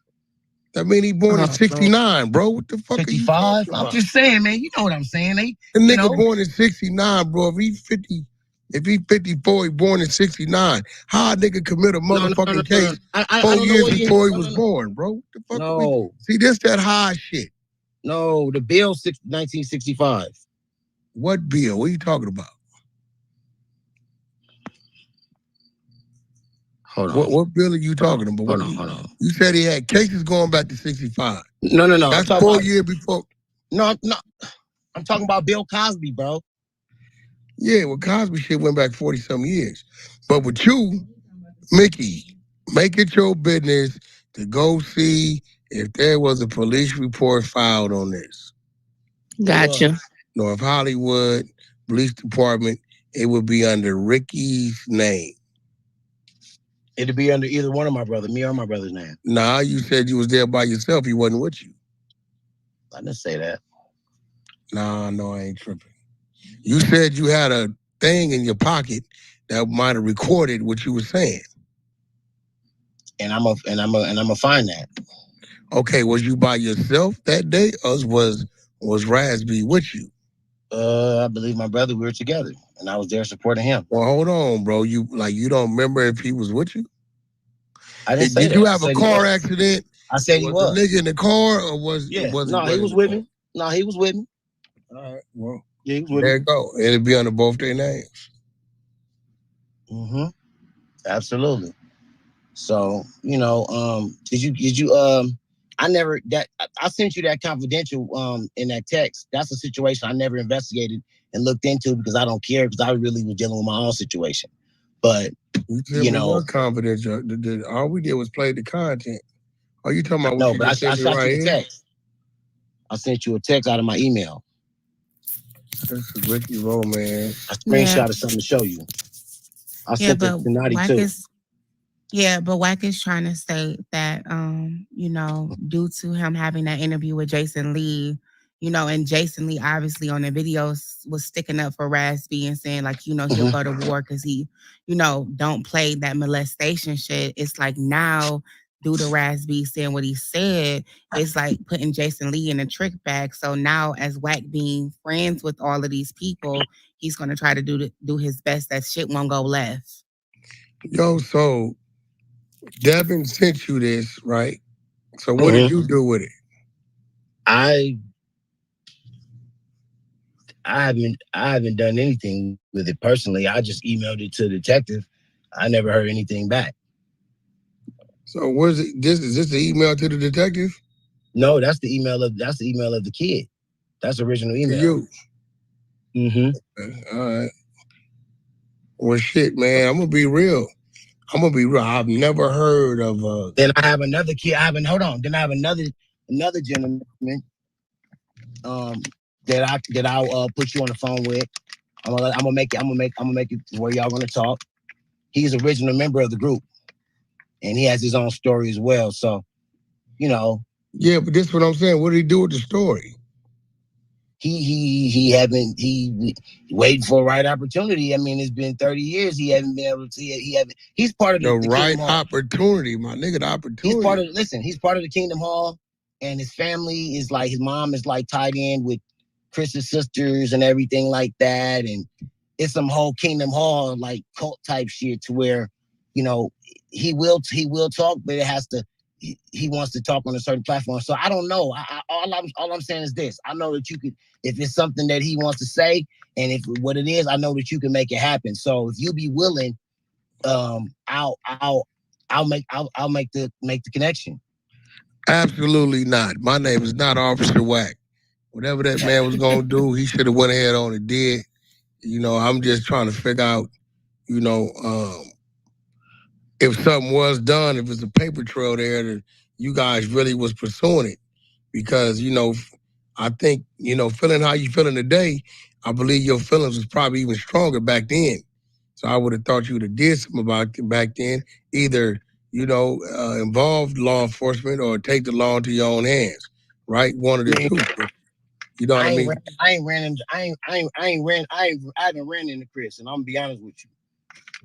That mean he born in 69, bro. What the fuck 55? are you talking about? I'm just saying, man. You know what I'm saying. The nigga born in 69, bro. If he 54, he born in 69. How a nigga commit a motherfucking case 4 years before he was born, bro? What the fuck see, this that high shit. No, the bill 1965. What bill? What are you talking about? Hold on. What bill are you talking about? Hold on. You said he had cases going back to 65. No. That's 4 years before. No. I'm talking about Bill Cosby, bro. Yeah, well, Cosby shit went back 40-some years. But with you, Mickey, make it your business to go see if there was a police report filed on this. Gotcha. North Hollywood, police department, it would be under Ricky's name. It'd be under either one of my brothers, me or my brother's name. Nah, you said you was there by yourself. He wasn't with you. I didn't say that. Nah, no, I ain't tripping. You said you had a thing in your pocket that might have recorded what you were saying. And I'm gonna find that. Okay, was you by yourself that day, or was Raspy with you? I believe my brother, we were together, and I was there supporting him. Well, hold on, bro. You don't remember if he was with you? I didn't say Did that. you have a car accident? I said he was. The nigga in the car, or was Yeah. was No, he was with me. No, he was with me. All right. Well, yeah, he was with there me. you go. It'll be under both their names. Mm-hmm. Absolutely. So, did you I sent you that confidential in that text. That's a situation I never investigated and looked into because I don't care, because I really was dealing with my own situation. But you know, confidential. All we did was play the content. Are you talking about? No, but I shot you a text. I sent you a text out of my email. This is Ricky Roman. I screenshot of something to show you. I sent it to Naughty too. But Wack is trying to state that, due to him having that interview with Jason Lee, and Jason Lee obviously on the videos was sticking up for Raspy and saying like, he'll go to war because he, don't play that molestation shit. It's like now, due to Raspy saying what he said, it's like putting Jason Lee in a trick bag. So now, as Wack being friends with all of these people, he's going to try to do his best that shit won't go left. Yo, so Devin sent you this, right? So what did you do with it? I haven't done anything with it personally. I just emailed it to the detective. I never heard anything back. So where's it? Is this the email to the detective? No, that's the email of the kid. That's the original email. To you. Mm-hmm. All right. Well, shit, man. I'm gonna be real. I've never heard of. Then I have another kid. Then I have another gentleman. That I'll put you on the phone with. I'm gonna make it where y'all gonna talk. He's an original member of the group, and he has his own story as well. So, Yeah, but this is what I'm saying. What did he do with the story? He waiting for a right opportunity. I mean, it's been 30 years. He hasn't been able to. He's part of the right opportunity, my nigga. The opportunity. He's part of the Kingdom Hall, and his family is like, his mom is like tied in with Chris's sisters and everything like that, and it's some whole Kingdom Hall like cult type shit to where, he will talk, but it has to. He wants to talk on a certain platform. So I don't know. All I'm saying is this: I know that you could, if it's something that he wants to say, and if what it is, I know that you can make it happen. So if you be willing, I'll make the connection. Absolutely not. My name is not Officer Wack. Whatever that man was gonna do, he should have went ahead on and did. I'm just trying to figure out, if something was done, if it's a paper trail there, that you guys really was pursuing it. Because, I think, feeling how you feeling today, I believe your feelings was probably even stronger back then. So I would have thought you would have did something about it back then, either, involve law enforcement or take the law into your own hands, right? One of the two. You know what I mean? I haven't ran into Chris, and I'm gonna be honest with you.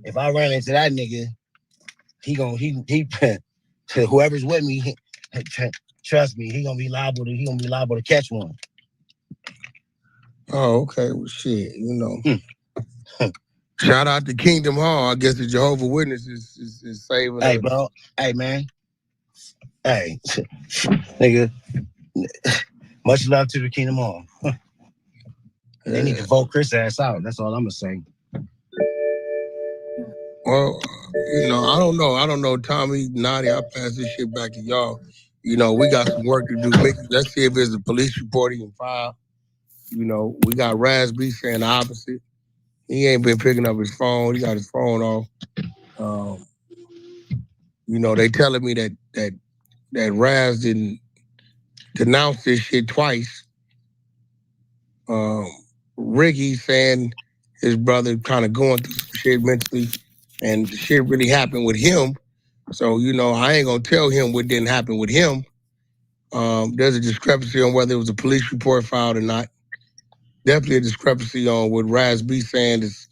If I ran into that nigga, he whoever's with me, trust me, he gonna be liable to catch one. Oh, okay. Well, shit, Shout out to Kingdom Hall. I guess the Jehovah's Witnesses is saving. Hey, bro. Hey, man. Hey, nigga. Much love to the Kingdom Hall. They need to vote Chris ass out. That's all I'm gonna say. Well, I don't know. I don't know, Tommy, Naughty. I'll pass this shit back to y'all. We got some work to do. Let's see if there's a police report he can file. We got Raspy saying the opposite. He ain't been picking up his phone. He got his phone off. They telling me that Raz didn't denounce this shit twice. Ricky saying his brother kind of going through some shit mentally, and the shit really happened with him. So, I ain't gonna tell him what didn't happen with him. There's a discrepancy on whether it was a police report filed or not. Definitely a discrepancy on what Raz B saying is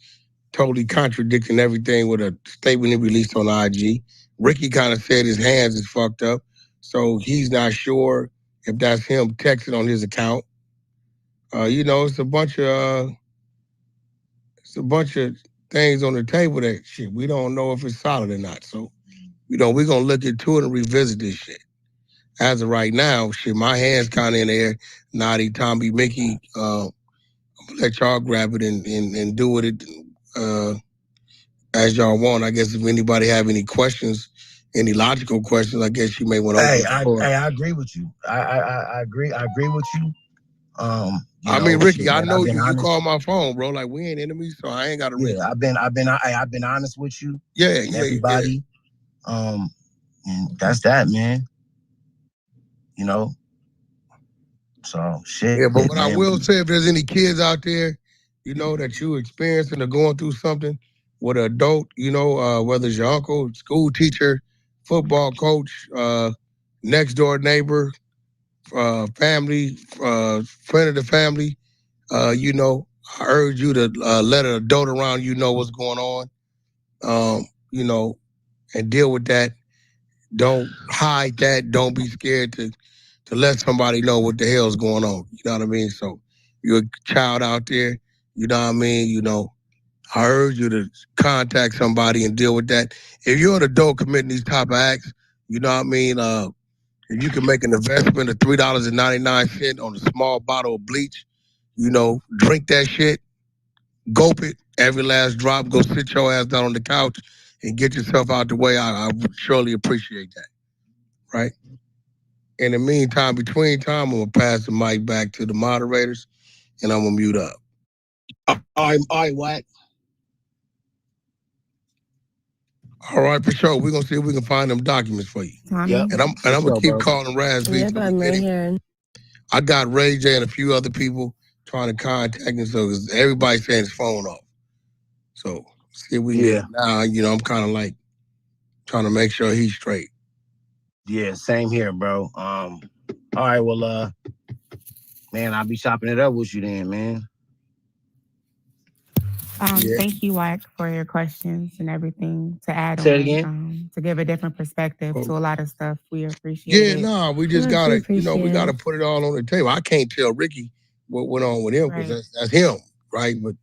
totally contradicting everything with a statement he released on IG. Ricky kind of said his hands is fucked up, so he's not sure if that's him texting on his account. It's a bunch of things on the table that shit we don't know if it's solid or not. So, we're gonna look into it and revisit this shit. As of right now, shit, my hands kind of in the air. Naughty, Tommy, Mickey, I'm gonna let y'all grab it and do it as y'all want. I guess if anybody have any questions, any logical questions, I guess you may want to. Hey, I agree with you. I agree. I agree with you. Ricky, I man, know you. You call my phone, bro. Like we ain't enemies, so I ain't got to. Yeah, I've been honest with you. Yeah, everybody. Yeah. And that's that, man. So shit. Yeah, but what man, I will say, if there's any kids out there, that you experiencing or going through something with an adult, whether it's your uncle, school teacher, football coach, next door neighbor, family, friend of the family, I urge you to let an adult around you know what's going on, and deal with that. Don't hide that. Don't be scared to let somebody know what the hell's going on. You know what I mean? So you're a child out there, you know what I mean? I urge you to contact somebody and deal with that. If you're an adult committing these type of acts, you know what I mean? If you can make an investment of $3.99 on a small bottle of bleach, drink that shit, gulp it, every last drop, go sit your ass down on the couch and get yourself out the way. I would surely appreciate that. Right? In the meantime, between time, I'm gonna pass the mic back to the moderators, and I'm gonna mute up. All right, what? All right, for sure. We're gonna see if we can find them documents for you. Yep. And I'm gonna keep calling Raz B. Yep, I'm right here. I got Ray J and a few other people trying to contact him, so everybody's saying his phone off. So see if we can get it now. I'm kind of like trying to make sure he's straight. Yeah, same here, bro. All right, well, man, I'll be chopping it up with you then, man. Thank you, Wack, for your questions and everything to add Say on, it again. to give a different perspective to a lot of stuff. We appreciate it. Yeah, no, we just gotta, we gotta put it all on the table. I can't tell Ricky what went on with him because that's him, right? But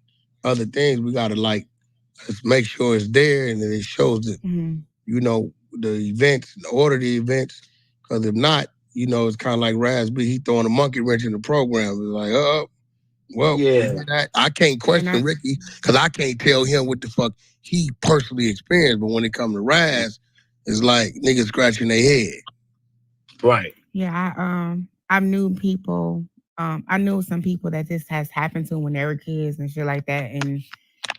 other things we gotta let's make sure it's there and then it shows that the events, the order of the events. Because if not, it's kind of like Raz B. He throwing a monkey wrench in the program. It's like, I can't question Ricky because I can't tell him what the fuck he personally experienced. But when it comes to Raz, it's like niggas scratching their head. Right. Yeah, I knew people. I knew some people that this has happened to when they were kids and shit like that, and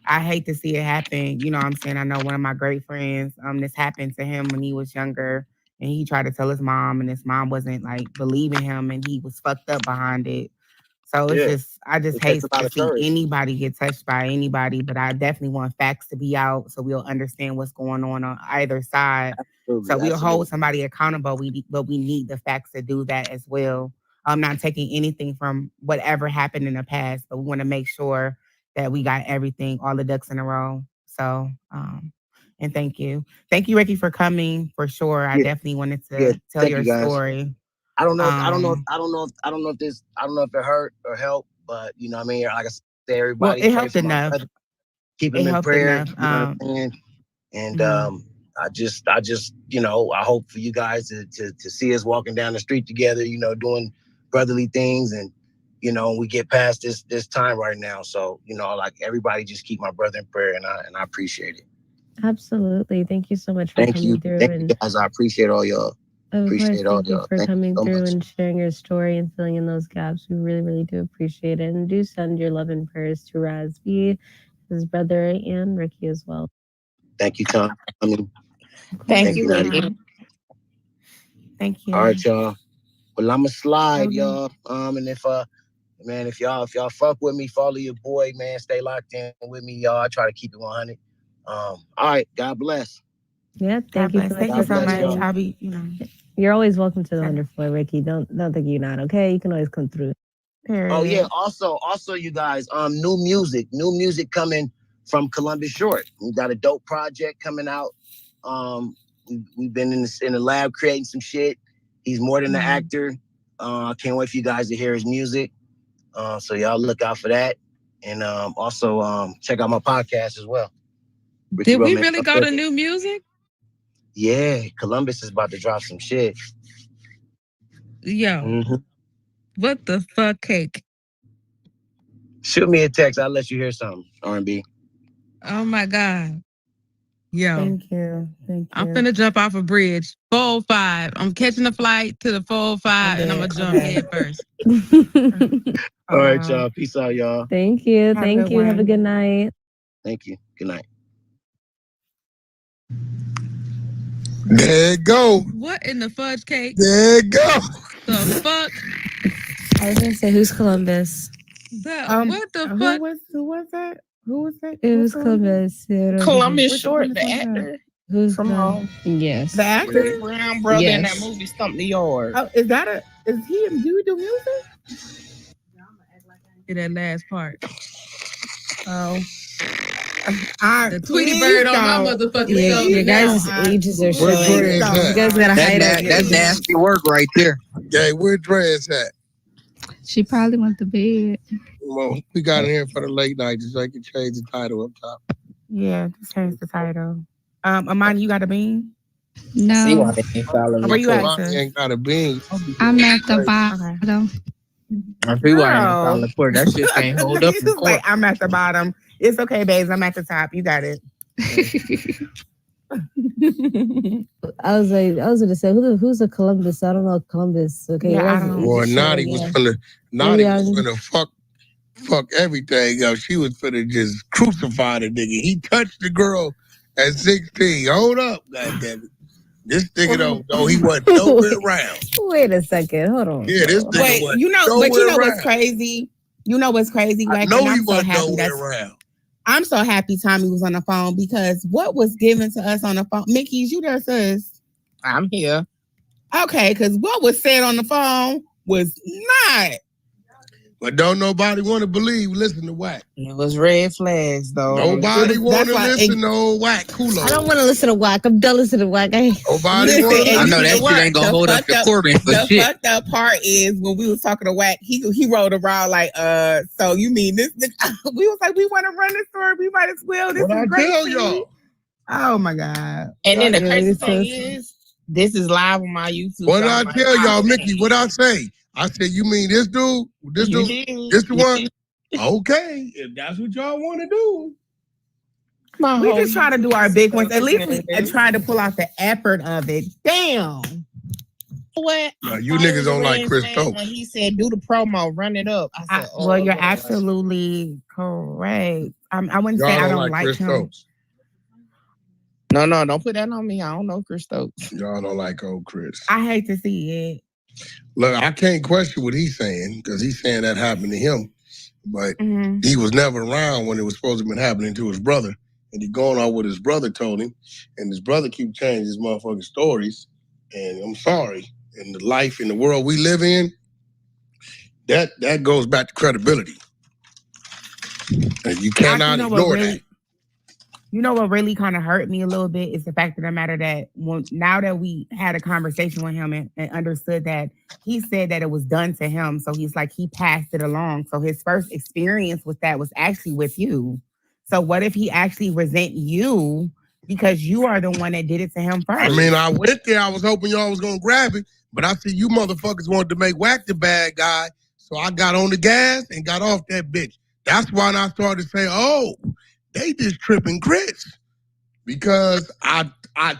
I hate to see it happen. You know what I'm saying? I know one of my great friends, this happened to him when he was younger, and he tried to tell his mom, and his mom wasn't believing him, and he was fucked up behind it. So I just hate to see anybody get touched by anybody, but I definitely want facts to be out so we'll understand what's going on either side. So we'll hold somebody accountable, but we need the facts to do that as well. I'm not taking anything from whatever happened in the past, but we want to make sure that we got everything, all the ducks in a row. So, and thank you. Thank you, Ricky, for coming for sure. I definitely wanted to tell your story. I don't know if it hurt or helped, but you know what I mean? Like I said, everybody. Well, it helped enough. Keep him in prayer. You know what I'm saying? And I just, I hope for you guys to see us walking down the street together, doing brotherly things, and we get past this time right now. So, like everybody just keep my brother in prayer, and I appreciate it. Absolutely. Thank you so much for coming through. Thank you guys. I appreciate all y'all. Of course, thank you for coming through and sharing your story and filling in those gaps. We really, really do appreciate it. And do send your love and prayers to Raz B, his brother, and Ricky as well. Thank you, Tom. Thank you, Ricky. Thank you. All right, y'all. Well, I'ma slide, y'all. And if Man, if y'all fuck with me, follow your boy, man. Stay locked in with me, y'all. I try to keep it 100. All right, God bless. Yeah, thank you. Thank you so much. I'll be, You're always welcome to the Wonderful, Ricky. Don't think you're not, okay? You can always come through. Oh yeah. Also, you guys, new music coming from Columbus Short. We got a dope project coming out. We've been in the lab creating some shit. He's more than an actor. I can't wait for you guys to hear his music. So y'all look out for that. And also check out my podcast as well. Did we really go to new music? Yeah, Columbus is about to drop some shit. Yo. What the fuck, cake? Shoot me a text. I'll let you hear something. R&B. Oh my God. Yo. Thank you. I'm finna jump off a bridge. 405. I'm catching a flight to the 405 and I'm gonna jump head first. All right, y'all. Peace out, y'all. Thank you. Thank you. Have a good night. Thank you. Good night. There it go. What in the fudge cake? There it go. The fuck? I was gonna say, who's Columbus? What the fuck? Who was that? Who was that? It was Columbus. Columbus Short, the actor. Who's from home? Yes. The actor? Brown brother in that Yes. movie Stump the Yard. Oh, is he? Do you do music? In that last part. Oh. The Tweety Bird on my motherfucking Yeah, show. your guys' ages are showing. You guys gotta hide it. That's nasty work right there. Yeah, where Dre's at? She probably went to bed. Well, we got in here for the late night, just so I can change the title up top. Yeah, just change the title. Amani, you got a bean? No. See why they ain't following Where you me. at, Amani sis? ain't got a bean. I'm at the bottom. I see why I ain't Girl. following court. That shit can't hold up in He's court. like, I'm at the bottom. It's okay, babes. I'm at the top. You got it. I was gonna say, who's a Columbus? I don't know Columbus. Okay. Yeah, I don't- Boy, Naughty was finna fuck everything up. She was finna just crucify the nigga. He touched the girl at 16. Hold up, goddammit. This nigga don't know he wasn't nowhere around. Wait a second. Hold on. Yeah, this nigga Wait, wasn't you know nowhere what's around. crazy? You know what's crazy? I Like, know and he I'm so wasn't happy nowhere around. I'm so happy Tommy was on the phone because what was given to us on the phone? Mickey's, you there, sis? I'm here. Okay, because what was said on the phone was not. But don't nobody want to believe. Listen to Whack. It was red flags, though. Nobody want to listen to old Whack Kulo. I don't want to listen to Whack. I'm done listening to Whack. Nobody want to I know that shit ain't gonna hold up to Corbin for The shit. fucked up part is when we was talking to Wack, he rolled around like, so you mean this? We was like, we want to run this story. We might as well. This What I is great. tell for y'all? you. Oh my God. And then the Yeah, crazy it's thing so- is, this is live on my YouTube. What so I I'm like, tell y'all, Mickey? What I say? I said, you mean this dude? This You dude? did. This the You one? did. Okay, if that's what y'all want to do. We just try to do our big ones. At least we try to pull out the effort of it. Damn. What? Nah, you niggas don't like Chris When Stokes. he said, do the promo, run it up. I said, Well, you're Lord. absolutely correct. I wouldn't Y'all say I don't don't like like Chris him. Stokes. No, don't put that on me. I don't know Chris Stokes. Y'all don't like old Chris. I hate to see it. Look, I can't question what he's saying because he's saying that happened to him, but he was never around when it was supposed to have been happening to his brother, and he going on what his brother told him, and his brother keep changing his motherfucking stories. And I'm sorry, in the life in the world we live in, that goes back to credibility, and you cannot ignore that. You know what really kind of hurt me a little bit is the fact of the matter that now that we had a conversation with him and understood that he said that it was done to him, so he's like he passed it along. So his first experience with that was actually with you. So what if he actually resent you because you are the one that did it to him first? I mean, I went there. I was hoping y'all was gonna grab it, but I see you motherfuckers wanted to make Whack the bad guy, so I got on the gas and got off that bitch. That's why I started to say, oh, they just tripping Chris, because I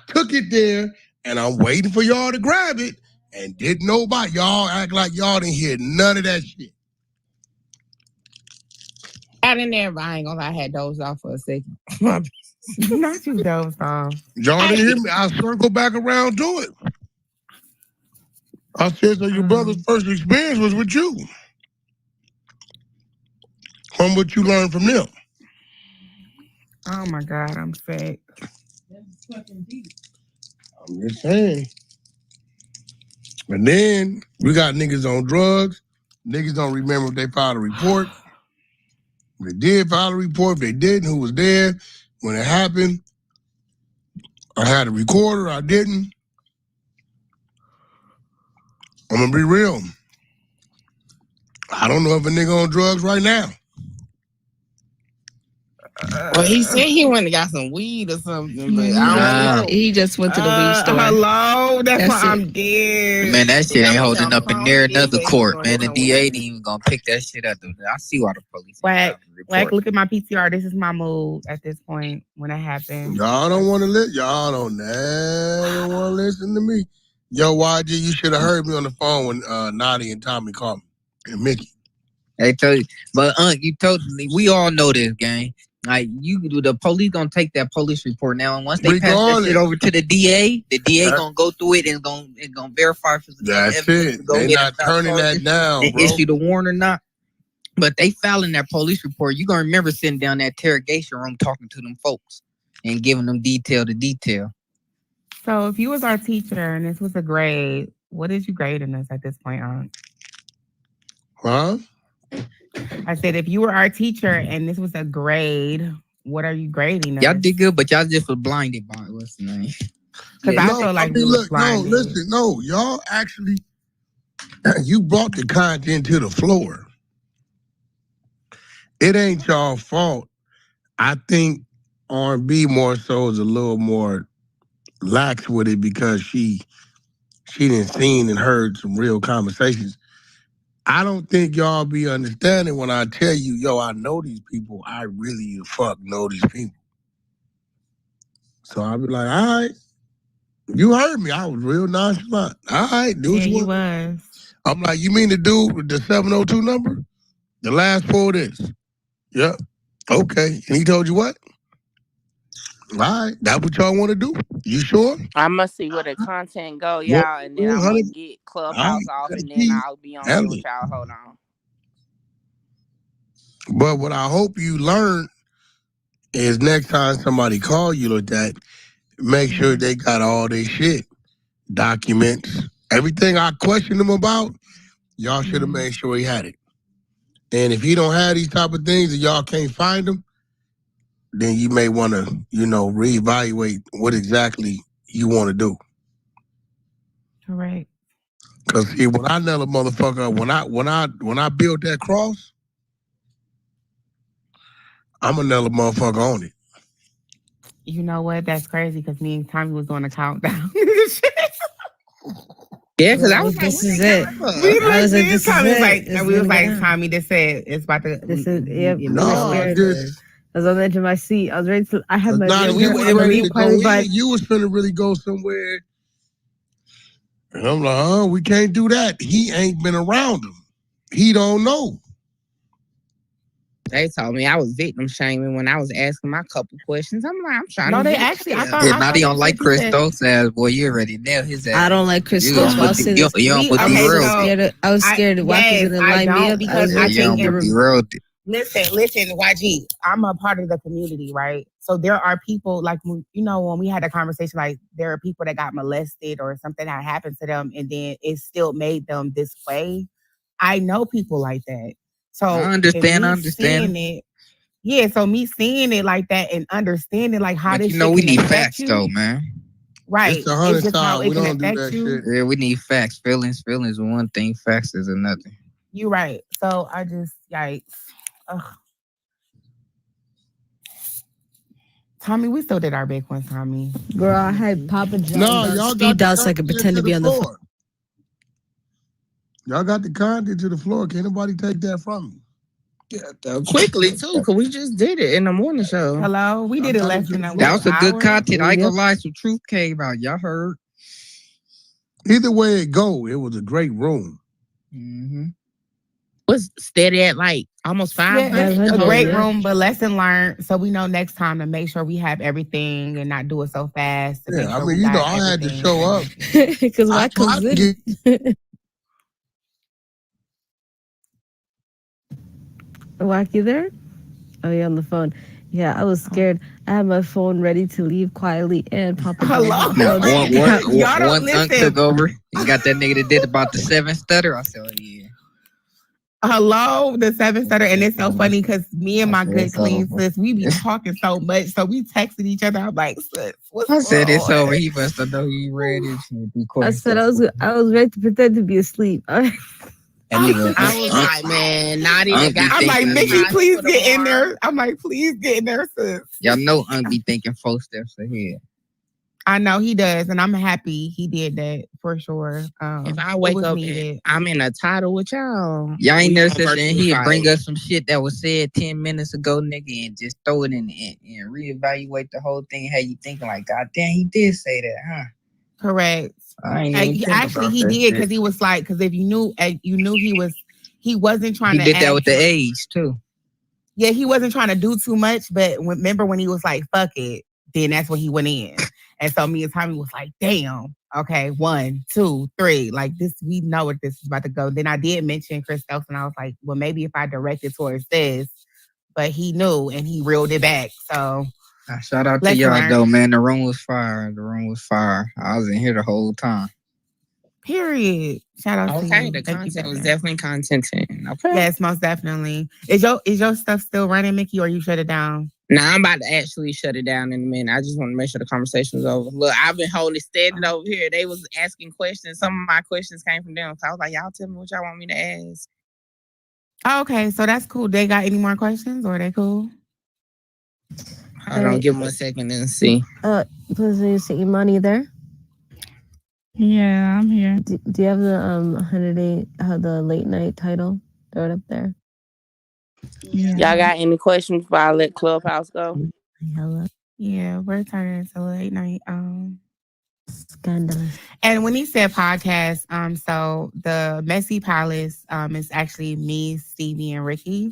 took it there and I'm waiting for y'all to grab it, and didn't nobody. Y'all act like y'all didn't hear none of that shit. I didn't ever, I ain't gonna lie, I had dozed off for a second. Not you dozed off. Y'all didn't hear me. I circle back around to it. I said, so your brother's first experience was with you. from what you learned from them. Oh my God, I'm sick. I'm just saying. And then we got niggas on drugs. Niggas don't remember if they filed a report. If they did file a report, if they didn't, who was there when it happened. I had a recorder, I didn't. I'm gonna be real. I don't know if a nigga on drugs right now. Well, he said he went and got some weed or something, but I don't know. He just went to the weed store. Hello, that's why I'm dead. Man, that shit ain't holding up in near another court, man. The DA ain't even gonna pick that shit up. I see why the police. Whack, look at my PTR. This is my mood at this point when it happened. Y'all don't want to listen. Y'all don't never want to listen to me. Yo, YG, you should have heard me on the phone when Nadi and Tommy called me and Mickey. They told you, but you told me. We all know this, gang. Like the police gonna take that police report now, and once they pass that shit over to the DA gonna go through it and gonna verify if it's that's it. They not turning that down, and bro. issue the warrant or not. But they filing that police report. You gonna remember sitting down in that interrogation room talking to them folks and giving them detail to detail. So if you was our teacher and this was a grade, what did you grade in us at this point on? Huh? I said, if you were our teacher and this was a grade, what are you grading us? Y'all did good, but y'all just was blinded by what's the name? Because I feel like we was blinded. Y'all actually, you brought the content to the floor. It ain't y'all fault. I think R&B more so is a little more lax with it because she done seen and heard some real conversations. I don't think y'all be understanding when I tell you, yo, I know these people. I really the fuck know these people. So I be like, all right, you heard me. I was real nonchalant. All right, do what you want. I'm like, you mean the dude with the 702 number? The last four of this. Yep. Okay. And he told you what? All right, that's what y'all want to do. You sure? I'm gonna see where the content go, y'all, and then I'm gonna get Clubhouse off, and then I'll be on here with y'all. Hold on. But what I hope you learn is next time somebody call you like that, make sure they got all their shit, documents, everything I questioned him about. Y'all should have made sure he had it. And if he don't have these type of things and y'all can't find them, then you may want to, reevaluate what exactly you want to do. Correct. Cause see, when I nail a motherfucker, when I build that cross, I'm gonna nail a motherfucker on it. You know what? That's crazy because me and Tommy was on a countdown. Yeah, because I was like, this is it. We I was like, this is Tommy was it. like, It's we was gonna like, go down. Tommy just said it's about to. This is yep. No, I just. I was on the edge of my seat. I was ready to. I had my. You was finna really go somewhere, and I'm like, we can't do that. He ain't been around him. He don't know. They told me I was victim shaming when I was asking my couple questions. I'm like, I'm trying No, to. they actually. I thought. Yeah, now they don't like Chris Stokes ass, boy. You already nailed his ass. I don't like Chris You Stokes. almost you almost derailed. I was scared that Wack was gonna line me up because I I was think derailed it. Listen, YG. I'm a part of the community, right? So there are people like when we had a conversation, like there are people that got molested or something that happened to them, and then it still made them this way. I know people like that. So I understand. Seeing it, yeah. So me seeing it like that and understanding like how But this. you know we shit can need affect facts you, though, man. Right. It's the hundred just how side. it We can don't do affect that you. shit. Yeah, we need facts. Feelings are one thing. Facts is another. You're right. So I just yikes. Ugh. Tommy, we still did our big one, Tommy. Girl, I had Papa John's y'all speed got dial so I could pretend to be on the phone. Y'all got the content to the floor. Can't nobody take that from me. Yeah, quickly too, because we just did it in the morning show. Hello, we did it less than a week. That was a good content. I ain't gonna lie, some truth came out. Y'all heard. Either way it go, it was a great room. Was steady at like almost 500. A great room, but lesson learned. So we know next time to make sure we have everything and not do it so fast. Yeah, I mean, I had to show up because Wack comes in. Wacky there? Oh, yeah, on the phone. Yeah, I was scared. I had my phone ready to leave quietly, and Papa John's. Now, once Unc took over and got that nigga that did about the 7 stutter, I said, oh, yeah. Hello, the 7 stutter. And it's so funny because me and my good clean sis, we be talking so much. So we texted each other. I'm like, sis, what's I said it's wrong? over. He must have known he ready to be quiet. I said I was ready to pretend to be asleep. And nigga, I was like, man, not even. I'm like, Mickey, please get in there. I'm like, please get in there, sis. Y'all know Unc be thinking 4 steps ahead. I know he does, and I'm happy he did that for sure. If I wake up, I'm in a title with y'all. Y'all ain't never said he'd bring us some shit that was said 10 minutes ago, nigga, and just throw it in and reevaluate the whole thing. How you thinking like, God damn, he did say that, huh? Correct. I ain't even Actually, he did because he was like, because if you knew he wasn't trying to. He did that with the age too. Yeah, he wasn't trying to do too much, but remember when he was like, "Fuck it," then that's when he went in. And so me and Tommy was like, damn, okay, 1, 2, 3. Like this, we know what this is about to go. Then I did mention Chris Stokes, and I was like, well, maybe if I directed towards this, but he knew and he reeled it back. So shout out to y'all though, man. The room was fire. I was in here the whole time. Period. Shout out to you. Okay, the content was definitely contenting. Okay. Yes, most definitely. Is your stuff still running, Mickey, or you shut it down? Nah, I'm about to actually shut it down in a minute. I just want to make sure the conversation is over. Look, I've been holding steady over here. They was asking questions. Some of my questions came from them. So I was like, y'all tell me what y'all want me to ask. Okay, so that's cool. They got any more questions, or they cool? Hold on, give them a second and see. Please, you see Imani there? Yeah, I'm here. Do you have the 108, the late night title? Throw it up there. Yeah. Y'all got any questions before I let Clubhouse go? Hello. Yeah, we're turning to late night. Scandalous. And when he said podcast, so the Messy Palace is actually me, Stevie, and Ricky.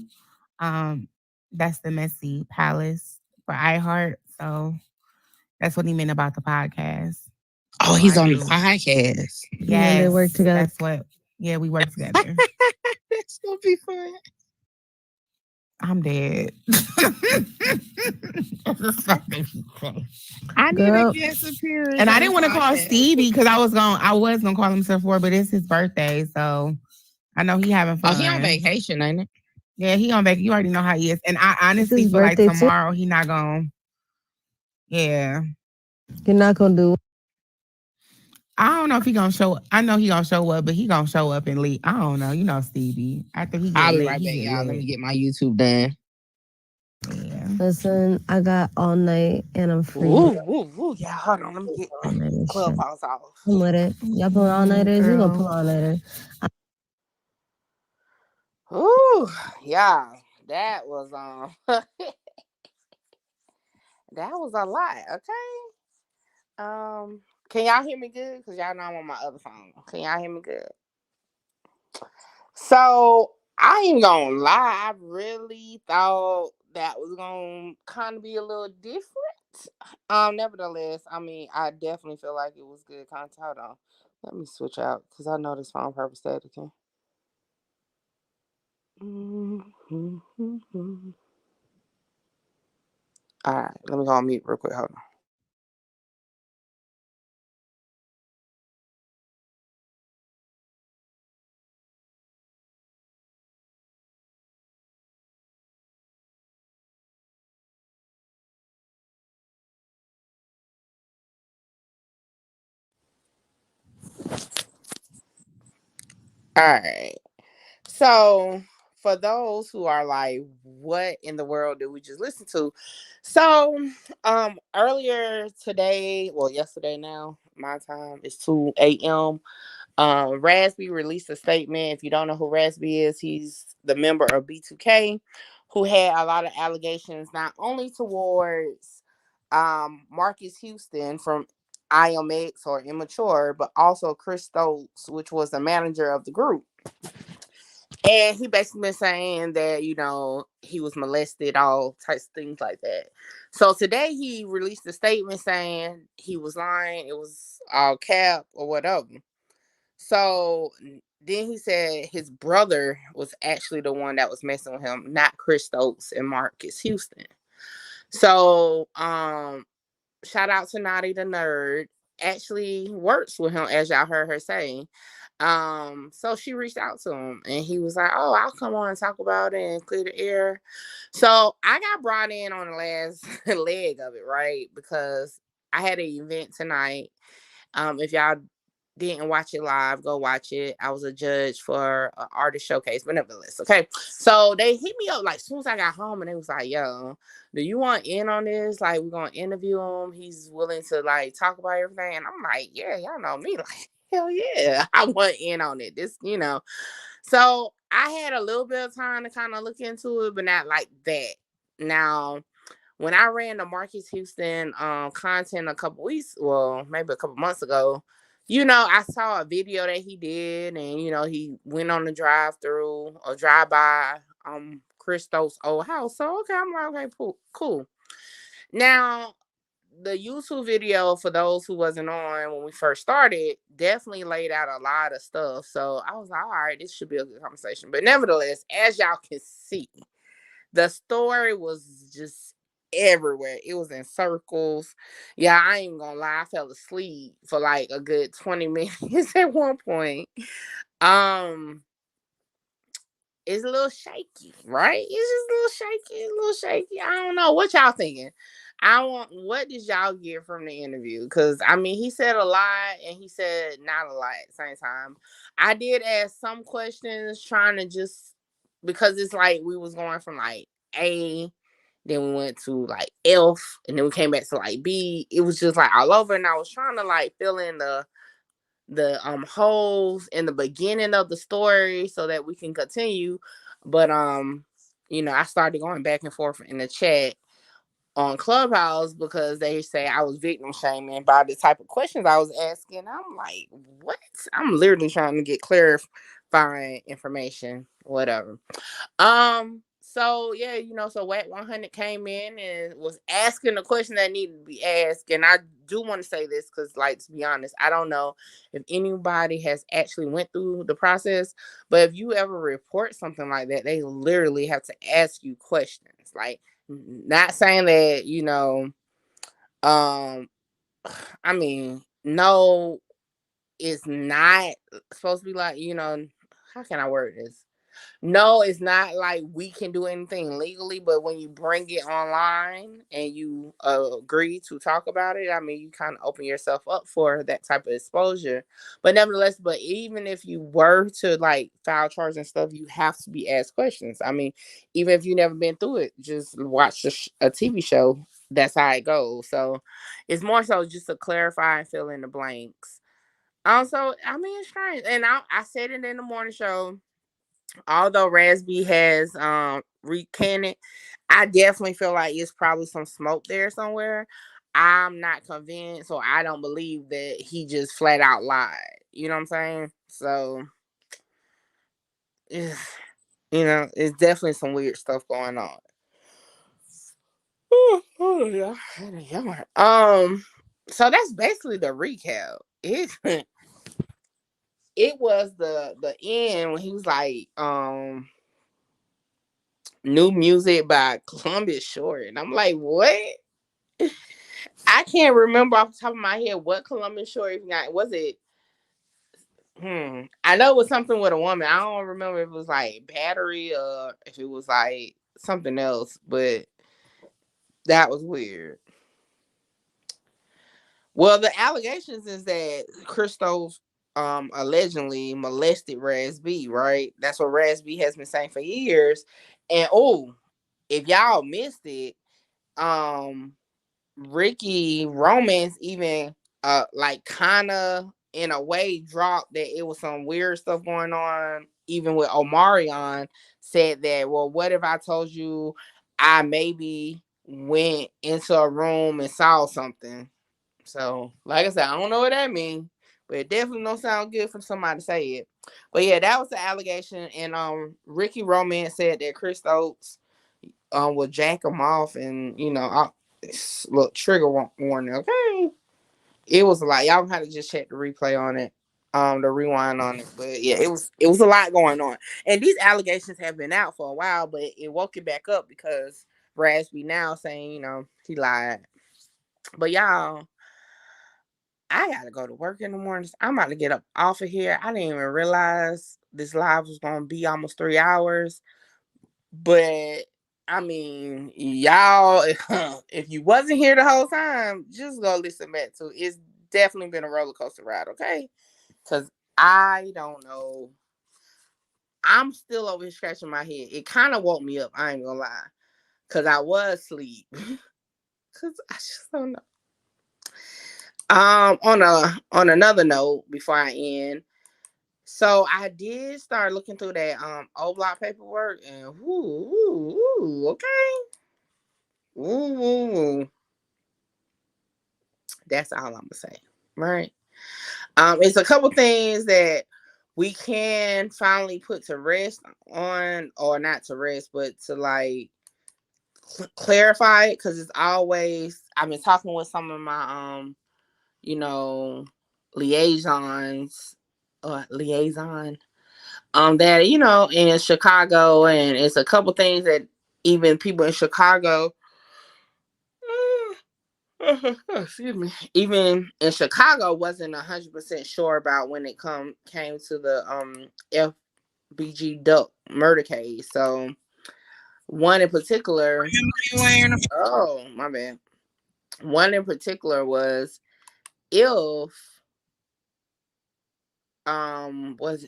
That's the Messy Palace for iHeart. So that's what he meant about the podcast. Oh, he's on the podcast. Yeah, they work together. That's what. Yeah, we work together. That's gonna be fun. I'm dead. I need a guest appearance. And I didn't want to call Stevie because I was gonna call him Sephora, but it's his birthday, so I know he having fun. Oh, he on vacation, ain't it? Yeah, he on vacation. You already know how he is. And I honestly feel like tomorrow he not gonna. Yeah. You're not gonna do. I don't know if he gonna show up. I know he gonna show up, but he gonna show up and leave. I don't know. You know Stevie. After he get I'll be lit, right back, y'all. Let me get my YouTube done. Yeah. Listen, I got all night and I'm free. Ooh. Yeah, hold on. Let me get Clubhouse off. I'm with it. Y'all pulling all nighters? We gonna pull all nighters. Ooh, yeah. That was that was a lot, okay? Can y'all hear me good? Because y'all know I'm on my other phone. Can y'all hear me good? So I ain't gonna lie, I really thought that was gonna kind of be a little different. Nevertheless, I mean, I definitely feel like it was good content. Hold on. Let me switch out because I know this phone purpose static. All right, let me go on mute real quick. Hold on. All right. So, for those who are like, what in the world did we just listen to? So, earlier today, well, yesterday now, my time is 2 a.m. Raspy released a statement. If you don't know who Raspy is, he's the member of B2K who had a lot of allegations, not only towards Marques Houston from IMX or Immature, but also Chris Stokes, which was the manager of the group. And he basically been saying that, he was molested, all types of things like that. So today he released a statement saying he was lying. It was all cap or whatever. So then he said his brother was actually the one that was messing with him, not Chris Stokes and Marques Houston. So, shout out to Naughty the Nerd. Actually works with him, as y'all heard her say. So she reached out to him and he was like, "Oh, I'll come on and talk about it and clear the air." So I got brought in on the last leg of it, right? Because I had an event tonight. If y'all didn't watch it live, go watch it. I was a judge for an artist showcase, but nevertheless, okay. So they hit me up like as soon as I got home, and they was like, "Yo, do you want in on this? Like, we're gonna interview him. He's willing to like talk about everything." And I'm like, "Yeah, y'all know me, like, hell yeah, I want in on it." This, you know. So I had a little bit of time to kind of look into it, but not like that. Now, when I ran the Marques Houston content a couple weeks, well, maybe a couple months ago, you know, I saw a video that he did, and you know, he went on the drive-through or drive-by Christo's old house. So okay, I'm like, okay, cool. Now, the YouTube video, for those who wasn't on when we first started, definitely laid out a lot of stuff. So I was like, all right, this should be a good conversation. But nevertheless, as y'all can see, the story was just everywhere. It was in circles. Yeah, I ain't gonna lie, I fell asleep for like a good 20 minutes at one point. It's a little shaky, right? It's just a little shaky. I don't know what y'all thinking. What did y'all get from the interview? Because I mean, he said a lot and he said not a lot at the same time. I did ask some questions trying to just, because it's like we was going from like A, then we went to like F, and then we came back to like B. It was just like all over, and I was trying to like fill in the holes in the beginning of the story so that we can continue. But you know, I started going back and forth in the chat on Clubhouse because they say I was victim shaming by the type of questions I was asking. I'm like, what? I'm literally trying to get clarifying information, whatever. So yeah, you know, so WAC 100 came in and was asking the question that needed to be asked. And I do want to say this because, like, to be honest, I don't know if anybody has actually went through the process, but if you ever report something like that, they literally have to ask you questions. Like, not saying that, you know, I mean, no, it's not supposed to be like, you know, how can I word this? No, it's not like we can do anything legally, but when you bring it online and you agree to talk about it, I mean, you kind of open yourself up for that type of exposure. But nevertheless, but even if you were to like file charges and stuff, you have to be asked questions. I mean, even if you never been through it, just watch a TV show. That's how it goes. So it's more so just to clarify and fill in the blanks. Also, I mean, it's strange. And I said it in the morning show, although Raspy has recanted, I definitely feel like it's probably some smoke there somewhere. I'm not convinced, or I don't believe that he just flat out lied. You know what I'm saying? So, you know, it's definitely some weird stuff going on. Yeah. So that's basically the recap. It was the end when he was like, new music by Columbus Short. And I'm like, what? I can't remember off the top of my head what Columbus Short even got. Was it? I know it was something with a woman. I don't remember if it was like Battery or if it was like something else, but that was weird. Well, the allegations is that Christoph allegedly molested Raz B, right? That's what Raz B has been saying for years. And if y'all missed it, Ricky Romance even like kinda in a way dropped that it was some weird stuff going on, even with Omarion. Said that, well, what if I told you I maybe went into a room and saw something? So, like I said, I don't know what that means, but it definitely don't sound good for somebody to say it. But yeah, that was the allegation. And Ricky Romance said that Chris Stokes will jack him off, and you know, look, trigger warning. Okay, it was like y'all had to just check the replay on it. the rewind on it. But yeah, it was a lot going on. And these allegations have been out for a while, but it woke it back up because Raspy now saying, you know, he lied. But y'all, I gotta go to work in the morning. I'm about to get up off of here. I didn't even realize this live was gonna be almost 3 hours. But I mean, y'all, if you wasn't here the whole time, just go listen back to it. It's definitely been a roller coaster ride, okay? Because I don't know. I'm still over here scratching my head. It kind of woke me up, I ain't gonna lie. Because I was asleep. Because I just don't know. On another note, before I end, so I did start looking through that old block paperwork, and okay. That's all I'm gonna say, right? It's a couple things that we can finally put to rest on, or not to rest, but to like clarify it, because it's always, I've been talking with some of my you know, liaisons that, you know, in Chicago, and it's a couple things that even people in Chicago excuse me, even in Chicago wasn't 100% sure about when it came to the FBG Duck murder case. So one in particular, oh my bad, one in particular was if was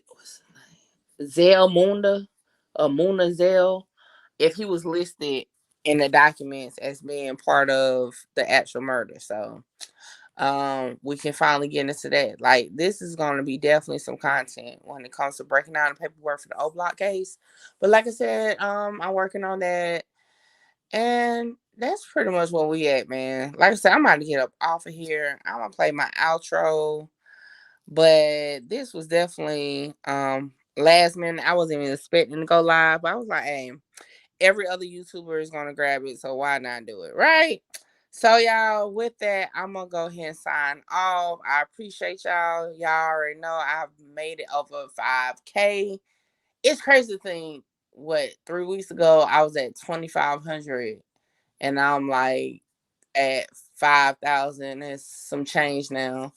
Zell Munda or Muna Zell, if he was listed in the documents as being part of the actual murder. So we can finally get into that. Like, this is going to be definitely some content when it comes to breaking down the paperwork for the O Block case. But like I said, I'm working on that, and that's pretty much where we at, man. Like I said, I'm about to get up off of here. I'm gonna play my outro, but this was definitely last minute. I wasn't even expecting to go live, but I was like, hey, every other YouTuber is gonna grab it, so why not do it, right? So y'all, with that, I'm gonna go ahead and sign off. I appreciate y'all. Y'all already know I've made it over 5K. It's crazy to think, what, 3 weeks ago I was at 2,500, and I'm like at 5,000 and some change now.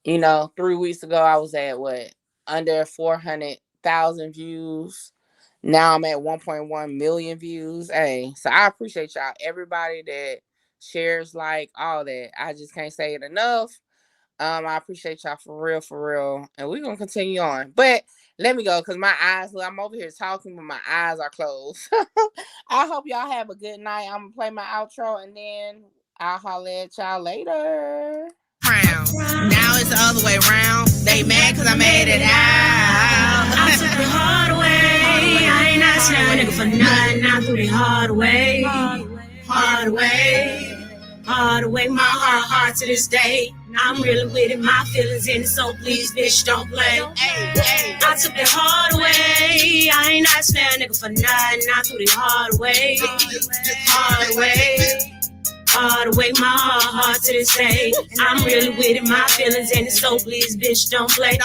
You know, 3 weeks ago I was at what, under 400,000 views. Now I'm at 1.1 million views. Hey, so I appreciate y'all. Everybody that shares, like, all that. I just can't say it enough. I appreciate y'all for real. And we're gonna continue on. But let me go, because my eyes, look, I'm over here talking, but my eyes are closed. I hope y'all have a good night. I'm gonna play my outro, and then I'll holler at y'all later. Now it's the other way around. They mad because I made it out. I took the hard way. I ain't asking a nigga for nothing. I threw the hard way. Hard way. My heart to this day. I'm really with it. My feelings in it. So please, bitch, don't play. I took the hard way. I ain't asking a nigga for nothing. I threw the hard way. Hard way, my heart to this day. I'm really with it, my feelings in it, so please, bitch, don't play.